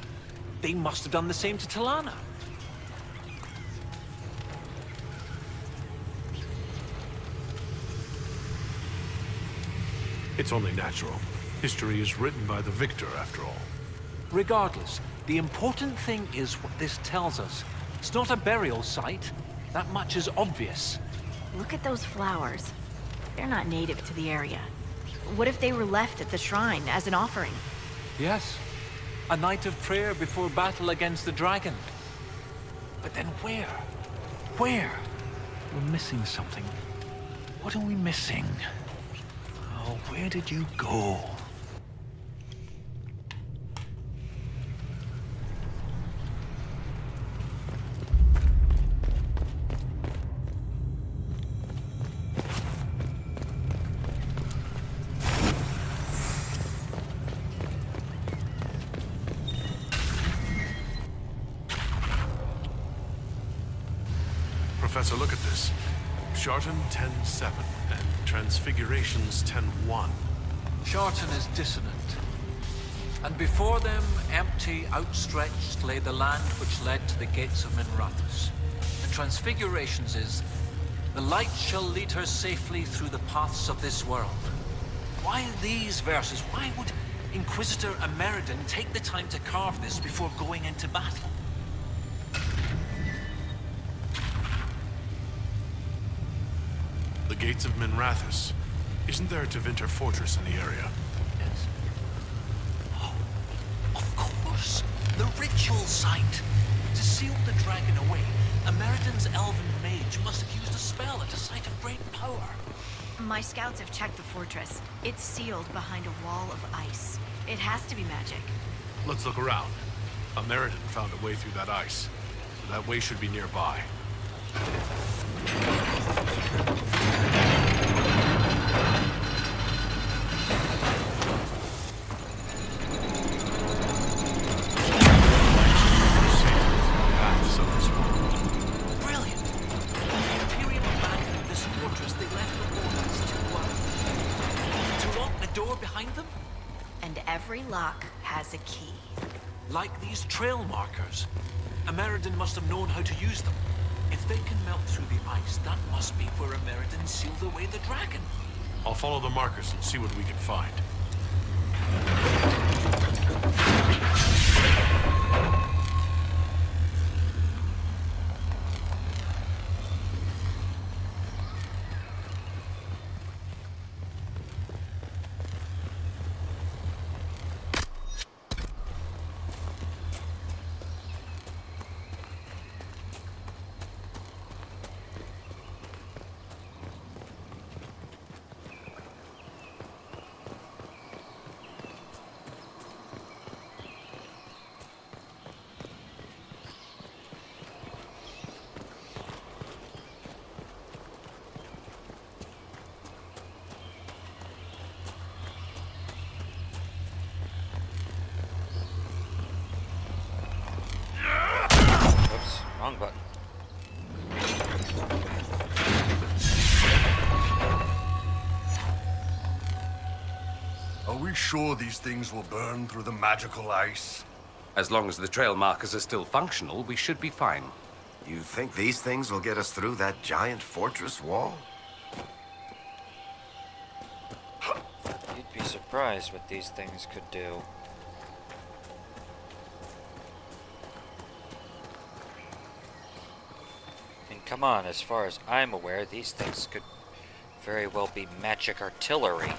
Speaker 4: They must have done the same to Talana.
Speaker 5: It's only natural. History is written by the victor, after all.
Speaker 4: Regardless, the important thing is what this tells us. It's not a burial site. That much is obvious.
Speaker 3: Look at those flowers. They're not native to the area. What if they were left at the shrine as an offering?
Speaker 4: Yes. A night of prayer before battle against the dragon. But then where? Where? We're missing something. What are we missing? Oh, where did you go?
Speaker 5: Professor, look at this. Shartan 10-7 and Transfigurations 10-1.
Speaker 4: Shartan is dissonant. And before them, empty, outstretched, lay the land which led to the gates of Minrathus. The Transfigurations is, the light shall lead her safely through the paths of this world. Why these verses? Why would Inquisitor Ameridan take the time to carve this before going into battle?
Speaker 5: The gates of Minrathus. Isn't there a Tevinter fortress in the area?
Speaker 4: Yes. Oh, of course. The ritual site. To seal the dragon away, Ameridan's elven mage must have used a spell at a site of great power.
Speaker 3: My scouts have checked the fortress. It's sealed behind a wall of ice. It has to be magic.
Speaker 5: Let's look around. Ameridan found a way through that ice. So that way should be nearby.
Speaker 4: Brilliant! When the Imperium abandoned this fortress, they left the wardens to lock the door behind them?
Speaker 3: And every lock has a key.
Speaker 4: Like these trail markers. Ameridan must have known how to use them. If they can melt through the ice, that must be where Ameridan sealed away the dragon.
Speaker 5: I'll follow the markers and see what we can find.
Speaker 16: sure these things will burn through the magical ice?
Speaker 9: As long as the trail markers are still functional, we should be fine.
Speaker 8: You think these things will get us through that giant fortress wall?
Speaker 1: You'd be surprised what these things could do. And come on, as far as I'm aware, these things could very well be magic artillery.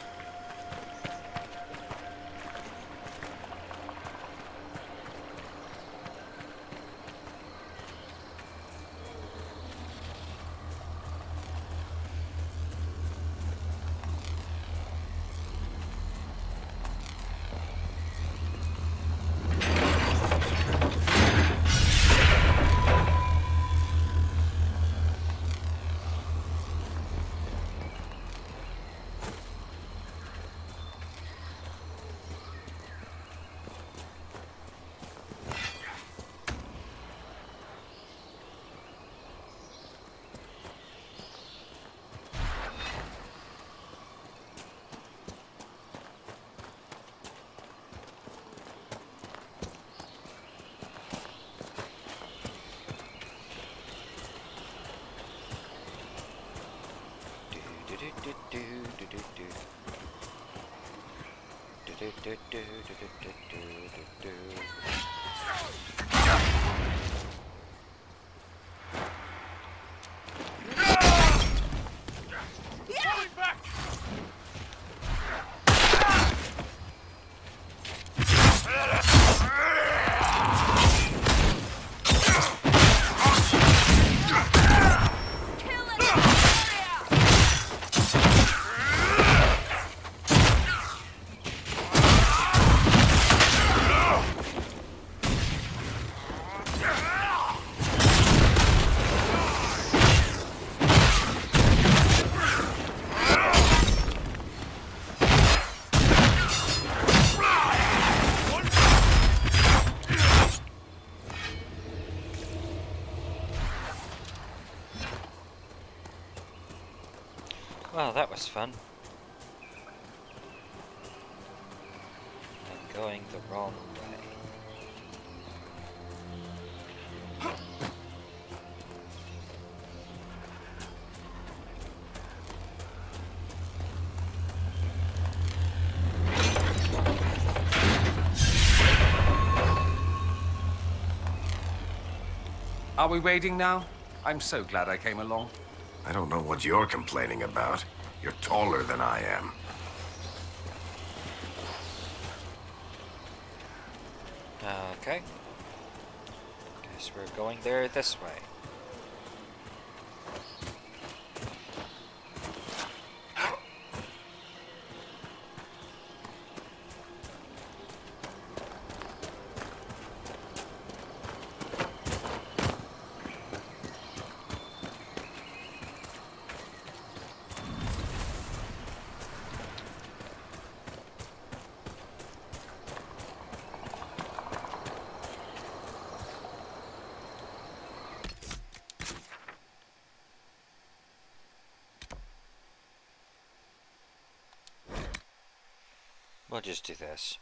Speaker 1: Well, that was fun. I'm going the wrong way.
Speaker 9: Are we raiding now? I'm so glad I came along.
Speaker 8: I don't know what you're complaining about. You're taller than I am.
Speaker 1: Okay. Guess we're going there this way. We'll just do this.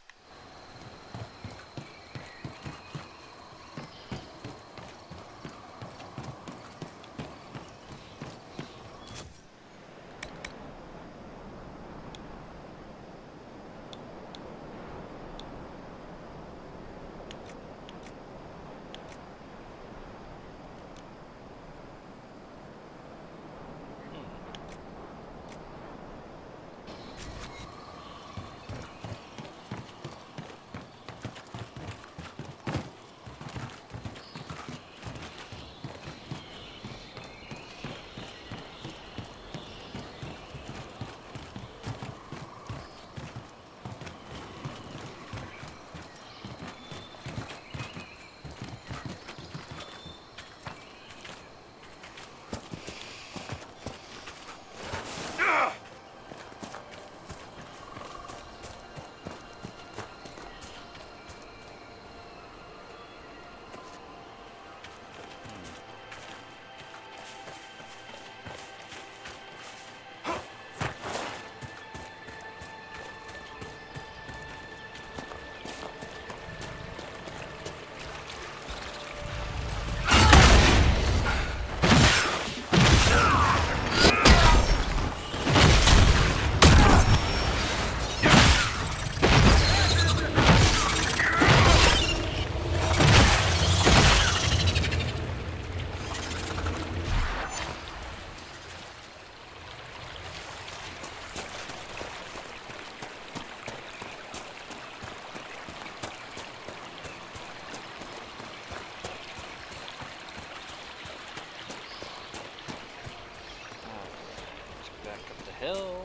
Speaker 17: hill.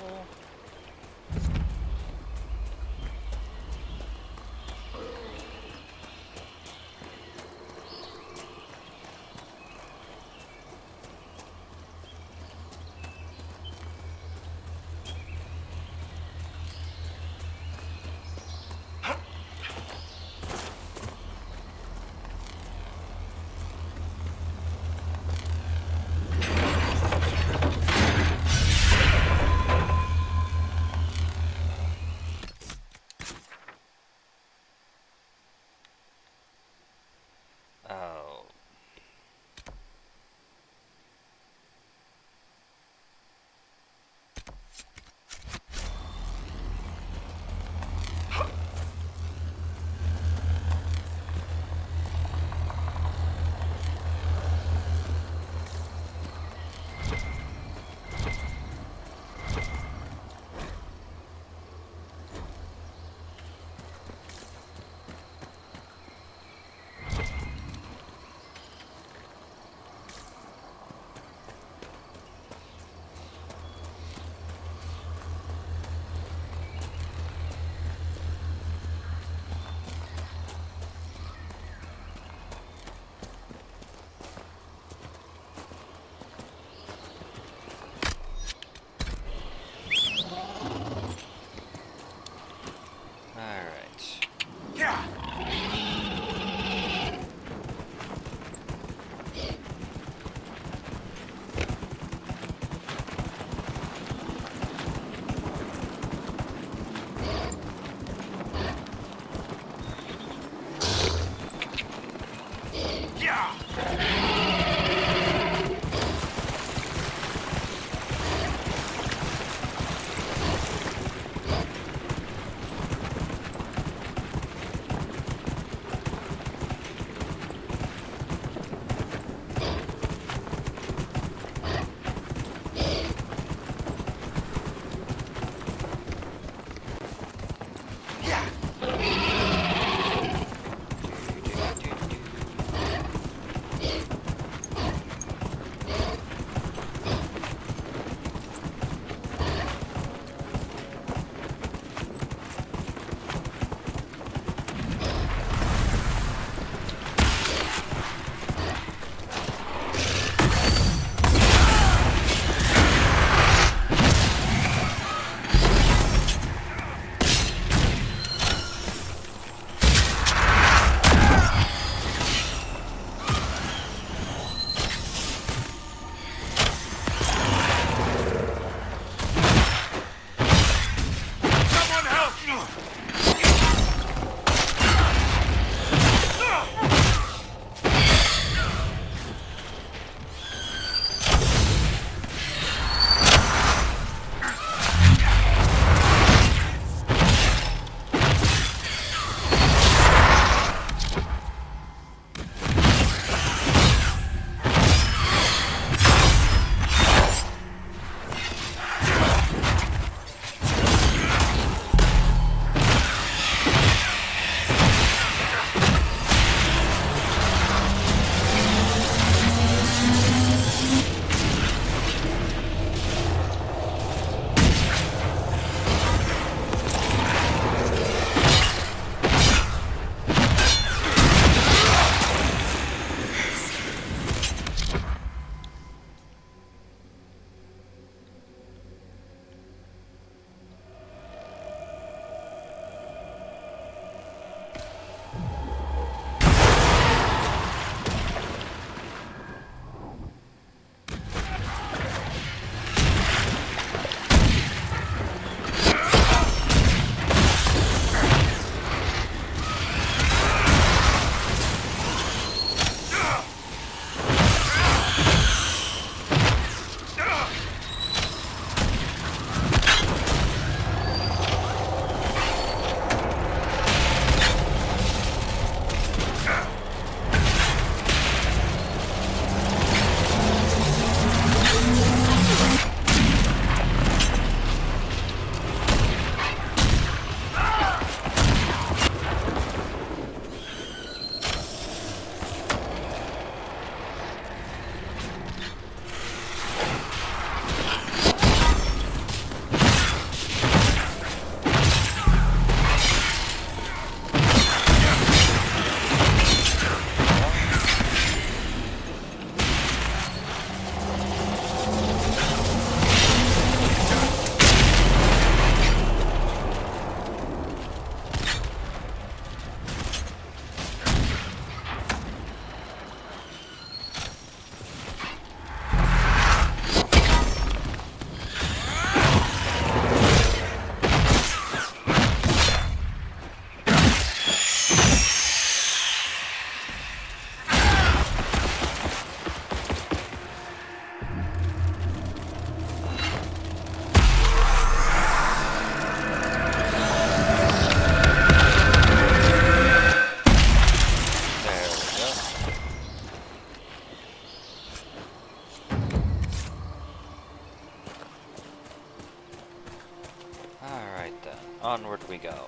Speaker 1: onward we go.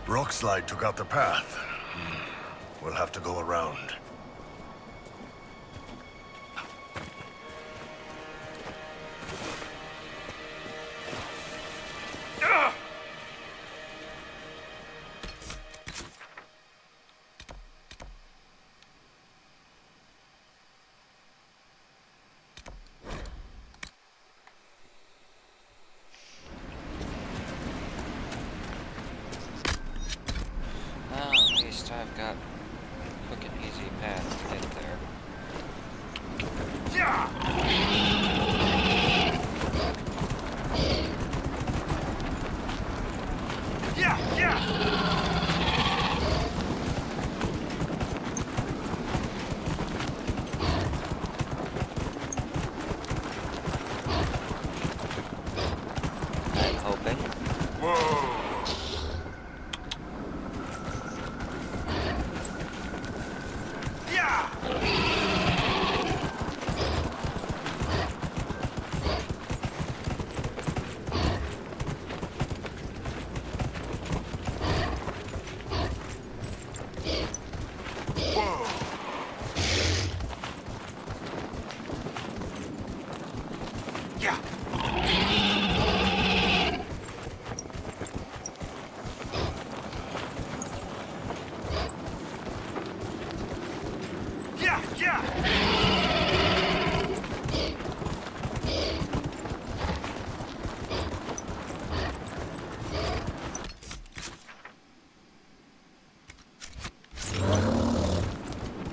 Speaker 16: Rockslide took out the path. We'll have to go around.
Speaker 1: I've got a quick and easy path to get there. I'm hoping.
Speaker 16: Whoa!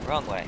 Speaker 1: Wrong way.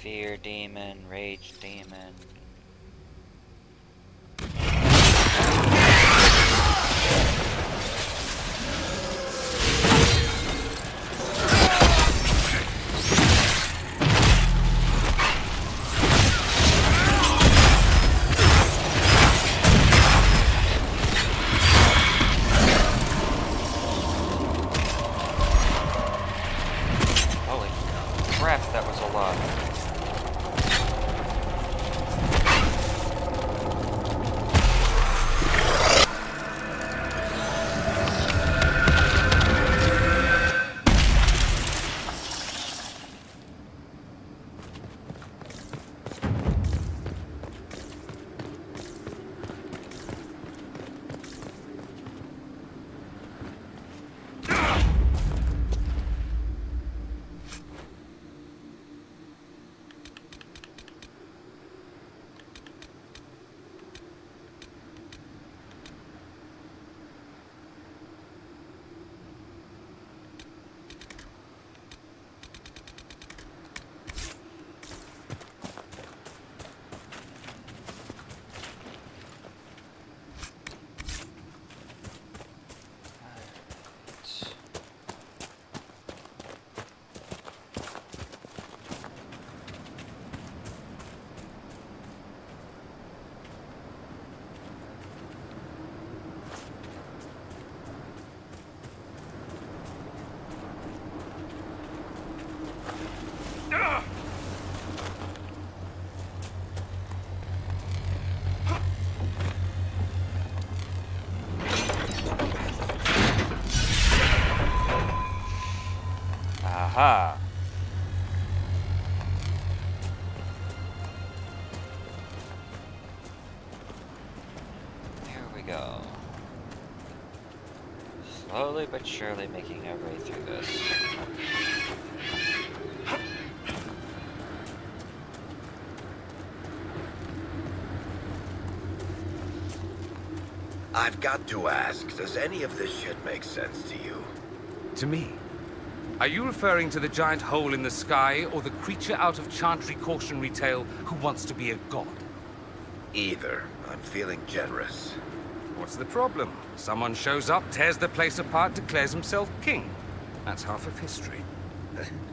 Speaker 1: Fear demon, rage demon. Holy crap, that was a lot. Aha! There we go. Slowly but surely making our way through this.
Speaker 8: I've got to ask, does any of this shit make sense to you?
Speaker 9: To me? Are you referring to the giant hole in the sky, or the creature out of Chantry cautionary tale who wants to be a god?
Speaker 8: Either. I'm feeling generous.
Speaker 9: What's the problem? Someone shows up, tears the place apart, declares himself king. That's half of history.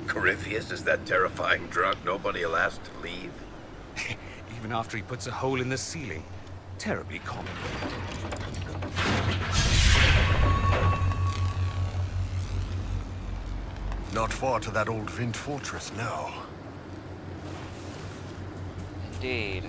Speaker 8: Corypheus is that terrifying drunk nobody'll ask to leave?
Speaker 9: Even after he puts a hole in the ceiling. Terribly common.
Speaker 16: Not far to that old Vint fortress now.
Speaker 1: Indeed.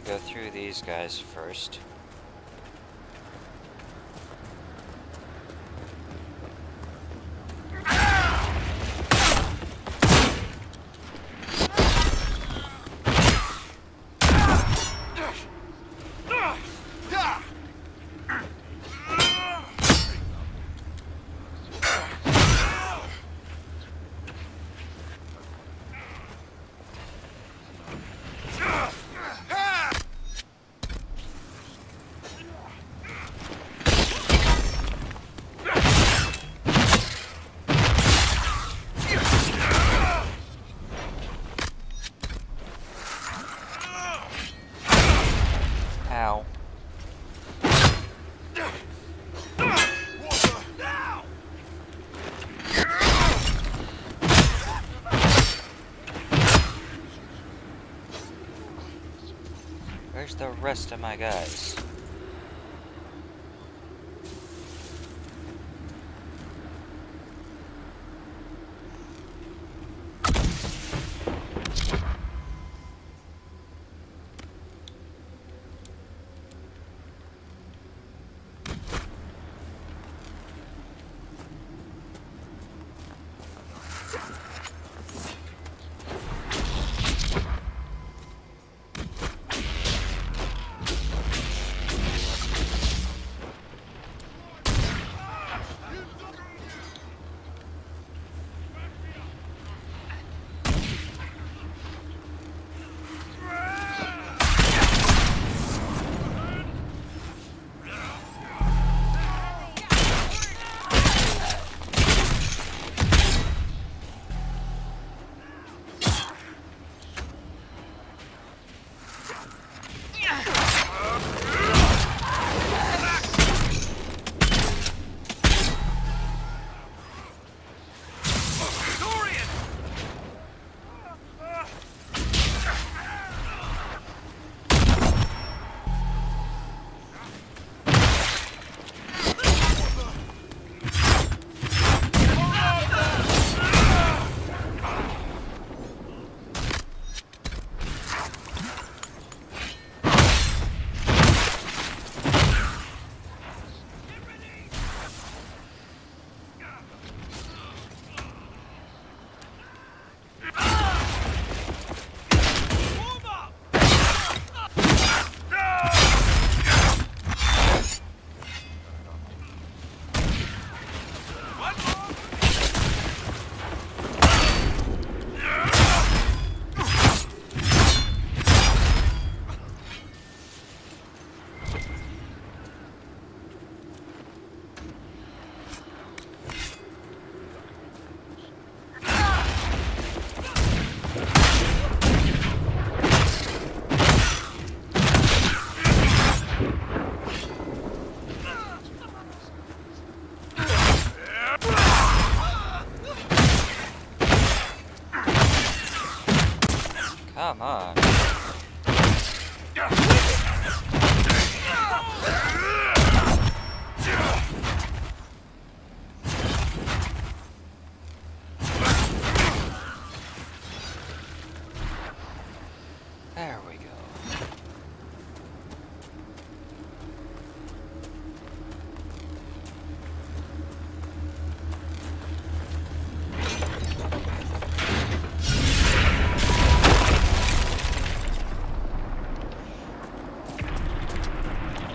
Speaker 1: Go through these guys first. Ow. Where's the rest of my guys?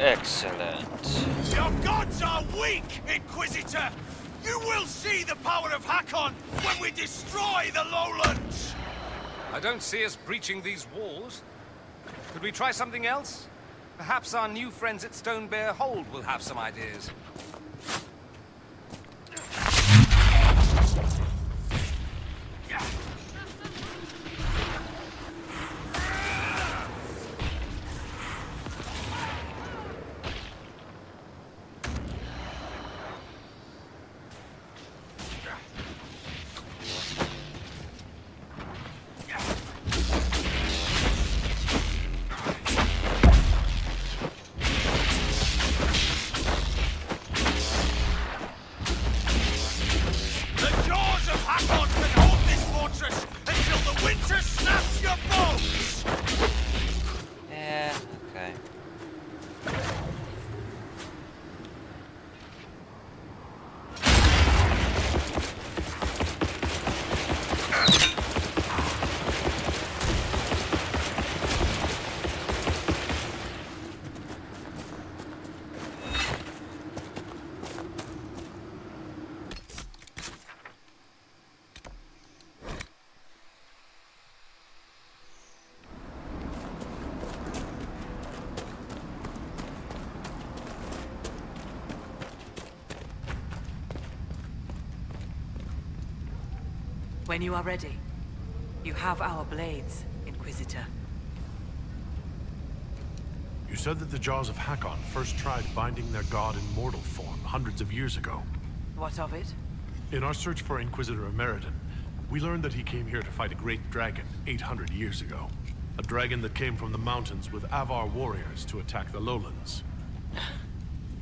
Speaker 1: Excellent.
Speaker 12: Your gods are weak, Inquisitor! You will see the power of Hakkon when we destroy the lowlands!
Speaker 9: I don't see us breaching these walls. Could we try something else? Perhaps our new friends at Stone Bear Hold will have some ideas.
Speaker 7: When you are ready, you have our blades, Inquisitor.
Speaker 5: You said that the Jaws of Hakkon first tried binding their god in mortal form hundreds of years ago.
Speaker 7: What of it?
Speaker 5: In our search for Inquisitor Ameridan, we learned that he came here to fight a great dragon 800 years ago. A dragon that came from the mountains with Avar warriors to attack the lowlands.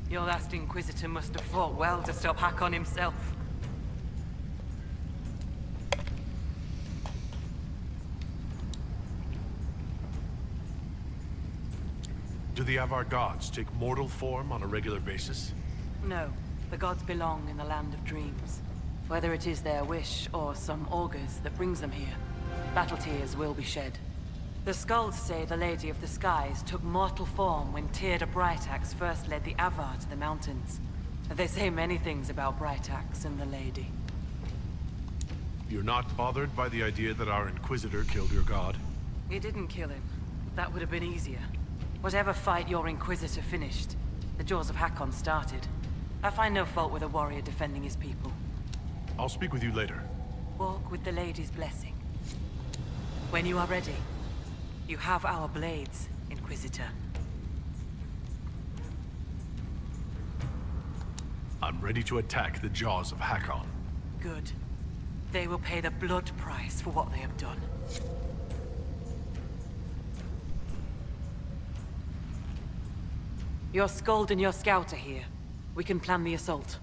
Speaker 7: Your last Inquisitor must have fought well to stop Hakkon himself.
Speaker 5: Do the Avar gods take mortal form on a regular basis?
Speaker 7: No, the gods belong in the land of dreams. Whether it is their wish or some augurs that brings them here, battle tears will be shed. The skulls say the Lady of the Skies took mortal form when Tyrda Brightaxe first led the Avar to the mountains. They say many things about Brightaxe and the Lady.
Speaker 5: You're not bothered by the idea that our Inquisitor killed your god?
Speaker 7: He didn't kill him. That would have been easier. Whatever fight your Inquisitor finished, the Jaws of Hakkon started. I find no fault with a warrior defending his people.
Speaker 5: I'll speak with you later.
Speaker 7: Walk with the Lady's blessing. When you are ready, you have our blades, Inquisitor.
Speaker 5: I'm ready to attack the Jaws of Hakkon.
Speaker 7: Good. They will pay the blood price for what they have done. Your Skald and your Scout are here. We can plan the assault.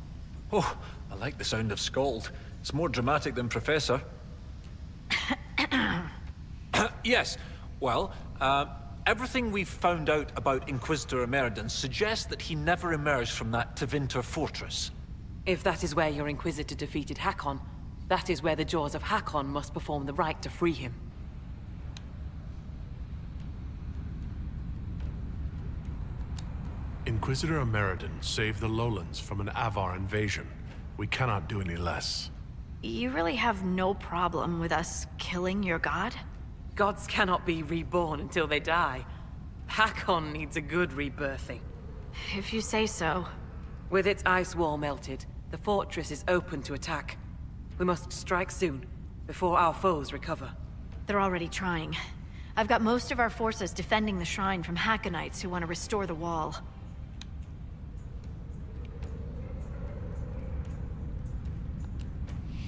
Speaker 4: Oh, I like the sound of Skald. It's more dramatic than Professor. Yes, well, everything we've found out about Inquisitor Ameridan suggests that he never emerged from that Tevinter fortress.
Speaker 7: If that is where your Inquisitor defeated Hakkon, that is where the Jaws of Hakkon must perform the rite to free him.
Speaker 5: Inquisitor Ameridan saved the lowlands from an Avar invasion. We cannot do any less.
Speaker 3: You really have no problem with us killing your god?
Speaker 7: Gods cannot be reborn until they die. Hakkon needs a good rebirthing.
Speaker 3: If you say so.
Speaker 7: With its ice wall melted, the fortress is open to attack. We must strike soon, before our foes recover.
Speaker 3: They're already trying. I've got most of our forces defending the shrine from Hakkonites who want to restore the wall.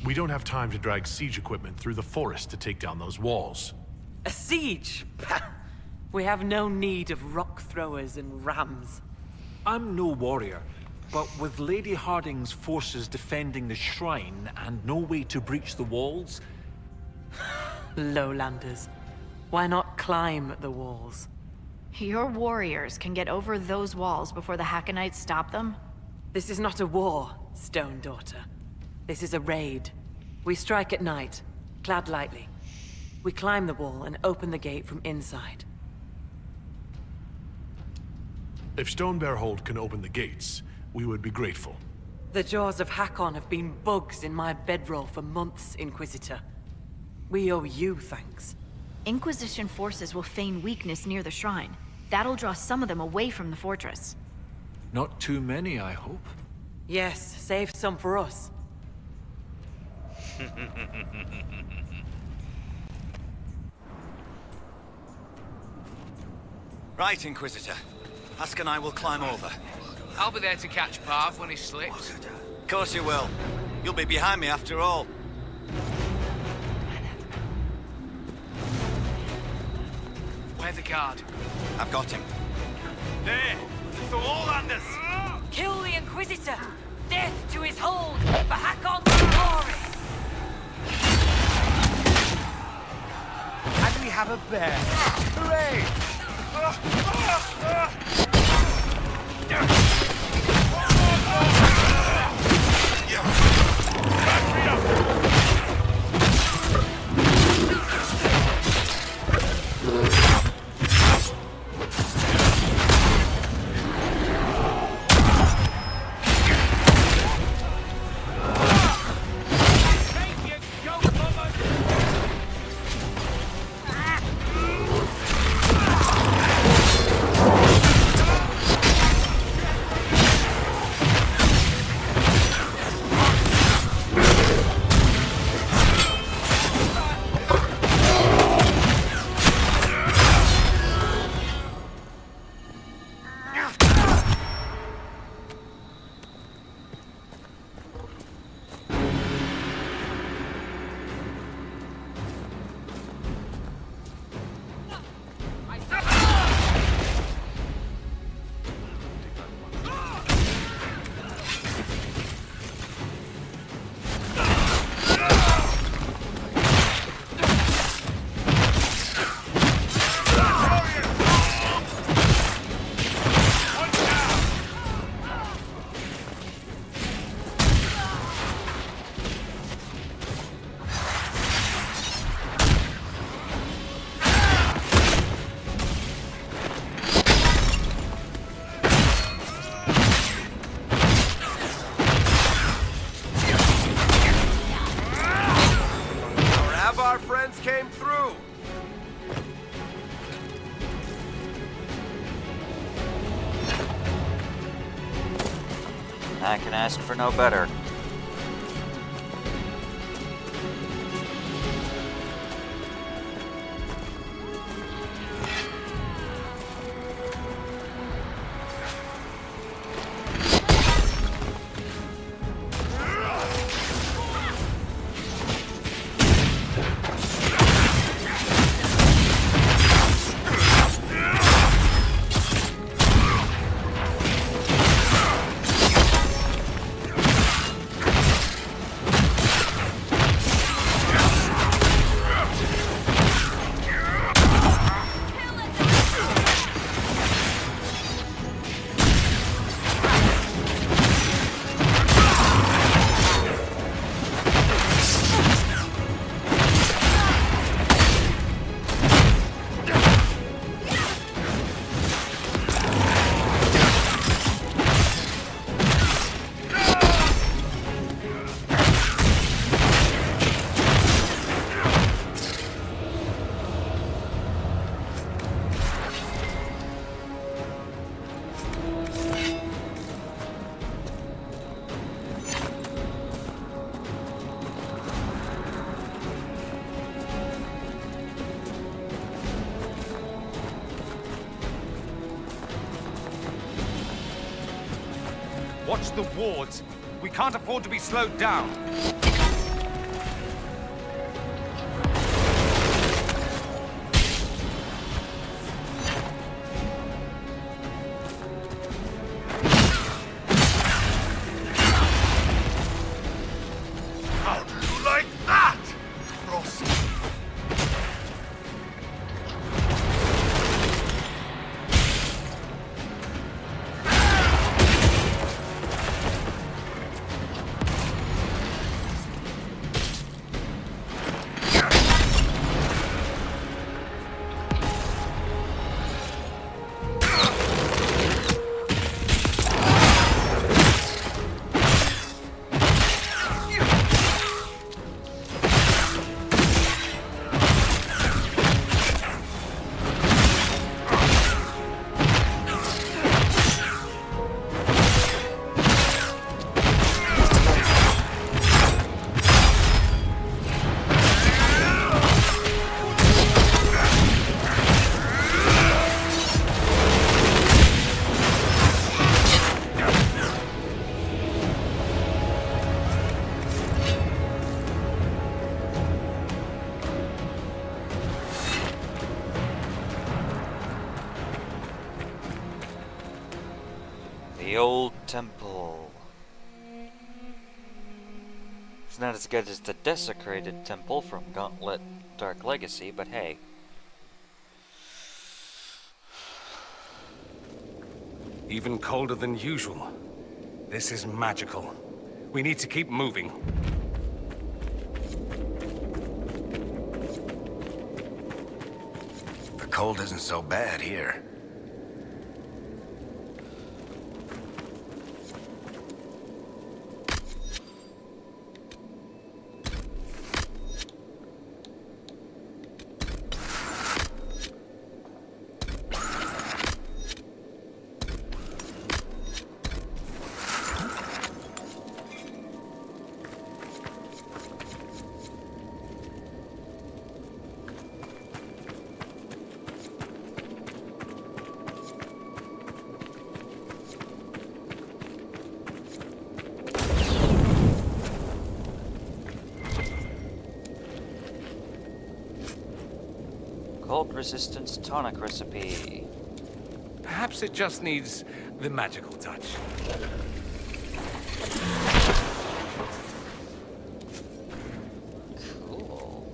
Speaker 5: We don't have time to drag siege equipment through the forest to take down those walls.
Speaker 7: A siege? We have no need of rock throwers and rams.
Speaker 4: I'm no warrior, but with Lady Harding's forces defending the shrine and no way to breach the walls...
Speaker 7: Lowlanders. Why not climb the walls?
Speaker 3: Your warriors can get over those walls before the Hakkonites stop them?
Speaker 7: This is not a war, Stone Daughter. This is a raid. We strike at night, clad lightly. We climb the wall and open the gate from inside.
Speaker 5: If Stonebearhold can open the gates, we would be grateful.
Speaker 7: The jaws of Hakkon have been bugs in my bedroll for months, Inquisitor. We owe you thanks.
Speaker 3: Inquisition forces will feign weakness near the shrine. That'll draw some of them away from the fortress.
Speaker 4: Not too many, I hope.
Speaker 7: Yes, save some for us.
Speaker 17: Right, Inquisitor. Hask and I will climb over.
Speaker 9: I'll be there to catch Parv when he slips.
Speaker 17: Of course you will. You'll be behind me after all.
Speaker 9: Where's the guard?
Speaker 17: I've got him.
Speaker 10: There! The Warlanders!
Speaker 7: Kill the Inquisitor! Death to his hold! For Hakkon's glory!
Speaker 10: And we have a bear! Hooray!
Speaker 8: came through.
Speaker 1: I can ask for no better.
Speaker 9: Watch the wards. We can't afford to be slowed down.
Speaker 6: How do you like that, Frost?
Speaker 1: The old temple. It's not as good as the desecrated temple from Gauntlet Dark Legacy, but hey.
Speaker 9: Even colder than usual. This is magical. We need to keep moving.
Speaker 8: The cold isn't so bad here.
Speaker 1: Cold resistance tonic recipe.
Speaker 9: Perhaps it just needs the magical touch.
Speaker 1: Cool.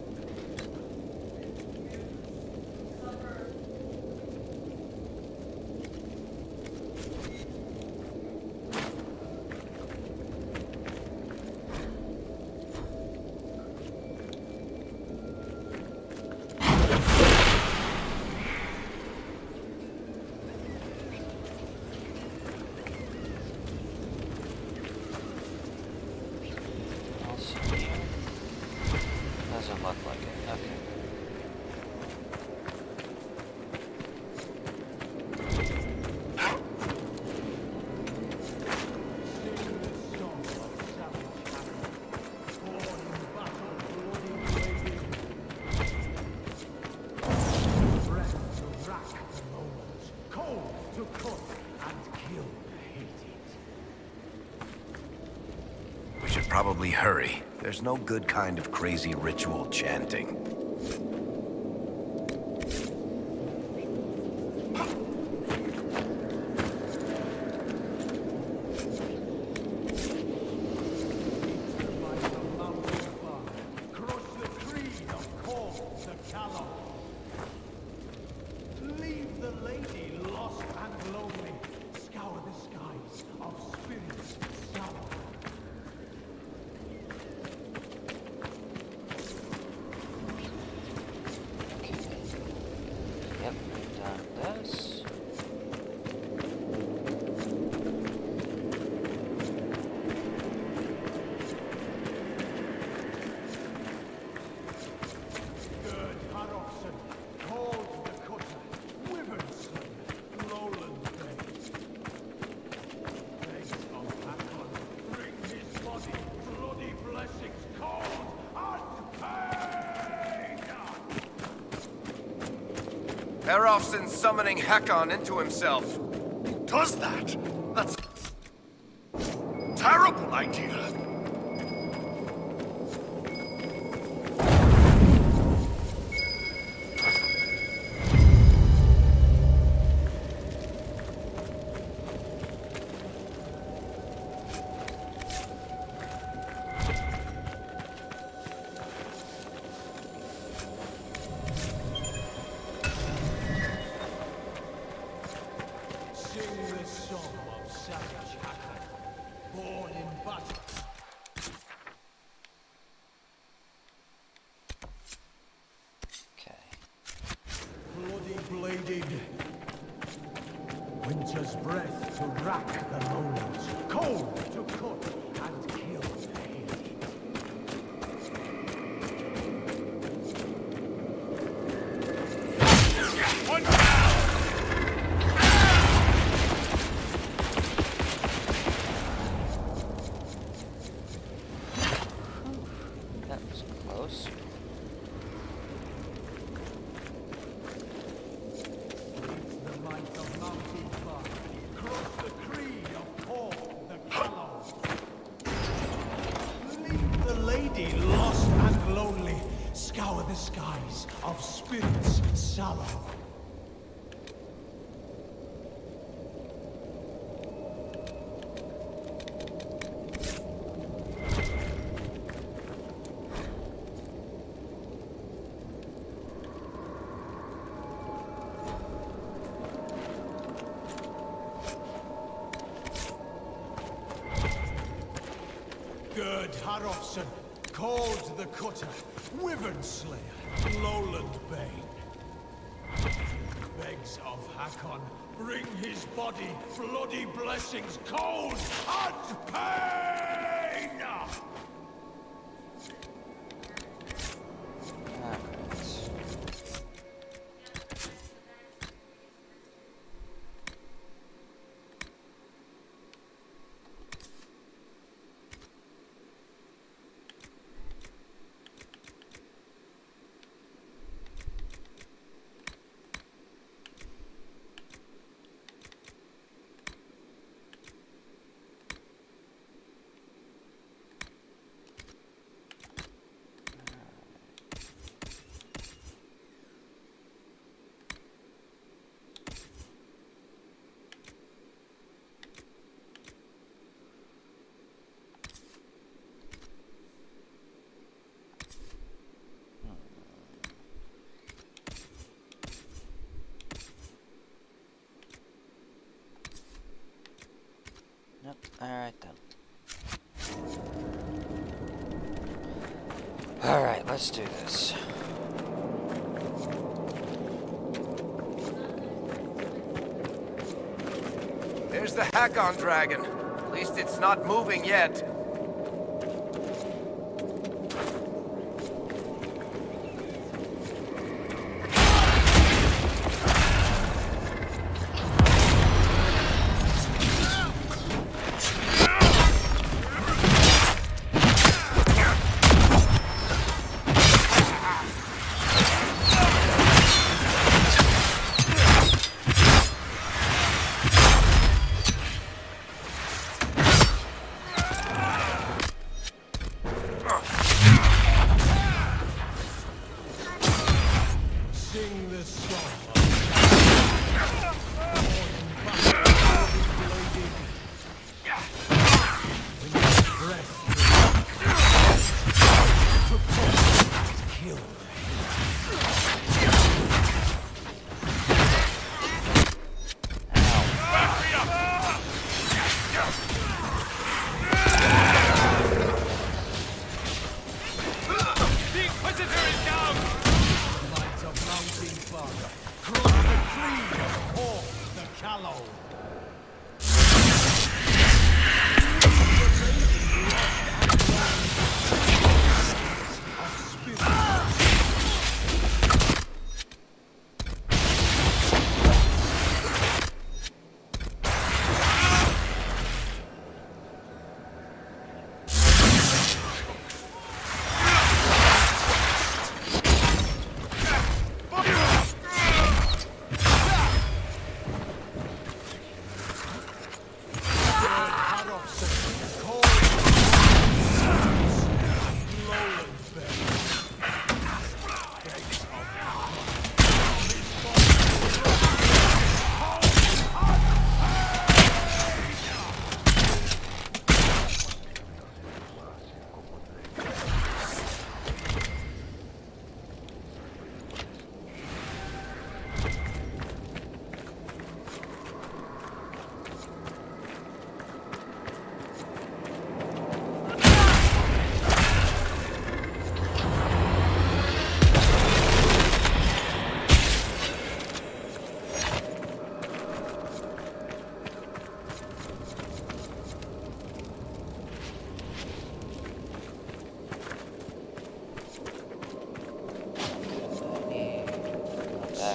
Speaker 1: Doesn't look like it. Okay.
Speaker 8: We should probably hurry. There's no good kind of crazy ritual chanting.
Speaker 18: Leave the lady lost and lonely. Scour the skies of spirits sour.
Speaker 1: Yep, done this.
Speaker 18: Good Harrockson, called the cutter, Wyvernson, Lowland Bay. Legs of Hakkon, bring his body, bloody blessings cold and pain!
Speaker 8: Herofson's summoning Hakkon into himself.
Speaker 16: Does that? That's a terrible idea.
Speaker 18: Sing the song of savage Hakkon, born in battle.
Speaker 1: Okay.
Speaker 18: Bloody bladed. Winter's breath to rack the lowlands, cold to cut and kill the hated.
Speaker 16: One down!
Speaker 1: That was close.
Speaker 18: Reach the might of mountain fire, cross the creed of Paul the gallows. Leave the lady lost and lonely, scour the skies of spirits sallow. Gerd Harofsson, called the Cutter, Wyvern Slayer, Lowland Bane. Begs of Hakkon, bring his body, bloody blessings, cold and pain!
Speaker 1: Yep, alright then. Alright, let's do this.
Speaker 8: There's the Hakkon dragon. At least it's not moving yet.
Speaker 18: Sing the song
Speaker 9: The Inquisitor is down!
Speaker 18: Light of mounting father, cross the tree of Hawk the Callow.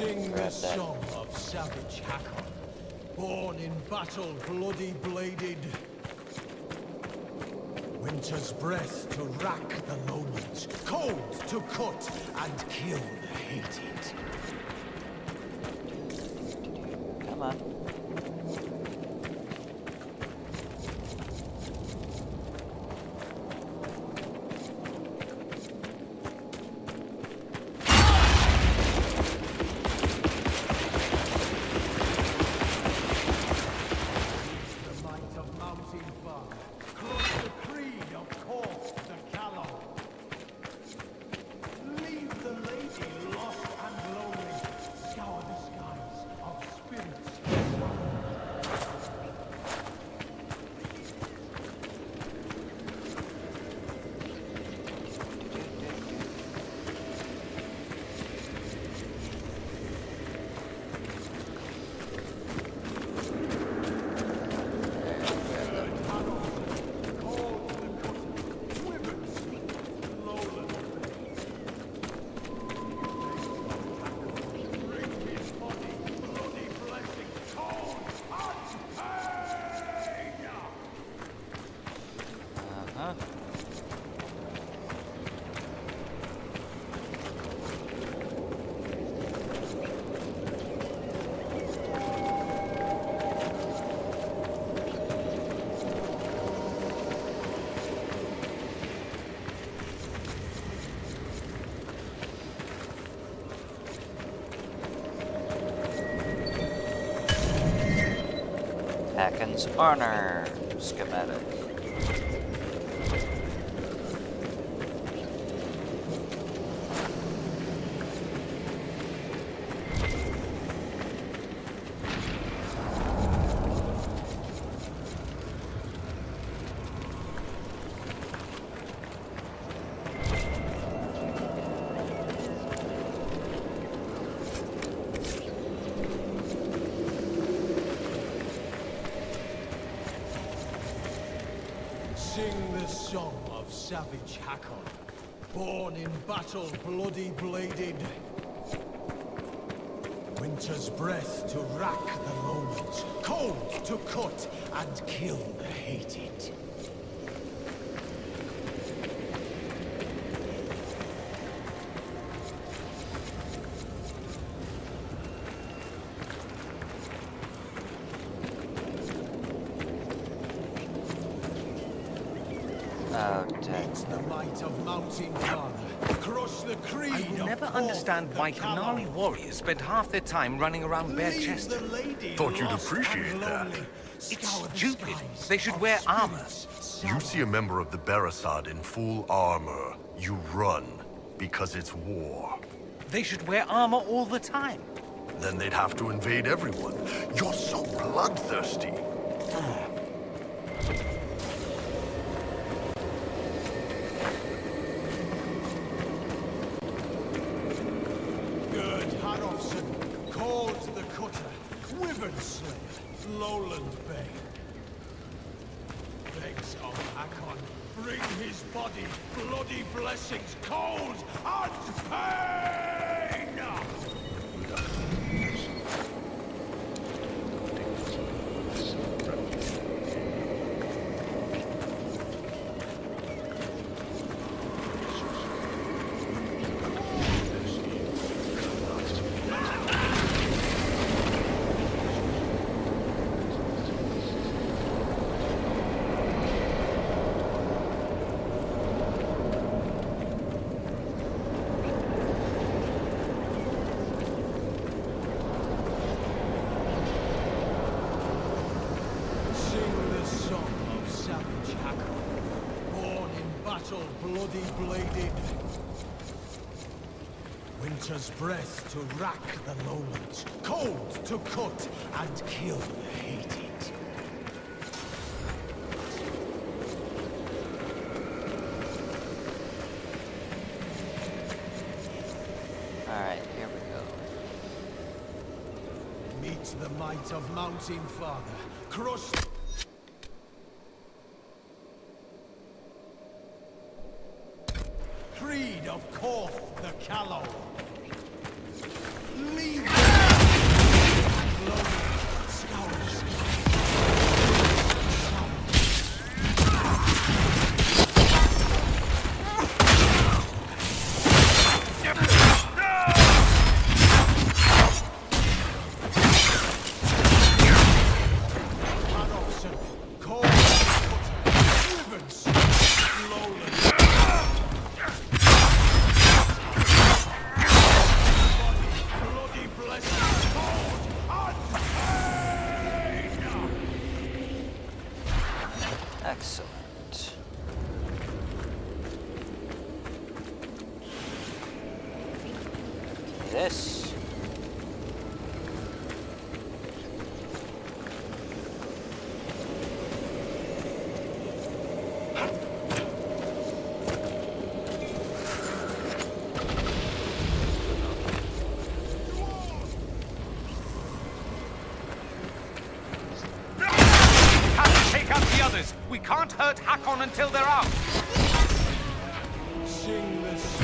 Speaker 18: Sing the song of savage Hakkon, born in battle bloody bladed. Winter's breath to rack the lowlands, cold to cut and kill the hated.
Speaker 1: Come on.
Speaker 18: The might of mountain father, close the creed of Hawk the Callow. Leave the lady lost and lonely, scour the skies of spirits.
Speaker 9: huh?
Speaker 1: Hakkon's honor schematic.
Speaker 18: Sing the song of savage Hakkon, born in battle bloody bladed. Winter's breath to rack the lowlands, cold to cut and kill the hated.
Speaker 1: Oh, dead.
Speaker 18: Meet the might of Mountain Father, crush the creed
Speaker 9: I will
Speaker 18: of
Speaker 9: never
Speaker 18: Cork
Speaker 9: understand
Speaker 18: the
Speaker 9: why
Speaker 18: Callow.
Speaker 9: Qunari warriors spend half their time running around bare-chested.
Speaker 16: Thought you'd appreciate that.
Speaker 9: It's stupid. They should wear armor.
Speaker 16: You see a member of the Barasad in full armor, you run, because it's war.
Speaker 9: They should wear armor all the time.
Speaker 16: Then they'd have to invade everyone. You're so bloodthirsty.
Speaker 18: Gerd Harofsson, called the Cutter, Wyvern Slayer, Lowland Bay. Begs of Hakkon, bring his body, bloody blessings, cold and pain! Bloody bladed. Winter's breath to rack the lowlands, cold to cut and kill the hated.
Speaker 1: Alright, here we go.
Speaker 18: Meet the might of Mountain Father, crush. Creed of Cork the Callow. Leave
Speaker 1: Excellent. This.
Speaker 9: Take out the others. We can't hurt Hakkon until they're out.
Speaker 18: Sing the song.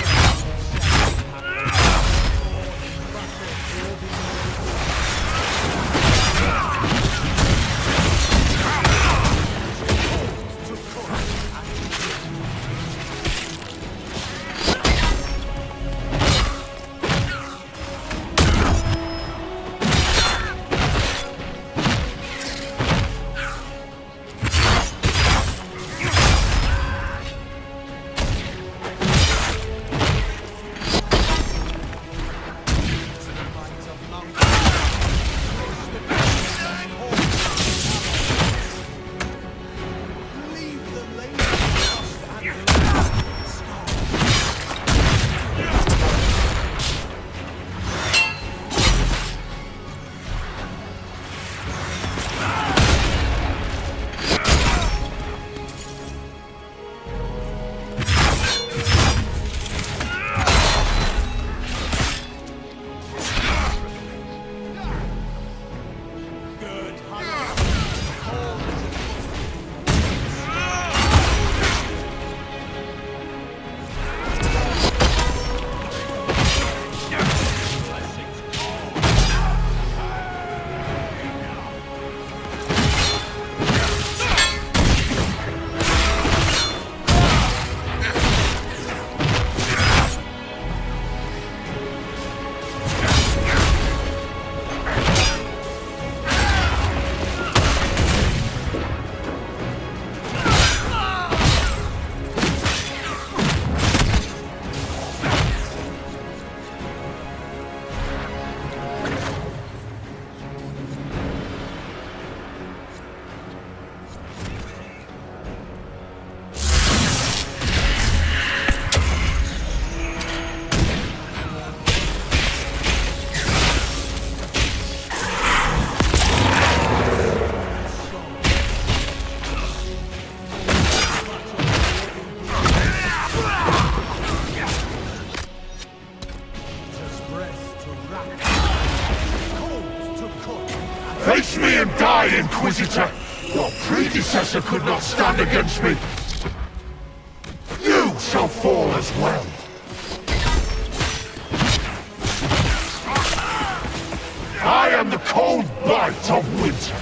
Speaker 18: Die, Inquisitor! Your predecessor could not stand against me! You shall fall as well! I am the cold bite of winter!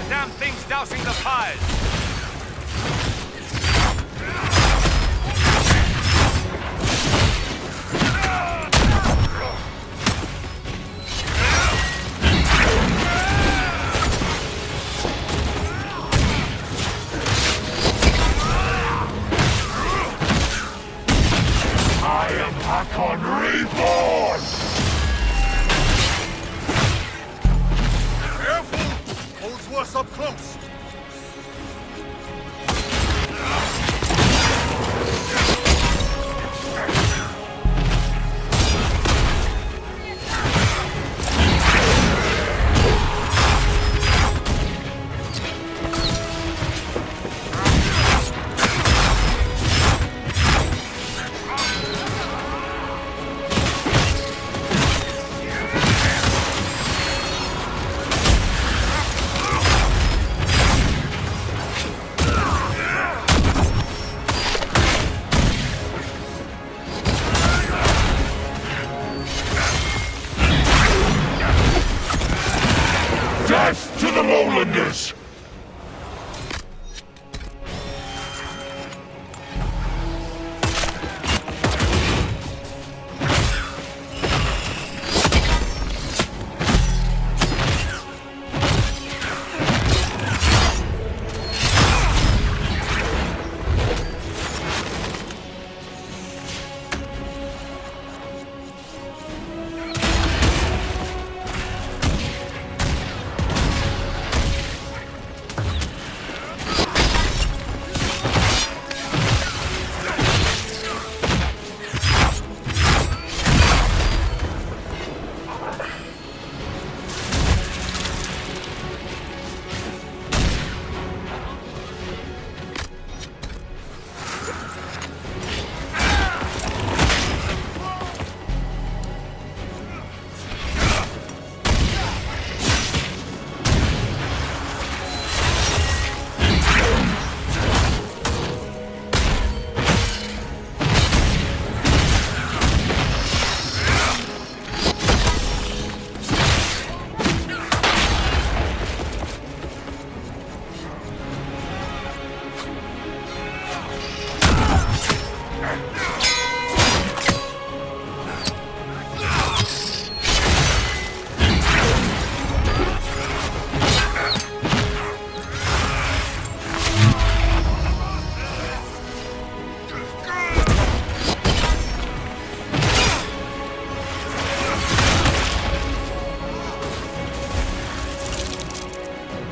Speaker 9: The damn thing's dousing the fires!
Speaker 18: I am Hakkon reborn!
Speaker 6: Careful! Holds worse up close!
Speaker 18: Death to the lowlanders!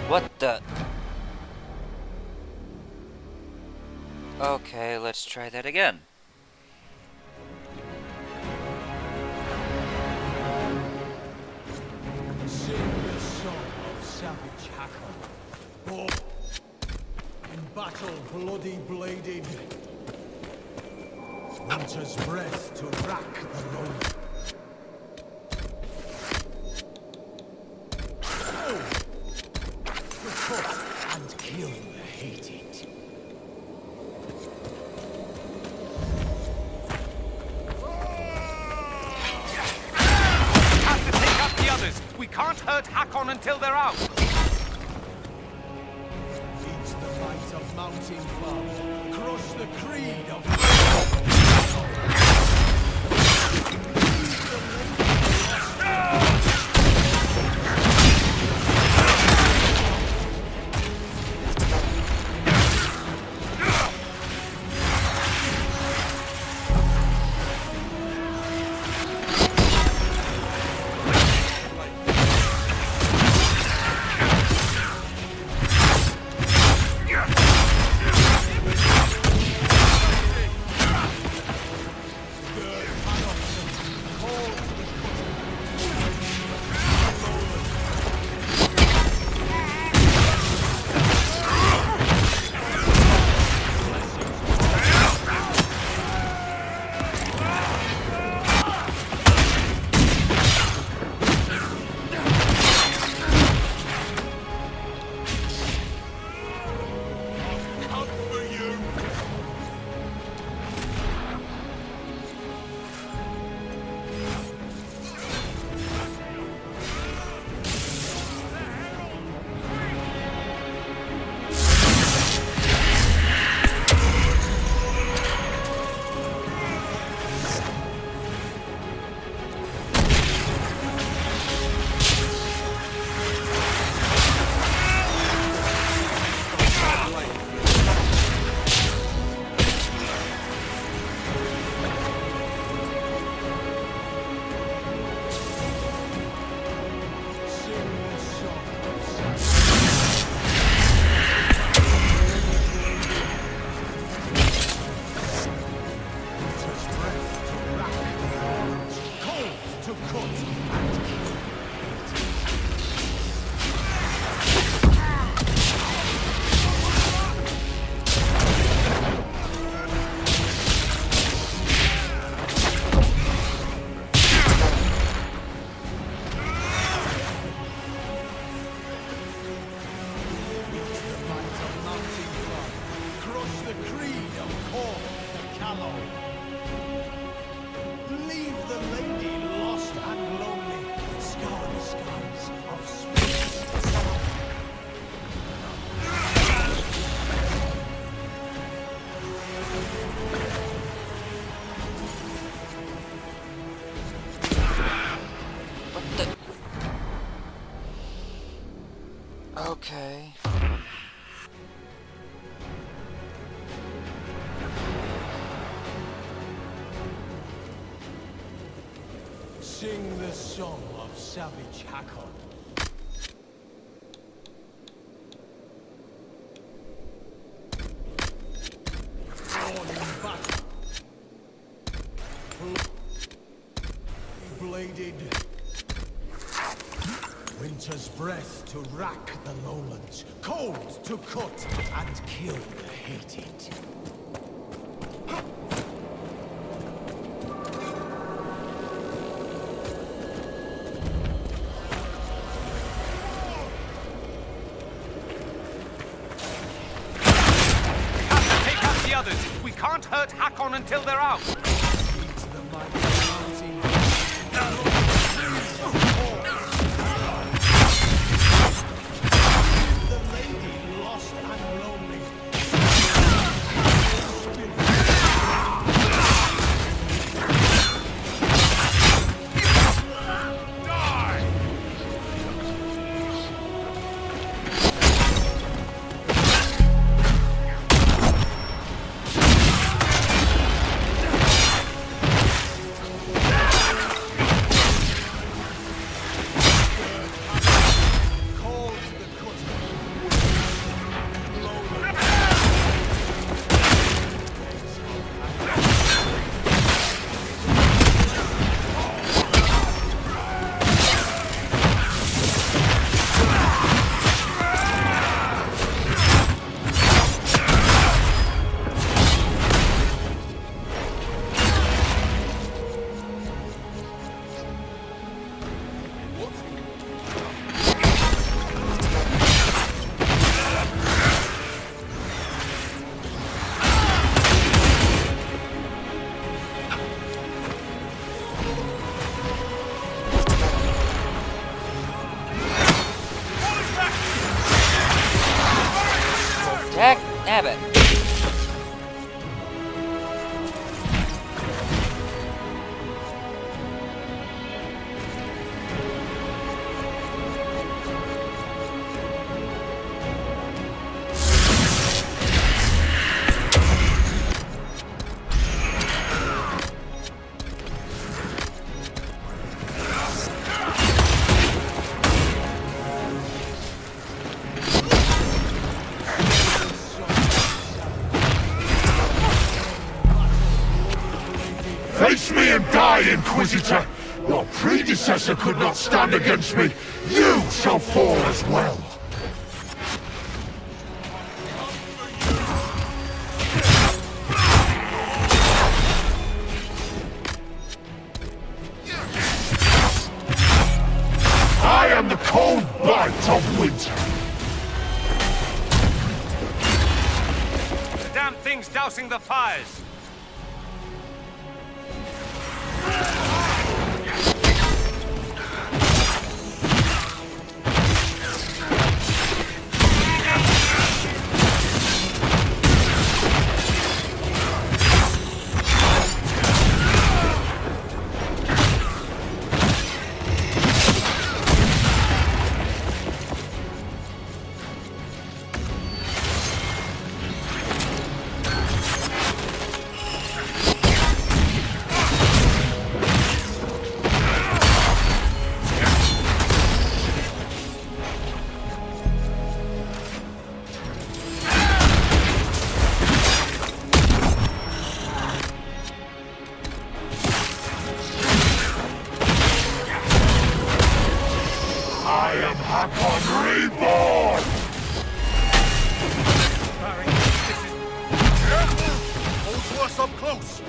Speaker 1: What the? Okay, let's try that again.
Speaker 18: Sing the song of savage Hakkon. Oh, in battle bloody bladed. Winter's breath to rack the road. And kill the hated.
Speaker 9: Have to take up the others! We can't hurt Hakkon until they're out!
Speaker 18: It's the might of mounting flood. Crush the creed of...
Speaker 1: Okay.
Speaker 18: Sing the song of savage Hakkon. Drawn in battle. Bladed. Winter's breath to rack the lowlands. Cold to cut and kill the hated.
Speaker 9: Take out the others. We can't hurt Hakkon until they're out.
Speaker 1: Jack Abbott.
Speaker 18: Face me and die, Inquisitor! Your predecessor could not stand against me. You shall fall as well. I am the cold bite of winter.
Speaker 9: The damn thing's dousing the fires.
Speaker 18: I am Hakkon Reborn!
Speaker 6: Hold to us up close!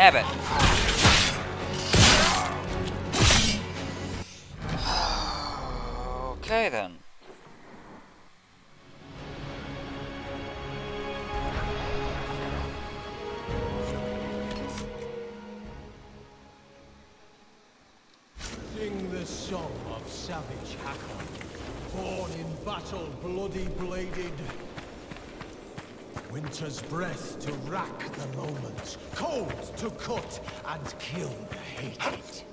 Speaker 1: Damn it. Okay then.
Speaker 18: Sing the song of savage Hakkon, born in battle, bloody bladed. Winter's breath to rack the lowlands, cold to cut and kill the hated.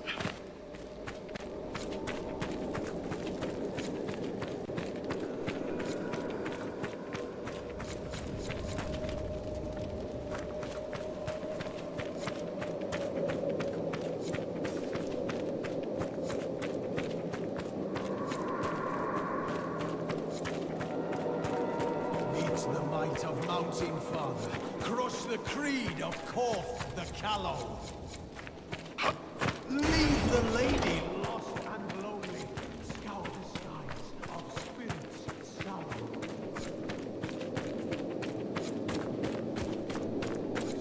Speaker 18: The might of Mountain Father, crush the creed of Korth the Callow. Leave the lady lost and lonely, scour the skies of spirits sallow.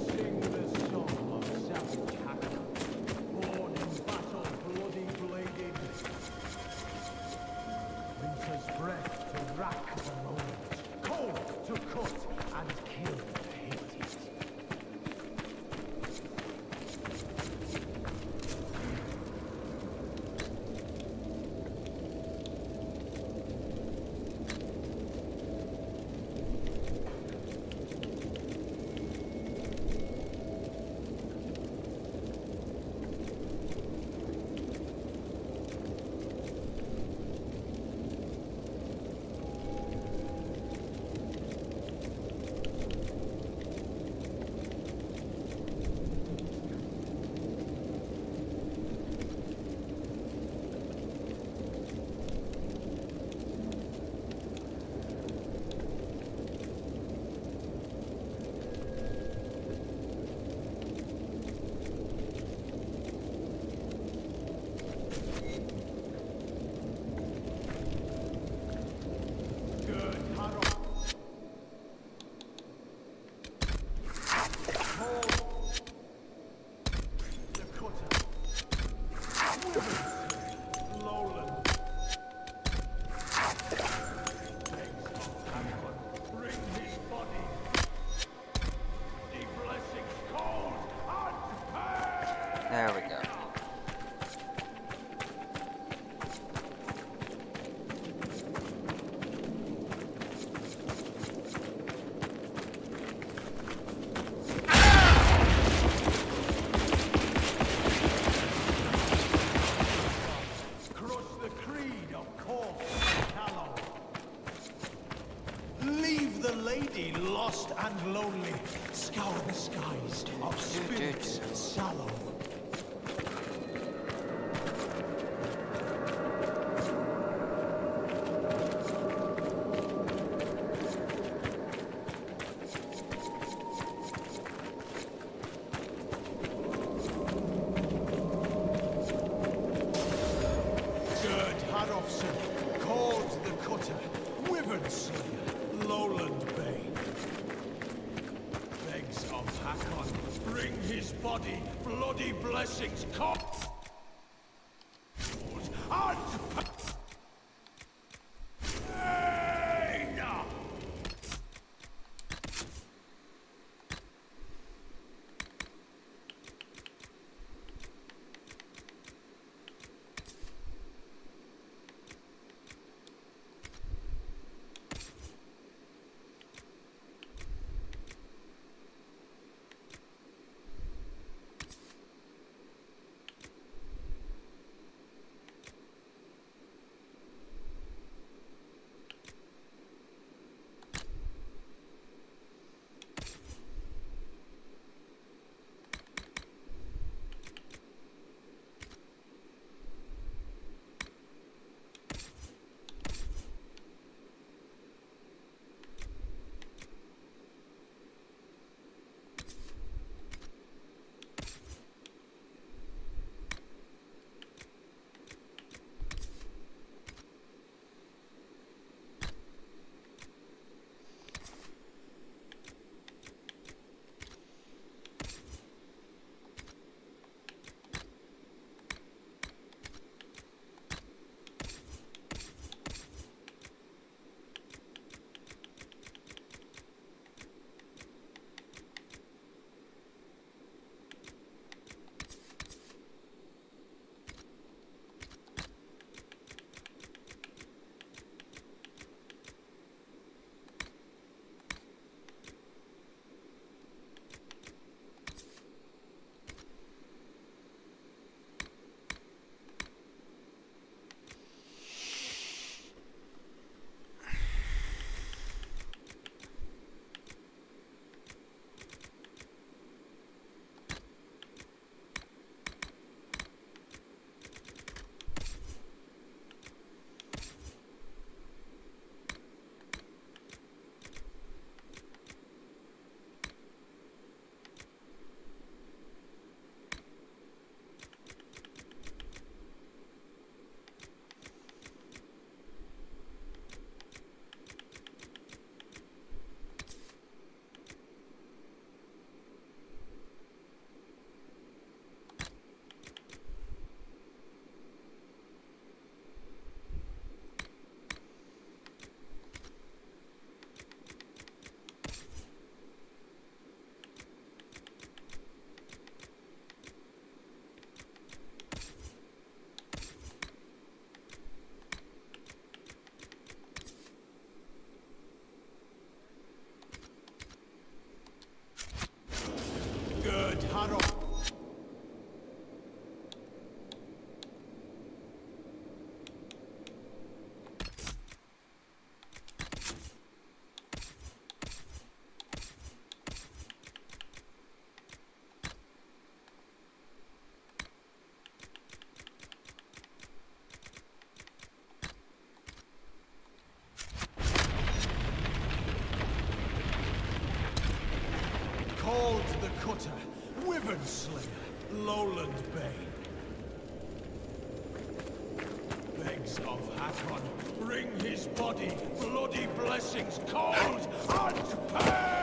Speaker 18: Sing the song of savage Hakkon, born in battle, bloody bladed. Winter's breath to rack the lowlands, cold to cut and kill the hated.
Speaker 1: There we go.
Speaker 18: Crush the creed of Korth the Callow. Leave the lady lost and lonely, scour the skies of spirits sallow. Called the Cutter, Wyvern Slayer, Lowland Bane. Begs of Hakkon, bring his body, bloody blessings, lowland bane. Begs of Hakkon, bring his body, bloody blessings, cold and pain!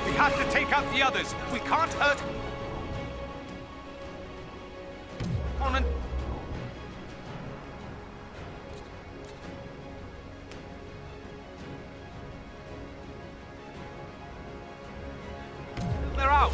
Speaker 9: We have to take out the others. We can't hurt... On and... They're out.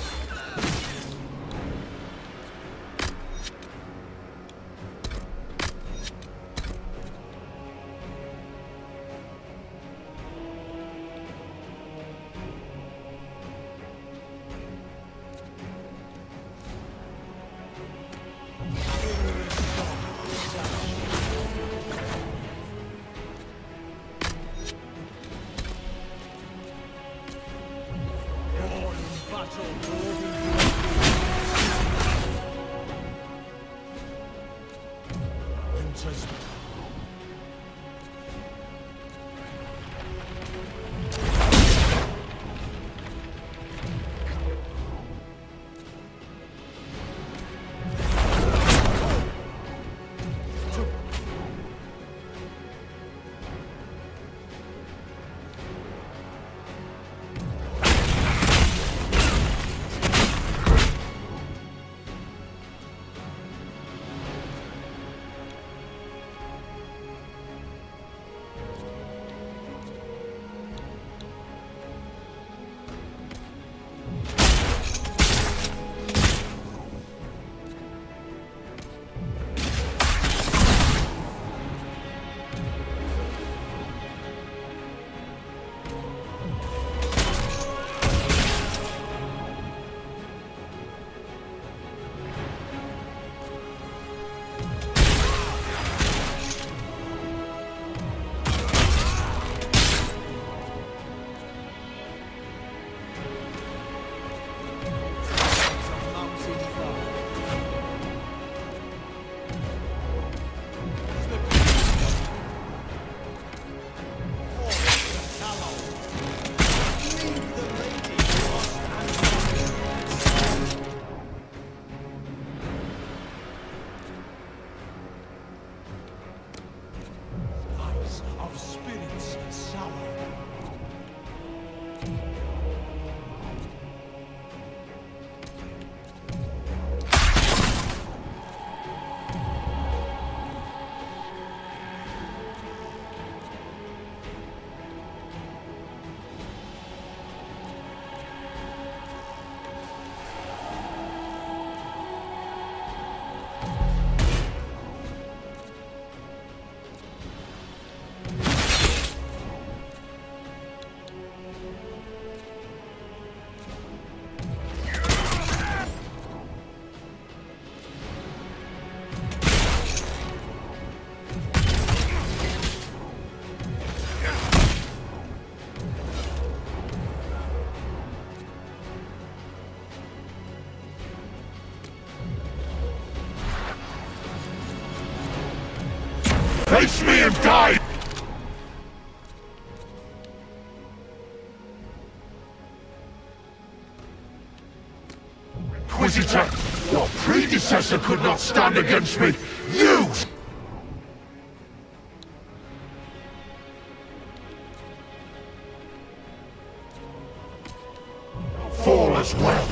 Speaker 18: Face me and die! Inquisitor, your predecessor could not stand against me. You! Fall as well.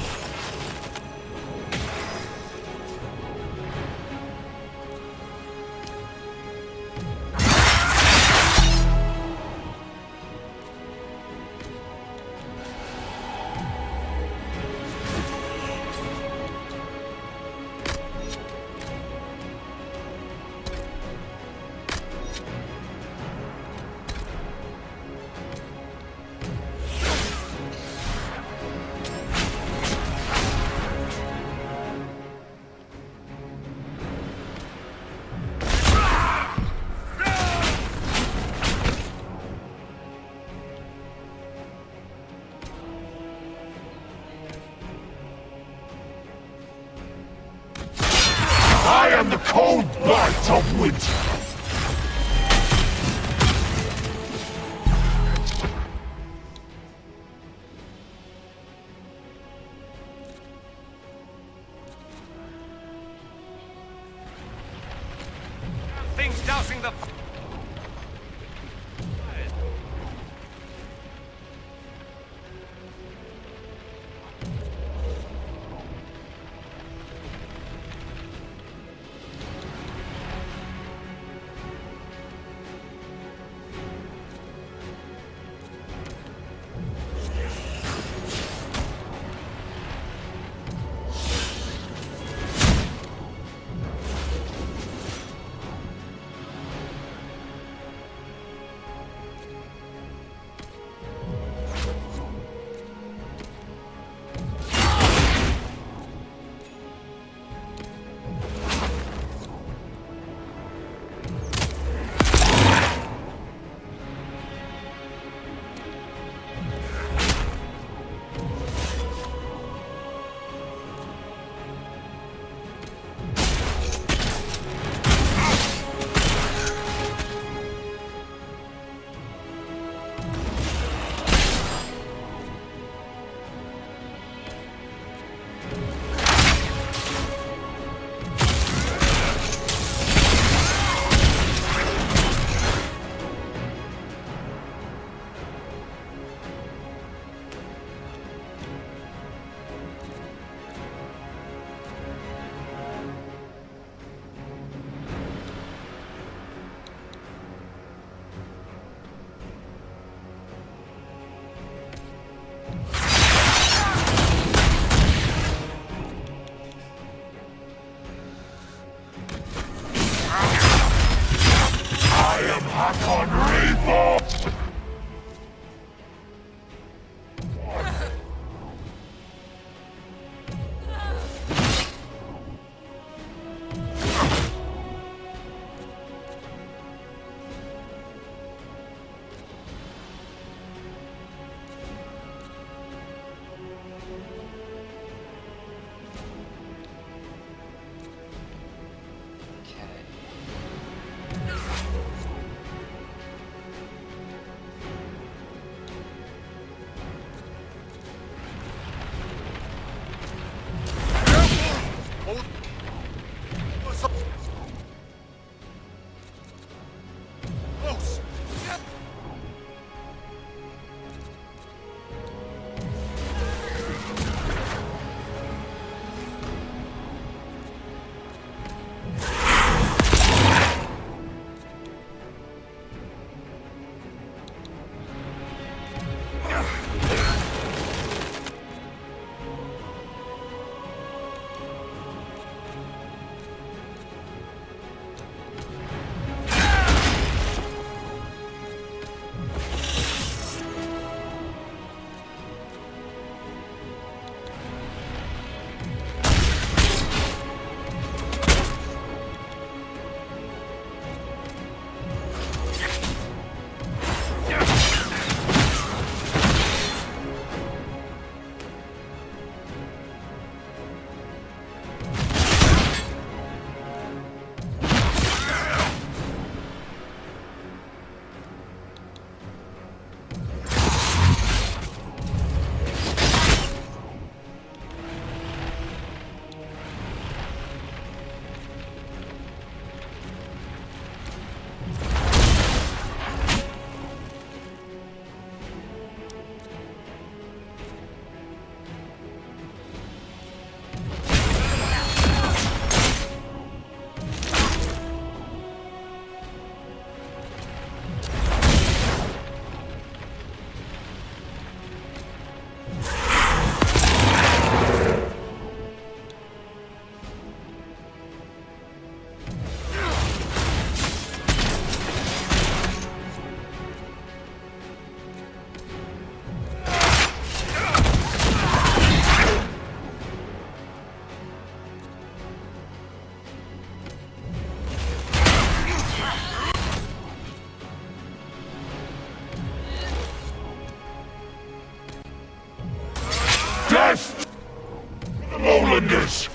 Speaker 18: I am the cold blight of winter!
Speaker 9: Things dousing the...
Speaker 18: Death! The Lowlanders!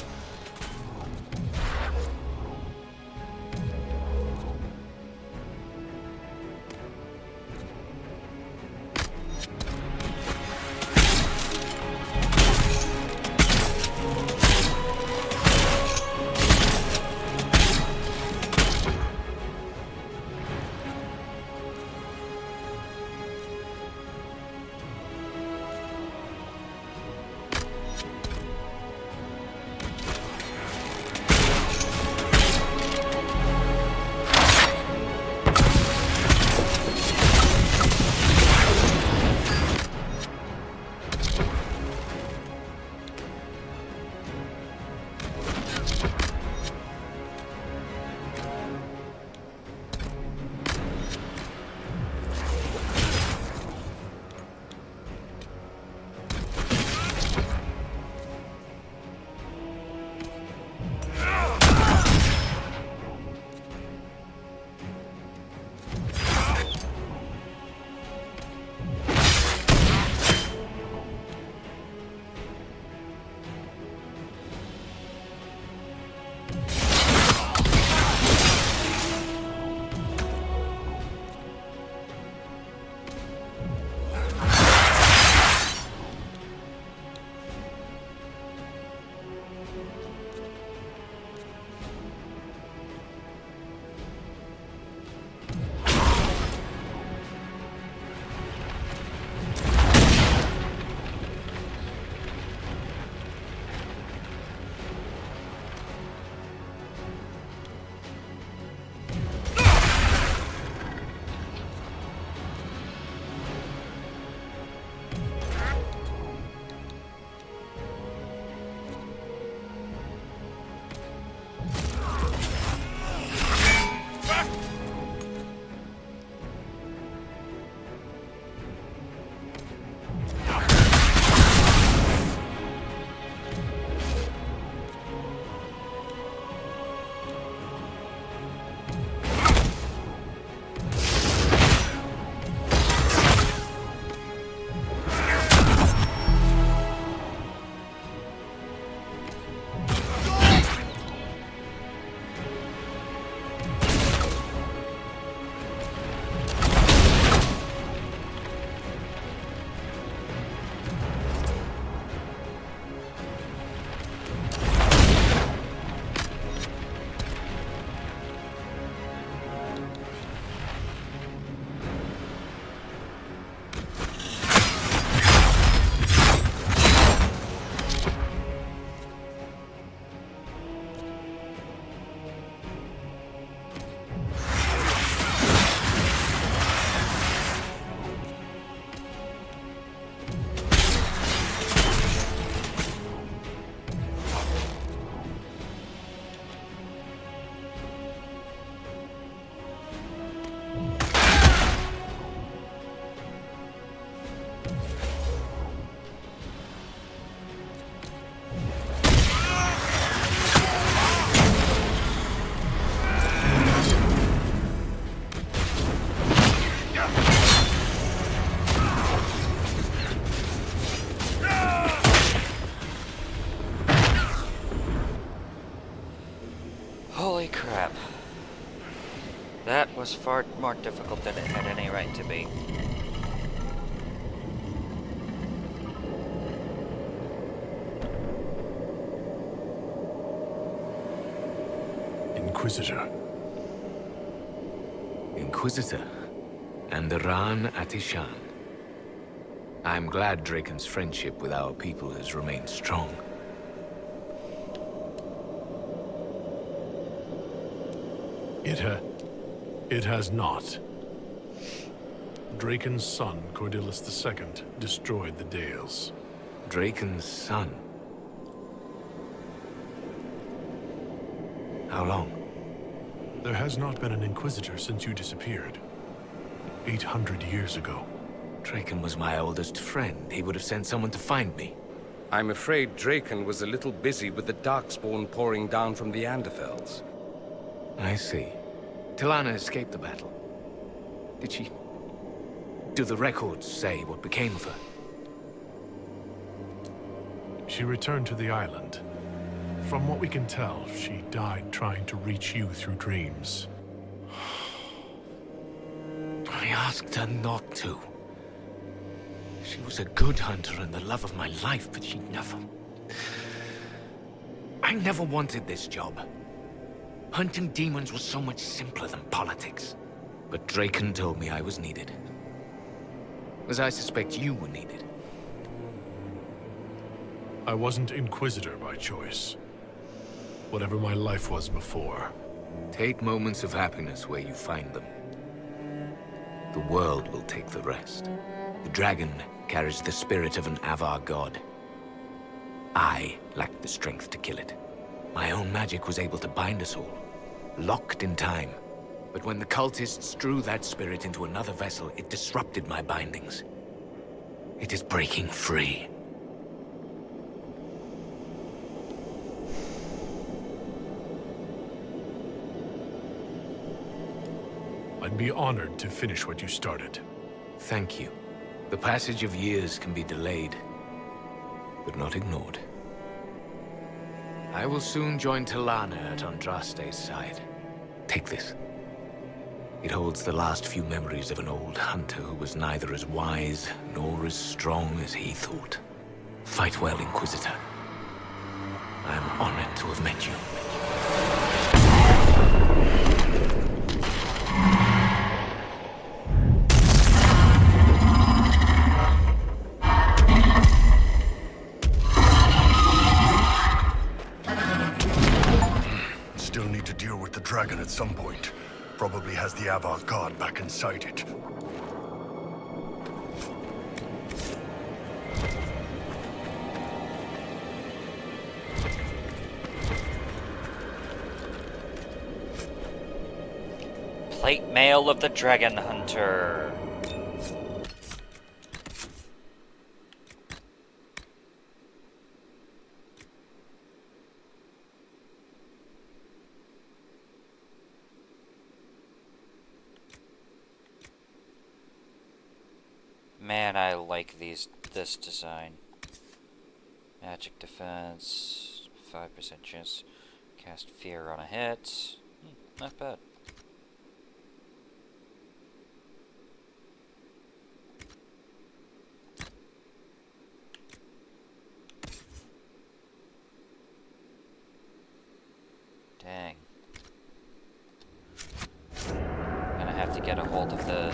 Speaker 1: Holy crap. That was far more difficult than it had any right to be.
Speaker 5: Inquisitor.
Speaker 19: Inquisitor. And Ran Atishan. I'm glad Draken's friendship with our people has remained strong.
Speaker 5: It has not. Draken's son, Cordelis II, destroyed the Dales.
Speaker 19: Draken's son? How long?
Speaker 5: There has not been an Inquisitor since you disappeared. 800 years ago.
Speaker 19: Draken was my oldest friend. He would have sent someone to find me.
Speaker 9: I'm afraid Draken was a little busy with the Darkspawn pouring down from the Anderfells.
Speaker 19: I see. Talana escaped the battle. Did she... Do the records say what became of her?
Speaker 5: She returned to the island. From what we can tell, she died trying to reach you through dreams.
Speaker 19: I asked her not to. She was a good hunter and the love of my life, but she never... I never wanted this job. Hunting demons was so much simpler than politics. But Draken told me I was needed. As I suspect you were needed.
Speaker 5: I wasn't Inquisitor by choice. Whatever my life was before.
Speaker 19: Take moments of happiness where you find them. The world will take the rest. The dragon carries the spirit of an Avar god. I lacked the strength to kill it. My own magic was able to bind us all, locked in time. But when the cultists drew that spirit into another vessel, it disrupted my bindings. It is breaking free.
Speaker 5: I'd be honored to finish what you started.
Speaker 19: Thank you. The passage of years can be delayed, but not ignored. I will soon join Talana at Andraste's side. Take this. It holds the last few memories of an old hunter who was neither as wise nor as strong as he thought. Fight well, Inquisitor. I am honored to have met you.
Speaker 16: Still need to deal with the dragon at some point. Probably has the Avar god back inside it.
Speaker 1: Plate mail of the Dragon Hunter. Man, I like this design. Magic defense, 5% chance cast fear on a hit. Not bad. Dang. Gonna have to get a hold of the...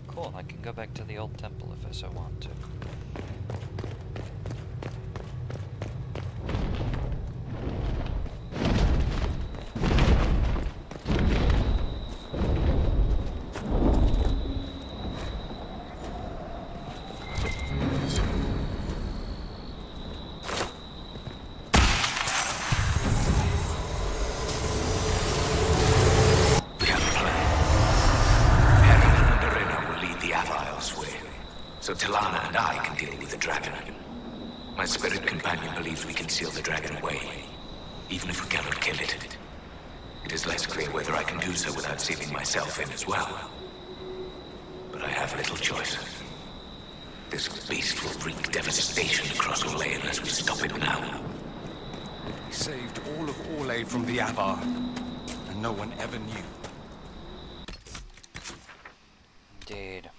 Speaker 1: Cool, I can go back to the old temple if I so want to.
Speaker 19: so Talana and I can deal with the dragon. My spirit companion believes we can seal the dragon away, even if we cannot kill it. It is less clear whether I can do so without sealing myself in as well. But I have little choice. This beast will wreak devastation across Orlais unless we stop it now.
Speaker 9: He saved all of Orlais from the Avar, and no one ever knew.
Speaker 1: Indeed.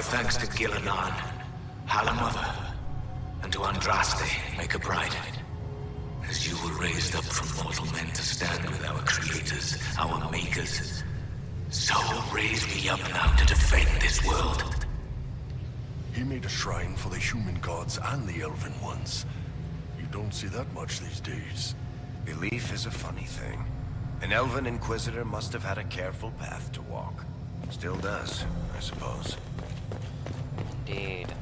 Speaker 19: Thanks to Gillinan, Halamother, and to Andraste, Maker Bride. As you were raised up from mortal men to stand with our creators, our makers, so raise me up now to defend this world.
Speaker 16: He made a shrine for the human gods and the elven ones. You don't see that much these days.
Speaker 8: Belief is a funny thing. An elven inquisitor must have had a careful path to walk. Still does, I suppose.
Speaker 1: Indeed.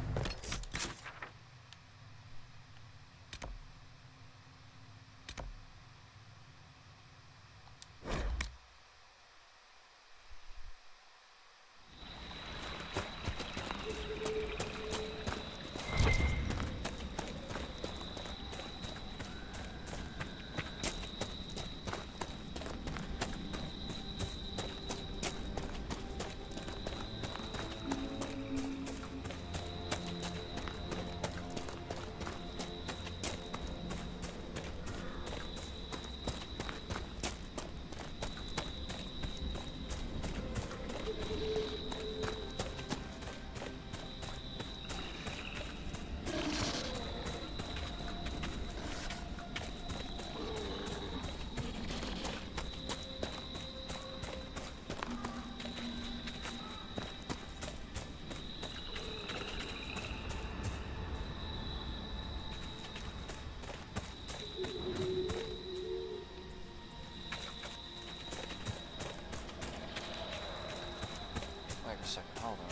Speaker 1: Wait a second, hold on.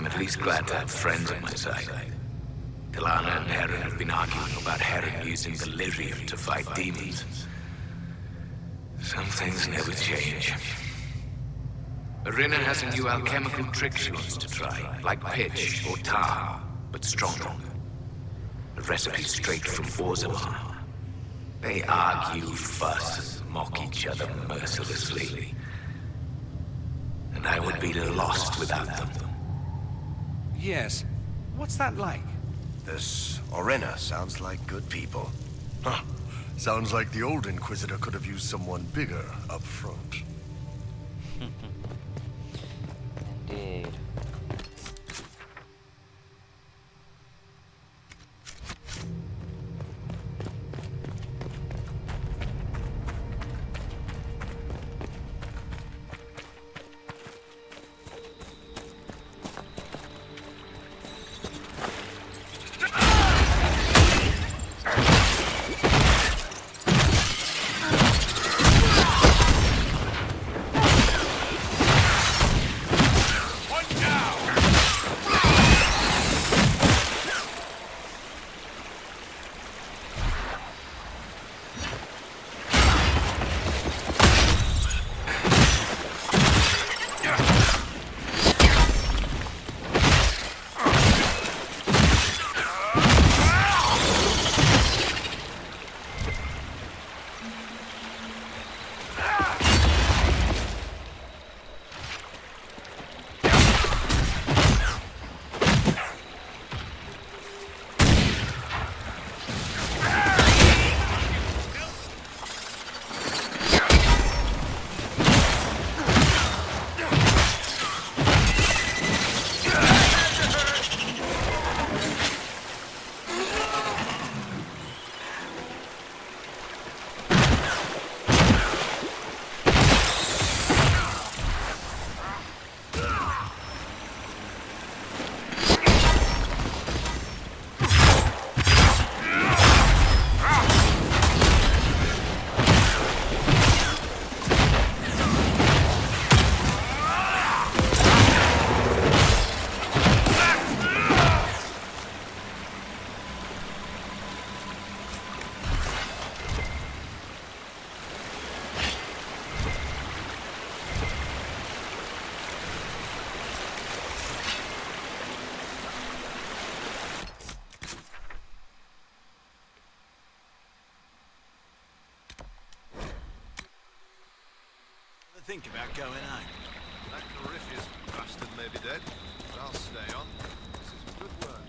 Speaker 19: At least glad to have friends on my side. Talana and Heron have been arguing about Heron using the lyrium to fight demons. Some things never change. Irina has a new alchemical trick she wants to try, like pitch or tar, but stronger. A recipe straight from Orzammar. They argue, fuss, mock each other mercilessly. And I would be lost without them.
Speaker 9: Yes. What's that like?
Speaker 8: This Orina sounds like good people.
Speaker 16: Huh. Sounds like the old Inquisitor could have used someone bigger up front.
Speaker 10: think about going out.
Speaker 6: That Carishius bastard may be dead, but I'll stay on. This is good work.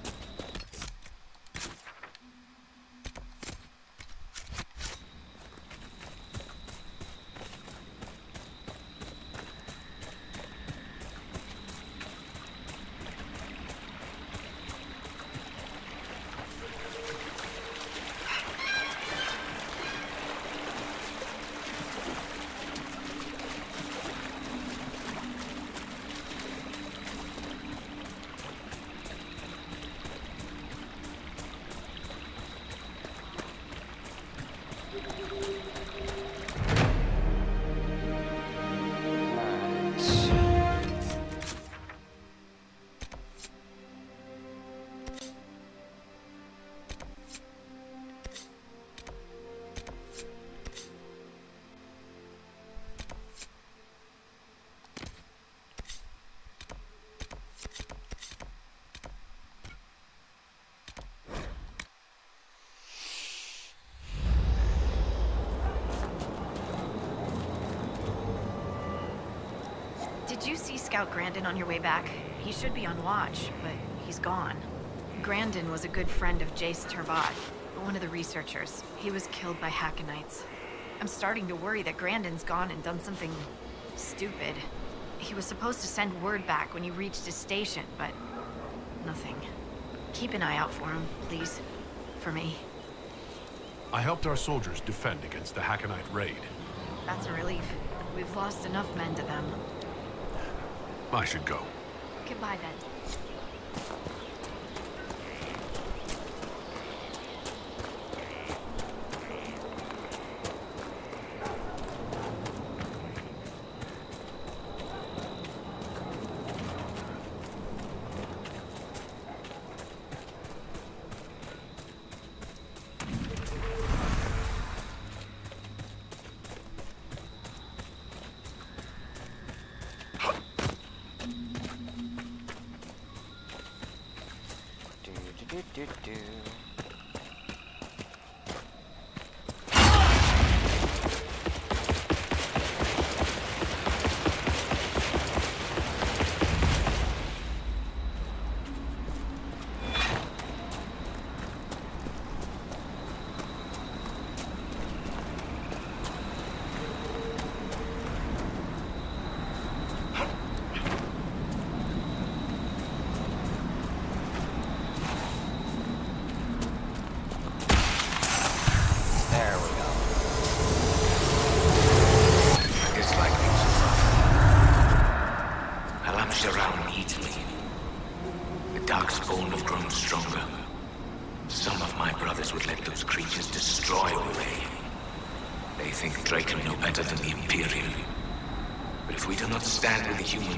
Speaker 3: Did you see Scout Grandin on your way back? He should be on watch, but he's gone. Grandin was a good friend of Jace Turbat, one of the researchers. He was killed by Hakkonites. I'm starting to worry that Grandin's gone and done something stupid. He was supposed to send word back when he reached his station, but nothing. Keep an eye out for him, please. For me.
Speaker 5: I helped our soldiers defend against the Hakkonite raid.
Speaker 3: That's a relief. We've lost enough men to them.
Speaker 5: I should go.
Speaker 3: Goodbye, then.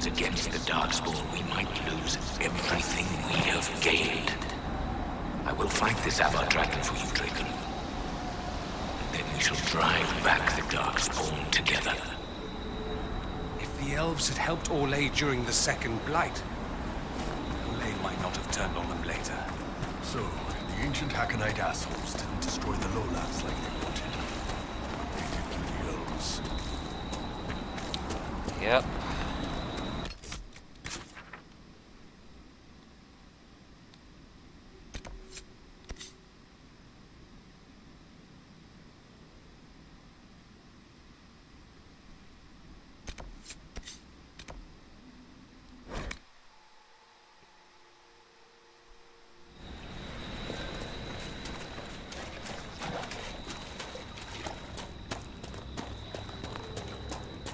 Speaker 19: Against the Darkspawn, we might lose everything we have gained. I will fight this Avar Dragon for you, Draken. And then we shall drive back the Darkspawn together.
Speaker 9: If the elves had helped Orlais during the Second Blight, Orlais might not have turned on them later.
Speaker 16: So, the ancient Hakkonite assholes didn't destroy the lowlands like they wanted. They did to the elves.
Speaker 1: Yep.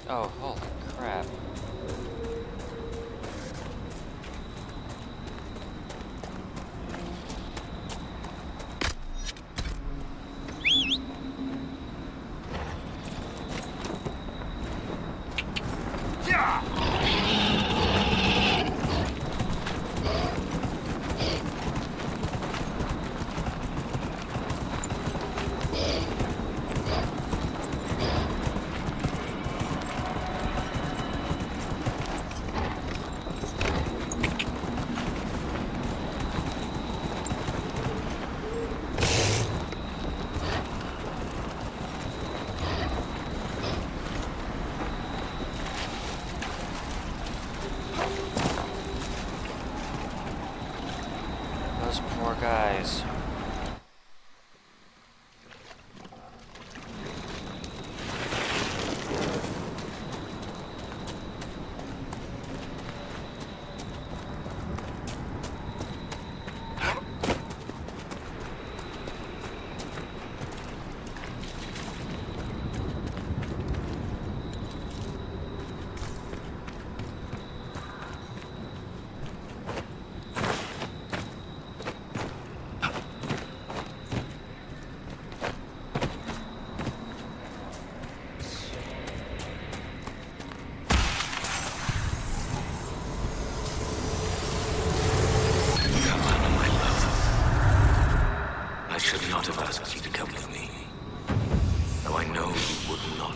Speaker 1: Oh, holy crap.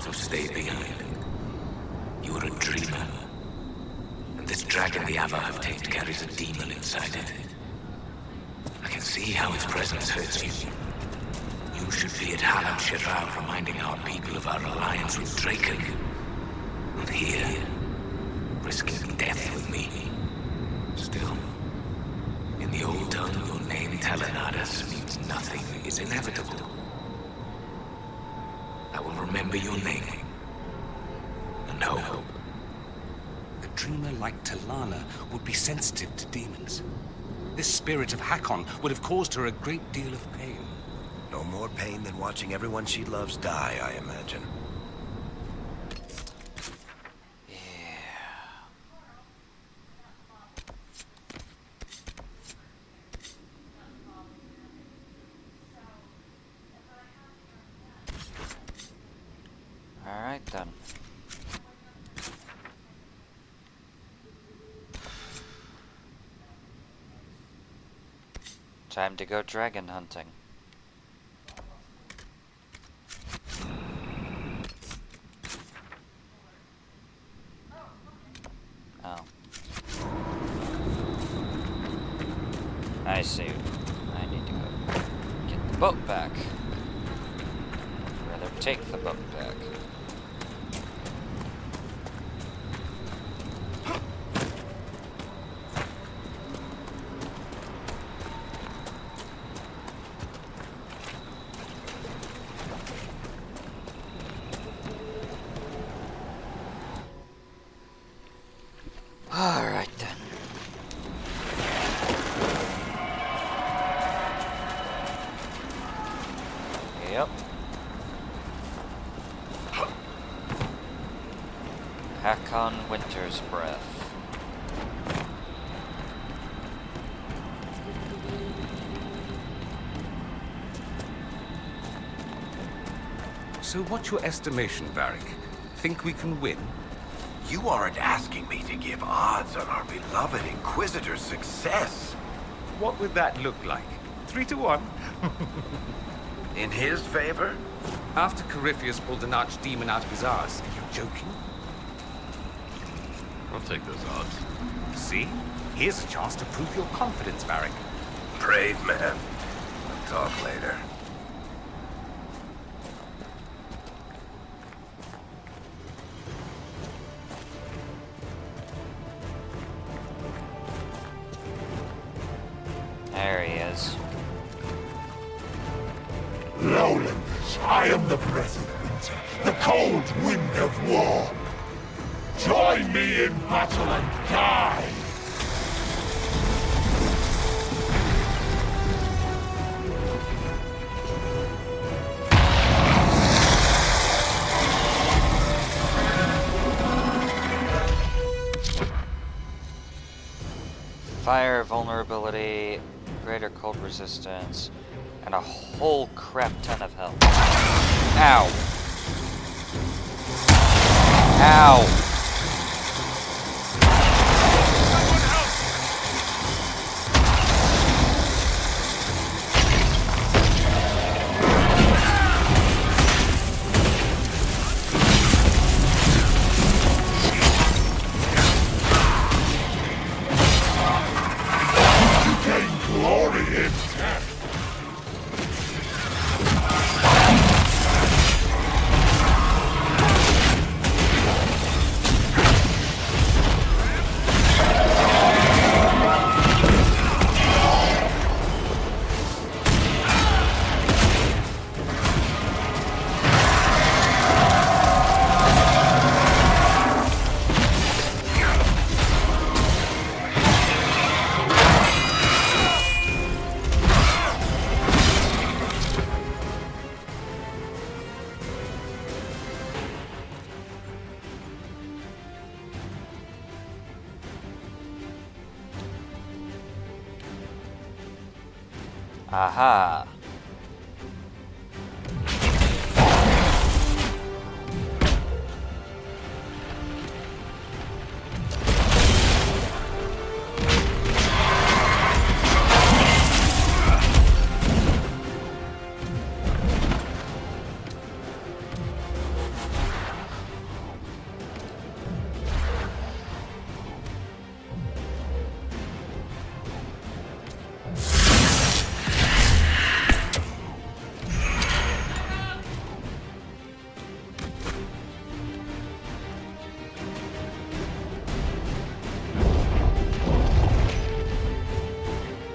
Speaker 19: who stayed behind. You were a dreamer. And this dragon the Avar have tamed carries a demon inside it. I can see how its presence hurts you. You should be at Halam Shiral reminding our people of our alliance with Draken. Not here, risking death with me. Still, in the old tongue, your name Telenadas means nothing is inevitable. I will remember your name. And hope.
Speaker 9: A dreamer like Talana would be sensitive to demons. This spirit of Hakkon would have caused her a great deal of pain.
Speaker 8: No more pain than watching everyone she loves die, I imagine.
Speaker 1: Alright then. Time to go dragon hunting. Oh. I see. I need to go get the boat back. I'd rather take the boat back. Alright then. Yep. Hakkon Winter's Breath.
Speaker 9: So what's your estimation, Varric? Think we can win?
Speaker 8: You aren't asking me to give odds on our beloved Inquisitor's success.
Speaker 9: What would that look like? 3 to 1?
Speaker 8: In his favor?
Speaker 9: After Corypheus pulled an archdemon out of his arse, are you joking?
Speaker 5: I'll take those odds.
Speaker 9: See? Here's a chance to prove your confidence, Varric.
Speaker 8: Brave man. We'll talk later.
Speaker 1: There he is.
Speaker 18: Lowlanders, I am the breath of winter, the cold wind of war. Join me in battle and die!
Speaker 1: Fire vulnerability, greater cold resistance, and a whole crap ton of health. Ow! Ow!
Speaker 18: Glory in death!
Speaker 1: Aha!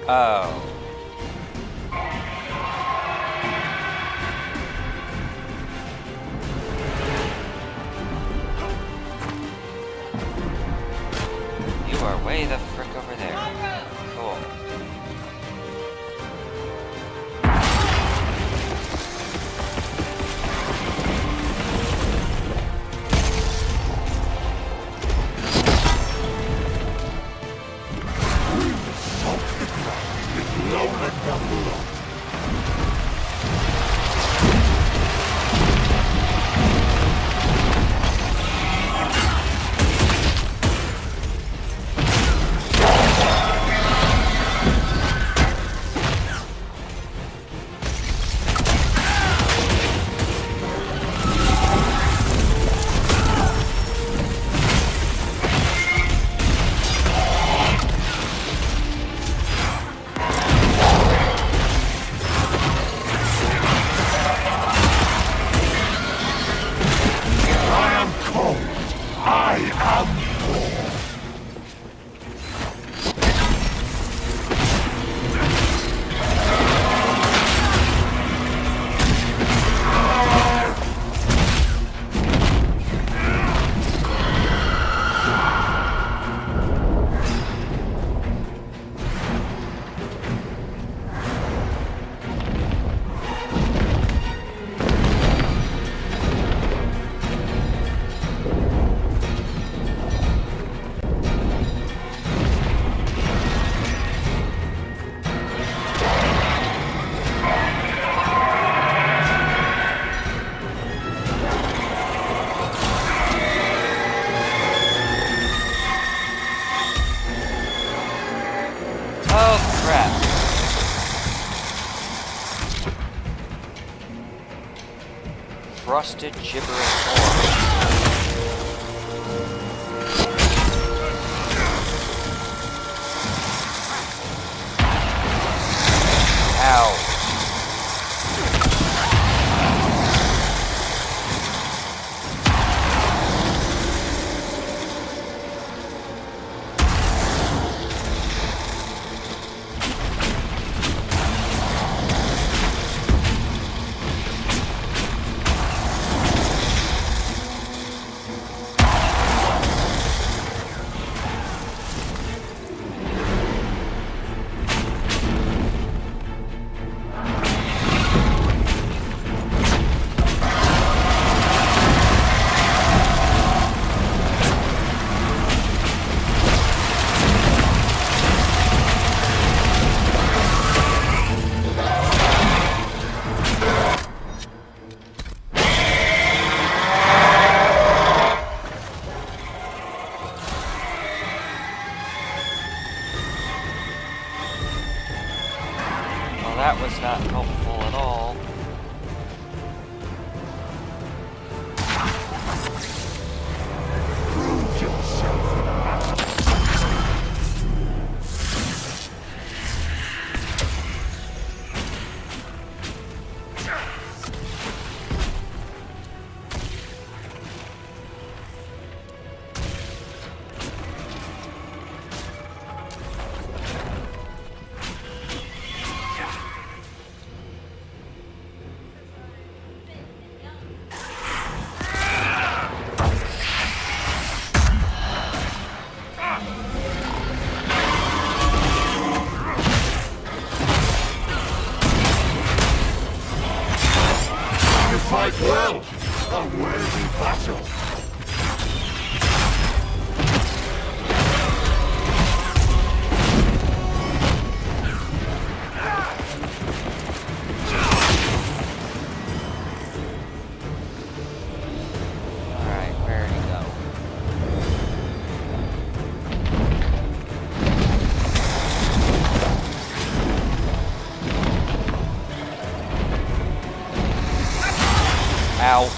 Speaker 1: Oh. You are way the frick over there. Cool. Frosted gibbering ore. Ow. That was not helpful at all.
Speaker 18: Prove yourself. Fight well! A worthy battle!
Speaker 1: Alright, where'd he go? Ow.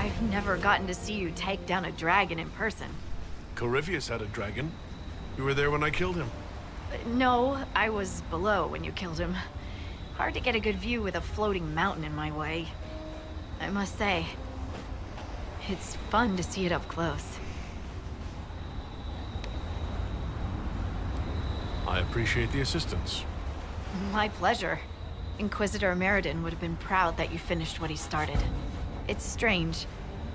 Speaker 3: I've never gotten to see you take down a dragon in person.
Speaker 5: Corypheus had a dragon. You were there when I killed him.
Speaker 3: No, I was below when you killed him. Hard to get a good view with a floating mountain in my way. I must say, it's fun to see it up close.
Speaker 5: I appreciate the assistance.
Speaker 3: My pleasure. Inquisitor Meriden would have been proud that you finished what he started. It's strange.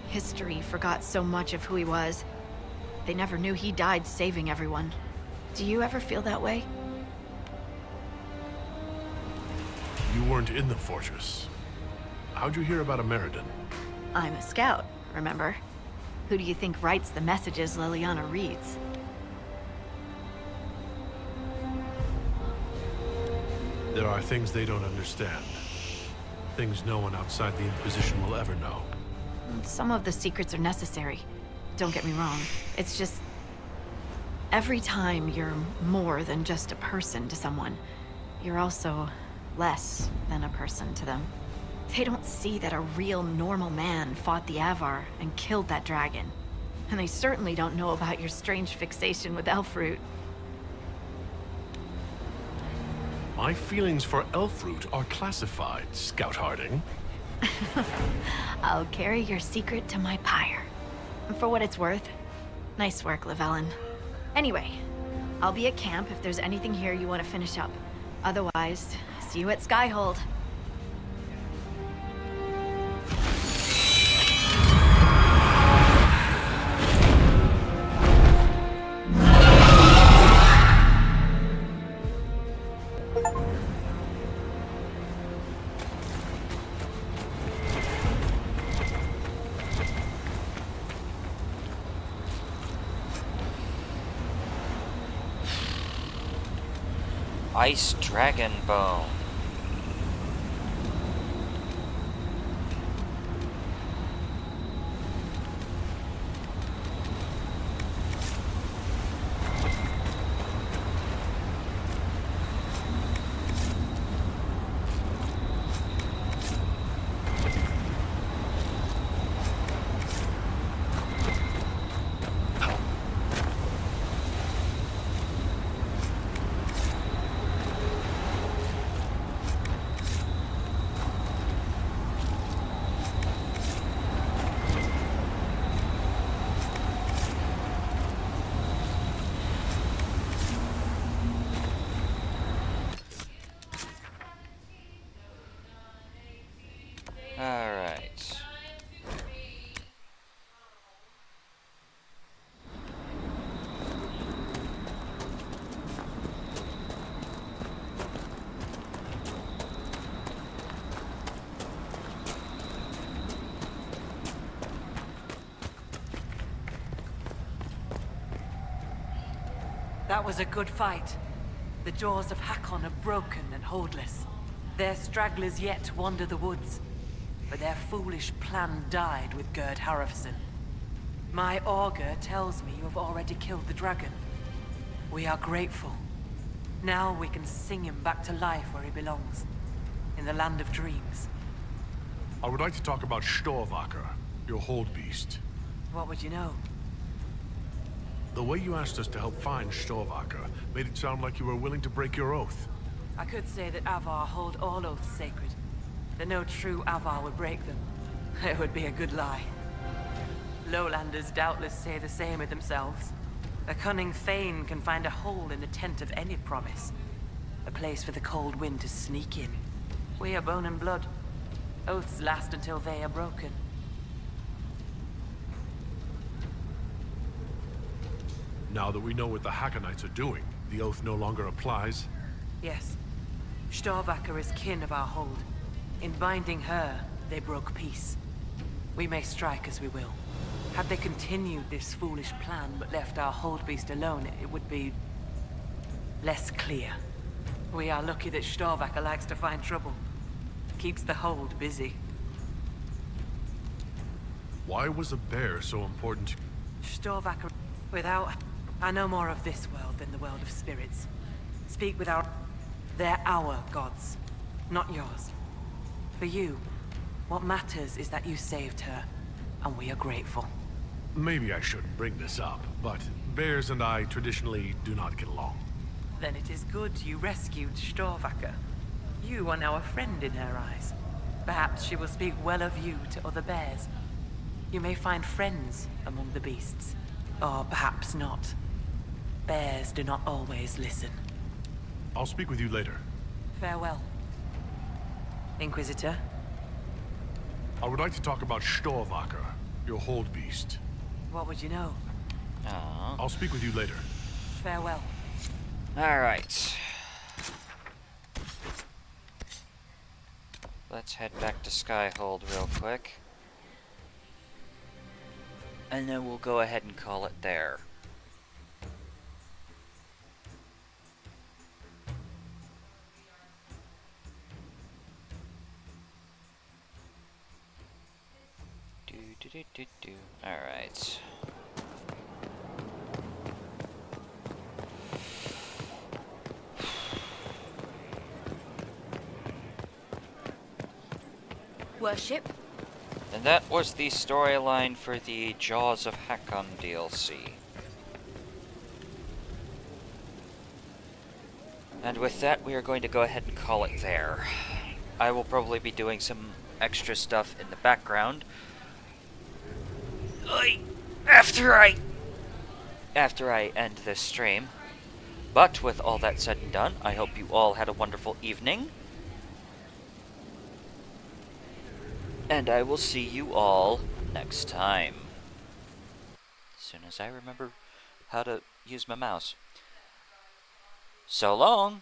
Speaker 3: History forgot so much of who he was. They never knew he died saving everyone. Do you ever feel that way?
Speaker 5: You weren't in the fortress. How'd you hear about a Meriden?
Speaker 3: I'm a scout, remember? Who do you think writes the messages Liliana reads?
Speaker 5: There are things they don't understand. Things no one outside the Inquisition will ever know.
Speaker 3: Some of the secrets are necessary. Don't get me wrong. It's just... every time you're more than just a person to someone, you're also less than a person to them. They don't see that a real normal man fought the Avar and killed that dragon. And they certainly don't know about your strange fixation with Elfroot.
Speaker 5: My feelings for Elfroot are classified, Scout Harding.
Speaker 3: I'll carry your secret to my pyre. And for what it's worth, nice work, Llewellyn. Anyway, I'll be at camp if there's anything here you want to finish up. Otherwise, see you at Skyhold.
Speaker 1: Ice Dragon Bone. Alright.
Speaker 7: That was a good fight. The jaws of Hakkon are broken and holdless. Their stragglers yet wander the woods. But their foolish plan died with Gerd Harrison. My augur tells me you have already killed the dragon. We are grateful. Now we can sing him back to life where he belongs. In the land of dreams.
Speaker 5: I would like to talk about Storvaker, your hold beast.
Speaker 7: What would you know?
Speaker 5: The way you asked us to help find Storvaker made it sound like you were willing to break your oath.
Speaker 7: I could say that Avar hold all oaths sacred. That no true Avar would break them. It would be a good lie. Lowlanders doubtless say the same of themselves. A cunning Thane can find a hole in the tent of any promise. A place for the cold wind to sneak in. We are bone and blood. Oaths last until they are broken.
Speaker 5: Now that we know what the Hakkonites are doing, the oath no longer applies.
Speaker 7: Yes. Storvaker is kin of our hold. In binding her, they broke peace. We may strike as we will. Had they continued this foolish plan but left our hold beast alone, it would be less clear. We are lucky that Storvaker likes to find trouble. Keeps the hold busy.
Speaker 5: Why was a bear so important?
Speaker 7: Storvaker, without... I know more of this world than the world of spirits. Speak with our... They're our gods, not yours. For you, what matters is that you saved her. and we are grateful.
Speaker 5: Maybe I shouldn't bring this up, but bears and I traditionally do not get along.
Speaker 7: Then it is good you rescued Storvacker. You are now a friend in her eyes. Perhaps she will speak well of you to other bears. You may find friends among the beasts, or perhaps not. Bears do not always listen.
Speaker 5: I'll speak with you later.
Speaker 7: Farewell. Inquisitor?
Speaker 5: I would like to talk about Storvacker, your hold beast.
Speaker 7: What would you know?
Speaker 5: I'll speak with you later.
Speaker 7: Farewell.
Speaker 1: Alright. Let's head back to Skyhold real quick. And then we'll go ahead and call it there. Alright.
Speaker 3: Worship?
Speaker 1: And that was the storyline for the Jaws of Hakkon DLC. And with that, we are going to go ahead and call it there. I will probably be doing some extra stuff in the background. After I end this stream. But with all that said and done, I hope you all had a wonderful evening. And I will see you all next time. As soon as I remember how to use my mouse. So long!